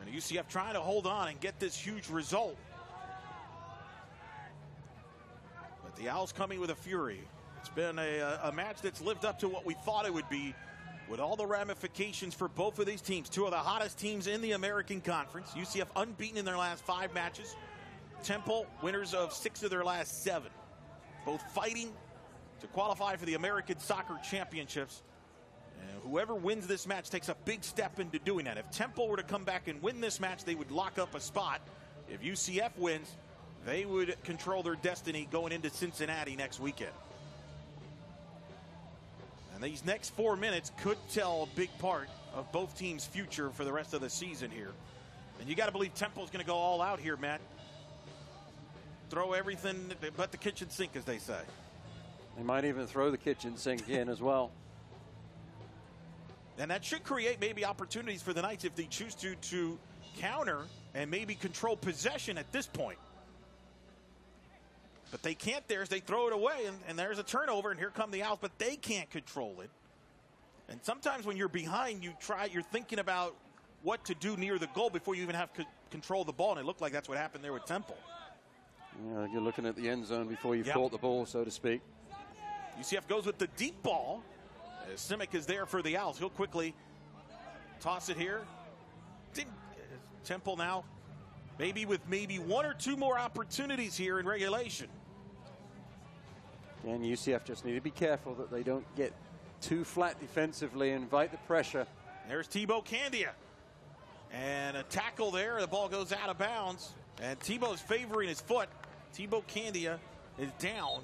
And UCF trying to hold on and get this huge result. But the Owls coming with a fury. It's been a match that's lived up to what we thought it would be, with all the ramifications for both of these teams. Two of the hottest teams in the American Conference. UCF unbeaten in their last 5 matches. Temple winners of 6 of their last 7. Both fighting to qualify for the American Soccer Championships. And whoever wins this match takes a big step into doing that. If Temple were to come back and win this match, they would lock up a spot. If UCF wins, they would control their destiny going into Cincinnati next weekend. And these next 4 minutes could tell a big part of both teams' future for the rest of the season here. And you got to believe Temple's going to go all out here, Matt. Throw everything but the kitchen sink, as they say. They might even throw the kitchen sink in as well. And that should create maybe opportunities for the Knights if they choose to counter and maybe control possession at this point. But they can't there as they throw it away, and there's a turnover, and here come the Owls, but they can't control it. And sometimes when you're behind, you're thinking about what to do near the goal before you even have control of the ball, and it looked like that's what happened there with Temple. Yeah, you're looking at the end zone before you've caught the ball, so to speak. UCF goes with the deep ball. Simic is there for the Owls. He'll quickly toss it here. Temple now maybe with 1 or 2 more opportunities here in regulation. And UCF just need to be careful that they don't get too flat defensively and invite the pressure. There's Thibaut Candia. And a tackle there. The ball goes out of bounds. And Thibaut's favoring his foot. Thibaut Candia is down.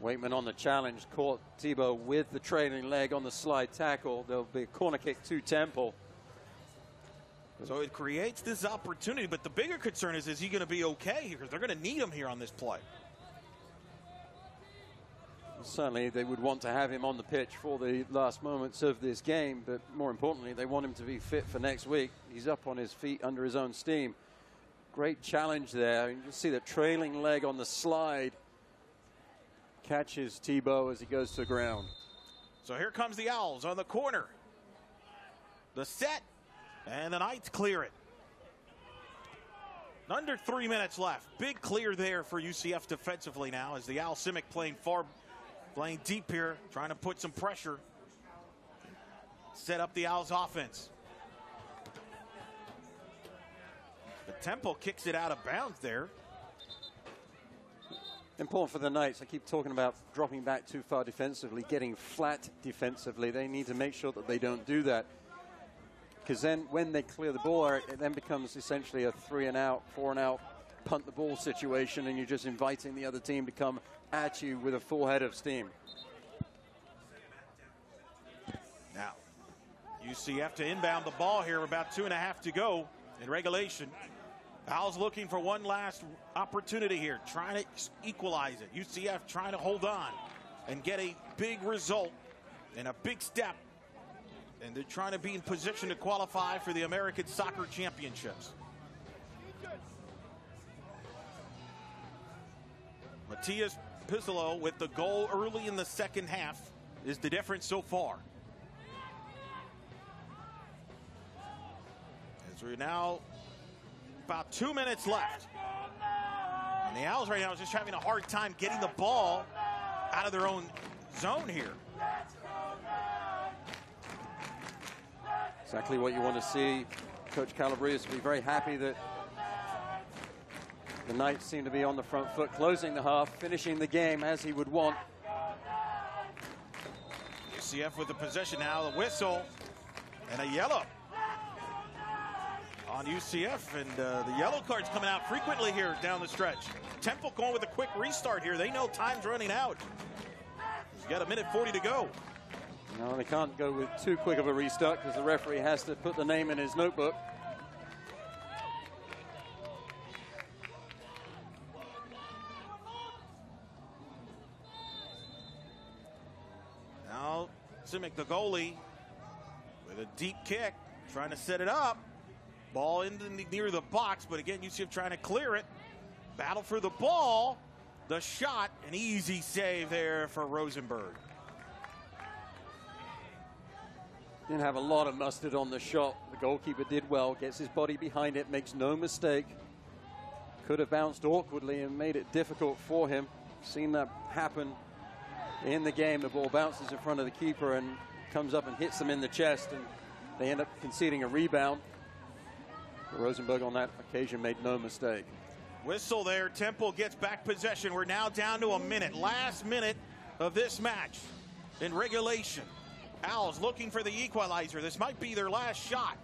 Waitman on the challenge, caught Thibaut with the trailing leg on the slide tackle. There'll be a corner kick to Temple. So it creates this opportunity, but the bigger concern is he going to be okay here? Because they're going to need him here on this play. Certainly they would want to have him on the pitch for the last moments of this game, but more importantly, they want him to be fit for next week. He's up on his feet under his own steam. Great challenge there. You can see the trailing leg on the slide. Catches Thibaut as he goes to the ground. So here comes the Owls on the corner. The set, and the Knights clear it. Under 3 minutes left. Big clear there for UCF defensively now as the Al Simic playing deep here, trying to put some pressure. Set up the Owls offense. But Temple kicks it out of bounds there. Important for the Knights. I keep talking about dropping back too far defensively, getting flat defensively. They need to make sure that they don't do that. Because then when they clear the ball, it then becomes essentially a 3-and-out, 4-and-out, punt the ball situation, and you're just inviting the other team to come at you with a full head of steam. Now, UCF to inbound the ball here, about 2.5 to go in regulation. Owls looking for one last opportunity here, trying to equalize it. UCF trying to hold on and get a big result and a big step. And they're trying to be in position to qualify for the American Soccer Championships. Matias Pizzolo with the goal early in the second half is the difference so far. As we're now about 2 minutes left. And And the Owls right now is just having a hard time getting the ball out of their own zone here. Exactly what you want to see. Coach Calabrese will be very happy that the Knights seem to be on the front foot, closing the half, finishing the game as he would want. UCF with the possession now, the whistle, and a yellow on UCF, and the yellow card's coming out frequently here down the stretch. Temple going with a quick restart here. They know time's running out. He's got 1:40 to go. No, they can't go with too quick of a restart because the referee has to put the name in his notebook. Now, Simic, the goalie, with a deep kick, trying to set it up. Ball near the box, but again, UCF trying to clear it. Battle for the ball. The shot, an easy save there for Rosenberg. Didn't have a lot of mustard on the shot. The goalkeeper did well, gets his body behind it, makes no mistake. Could have bounced awkwardly and made it difficult for him. Seen that happen in the game. The ball bounces in front of the keeper and comes up and hits them in the chest, and they end up conceding a rebound. But Rosenberg on that occasion made no mistake. Whistle there. Temple gets back possession. We're now down to a minute. Last minute of this match in regulation. Owls looking for the equalizer. This might be their last shot.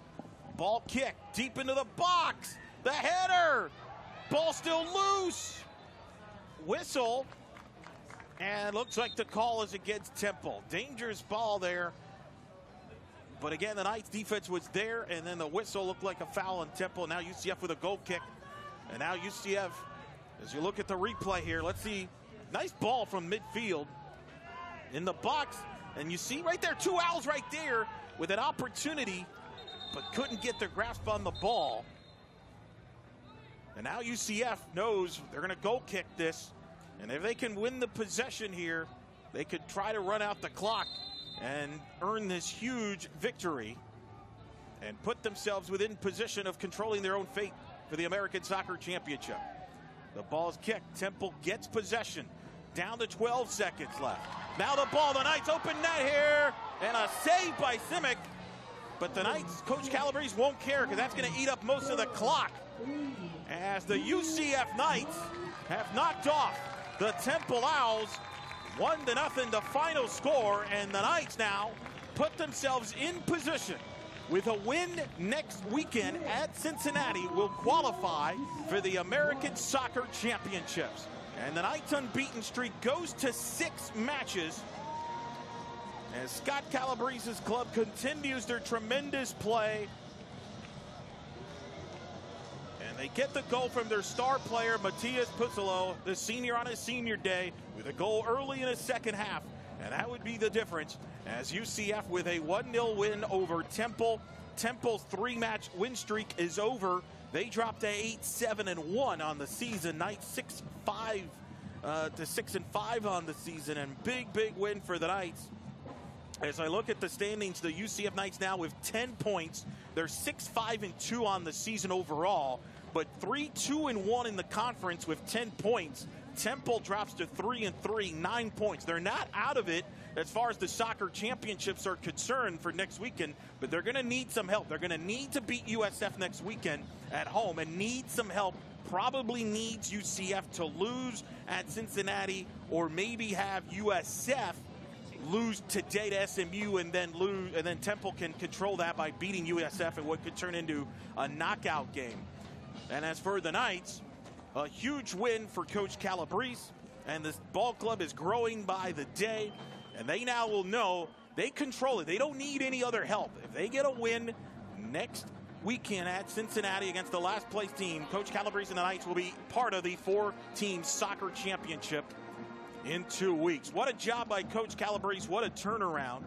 Ball kick deep into the box. The header. Ball still loose. Whistle. And looks like the call is against Temple. Dangerous ball there. But again, the Knights defense was there, and then the whistle looked like a foul on Temple. Now UCF with a goal kick. And now UCF, as you look at the replay here, let's see. Nice ball from midfield in the box. And you see right there, 2 Owls right there with an opportunity, but couldn't get their grasp on the ball. And now UCF knows they're going to goal kick this. And if they can win the possession here, they could try to run out the clock and earn this huge victory and put themselves within position of controlling their own fate for the American Soccer Championship. The ball is kicked. Temple gets possession. Down to 12 seconds left. Now the ball, the Knights open net here, and a save by Simic. But the Knights, Coach Calabrese won't care because that's going to eat up most of the clock. As the UCF Knights have knocked off the Temple Owls, 1-0 the final score, and the Knights now put themselves in position. With a win next weekend at Cincinnati, will qualify for the American Soccer Championships. And the Knights' unbeaten streak goes to 6 matches as Scott Calabrese's club continues their tremendous play. And they get the goal from their star player, Matthias Pucelo, the senior on his senior day, with a goal early in the second half. And that would be the difference as UCF with a 1-0 win over Temple. Temple's 3-match win streak is over. They dropped to 8-7-1 on the season. Knights 6-5 to 6-5 on the season, and big win for the Knights. As I look at the standings, the UCF Knights now with 10 points. They're 6-5-2 on the season overall, but 3-2-1 in the conference with 10 points. Temple drops to 3-3, 9 points. They're not out of it as far as the soccer championships are concerned for next weekend, but they're going to need some help. They're going to need to beat USF next weekend at home and need some help. Probably needs UCF to lose at Cincinnati, or maybe have USF lose today to SMU and then lose, and then Temple can control that by beating USF in what could turn into a knockout game. And as for the Knights, a huge win for Coach Calabrese, and this ball club is growing by the day, and they now will know they control it. They don't need any other help. If they get a win next weekend at Cincinnati against the last place team, Coach Calabrese and the Knights will be part of the 4-team soccer championship in 2 weeks. What a job by Coach Calabrese. What a turnaround.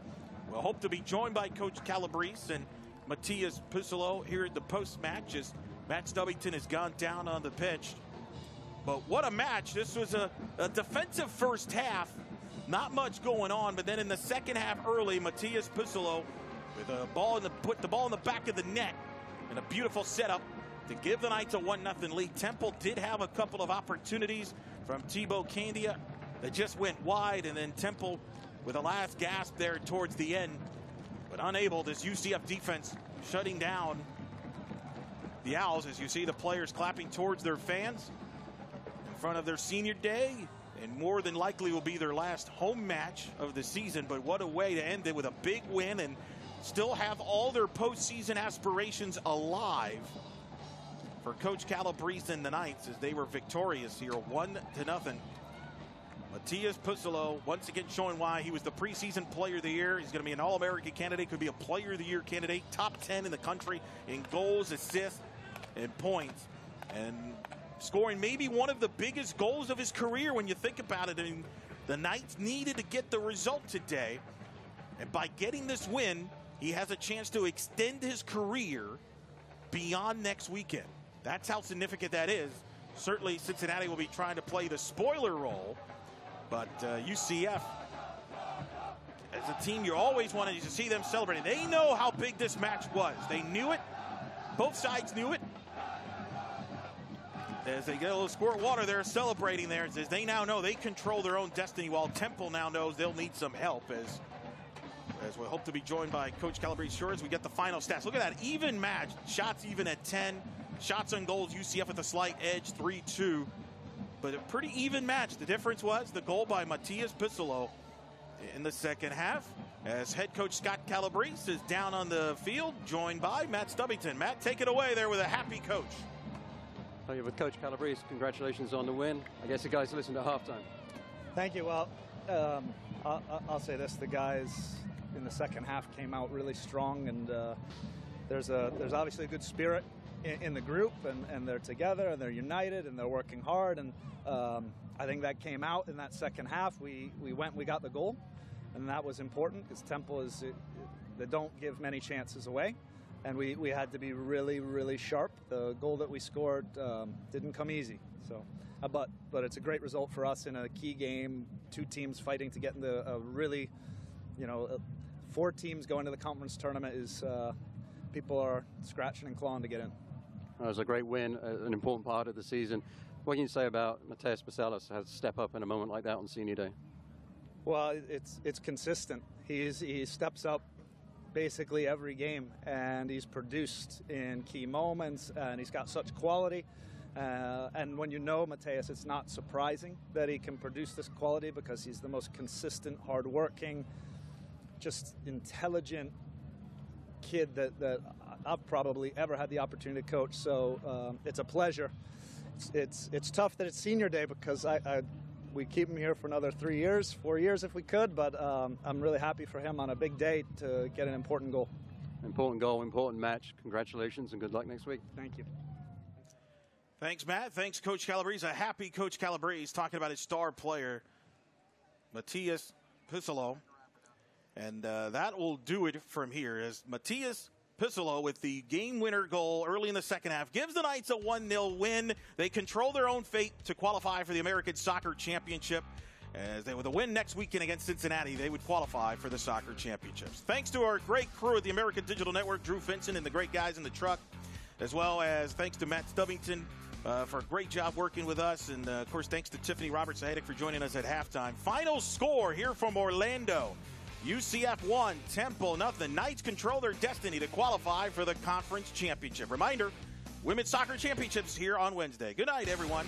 We'll hope to be joined by Coach Calabrese and Matthias Pucelo here at the post-match as Matt Stubbington has gone down on the pitch. But what a match. This was a defensive first half. Not much going on, but then in the second half early, Matthias Pucelo with a ball put the ball in the back of the net and a beautiful setup to give the Knights a 1-0 lead. Temple did have a couple of opportunities from Thibaut Candia that just went wide, and then Temple with a last gasp there towards the end, but unable. This UCF defense shutting down the Owls, as you see the players clapping towards their fans in front of their senior day, and more than likely will be their last home match of the season. But what a way to end it with a big win and still have all their postseason aspirations alive for Coach Calabrese and the Knights, as they were victorious here 1-0. Matthias Pussolo once again showing why he was the preseason player of the year. He's going to be an All-American candidate, could be a player of the year candidate, top 10 in the country in goals, assists, and points, and scoring maybe one of the biggest goals of his career when you think about it. I mean, the Knights needed to get the result today, and by getting this win, he has a chance to extend his career beyond next weekend. That's how significant that is. Certainly Cincinnati will be trying to play the spoiler role, but UCF, as a team, you always wanted to see them celebrating. They know how big this match was. They knew it. Both sides knew it. As they get a little squirt of water, they're celebrating there. As they now know they control their own destiny, while Temple now knows they'll need some help, as we hope to be joined by Coach Calabrese shortly as we get the final stats. Look at that even match. Shots even at 10. Shots on goals, UCF with a slight edge, 3-2. But a pretty even match. The difference was the goal by Matthias Pussolo in the second half, as head coach Scott Calabrese is down on the field, joined by Matt Stubbington. Matt, take it away there with a happy coach. Oh, yeah, with Coach Calabrese, congratulations on the win. I guess the guys listened at halftime. Thank you. Well, I'll say this: the guys in the second half came out really strong, and there's obviously a good spirit in the group, and they're together and they're united and they're working hard, and I think that came out in that second half. We got the goal, and that was important because Temple they don't give many chances away. And we had to be really, really sharp. The goal that we scored didn't come easy. So, but it's a great result for us in a key game. Two teams fighting to get into a really, 4 teams going to the conference tournament is people are scratching and clawing to get in. It was a great win, an important part of the season. What can you say about Matthias Pussolo has to step up in a moment like that on senior day? Well, it's consistent. He steps up basically every game, and he's produced in key moments, and he's got such quality. And when you know Matthias, it's not surprising that he can produce this quality, because he's the most consistent, hardworking, just intelligent kid that I've probably ever had the opportunity to coach. So it's a pleasure. It's tough that it's senior day, because we keep him here for another 4 years if we could, but I'm really happy for him on a big day to get an important goal. Important goal, important match. Congratulations and good luck next week. Thank you. Thanks, Matt. Thanks, Coach Calabrese. A happy Coach Calabrese talking about his star player, Matthias Pussolo. And that will do it from here, as Matthias Pussolo with the game-winner goal early in the second half gives the Knights a 1-0 win. They control their own fate to qualify for the American Soccer Championship. As they, with a win next weekend against Cincinnati, they would qualify for the Soccer Championships. Thanks to our great crew at the American Digital Network, Drew Finson and the great guys in the truck, as well as thanks to Matt Stubbington for a great job working with us. And, of course, thanks to Tiffany Roberts-Sahedic for joining us at halftime. Final score here from Orlando. UCF 1, Temple 0. Knights control their destiny to qualify for the conference championship. Reminder, Women's Soccer Championships here on Wednesday. Good night, everyone.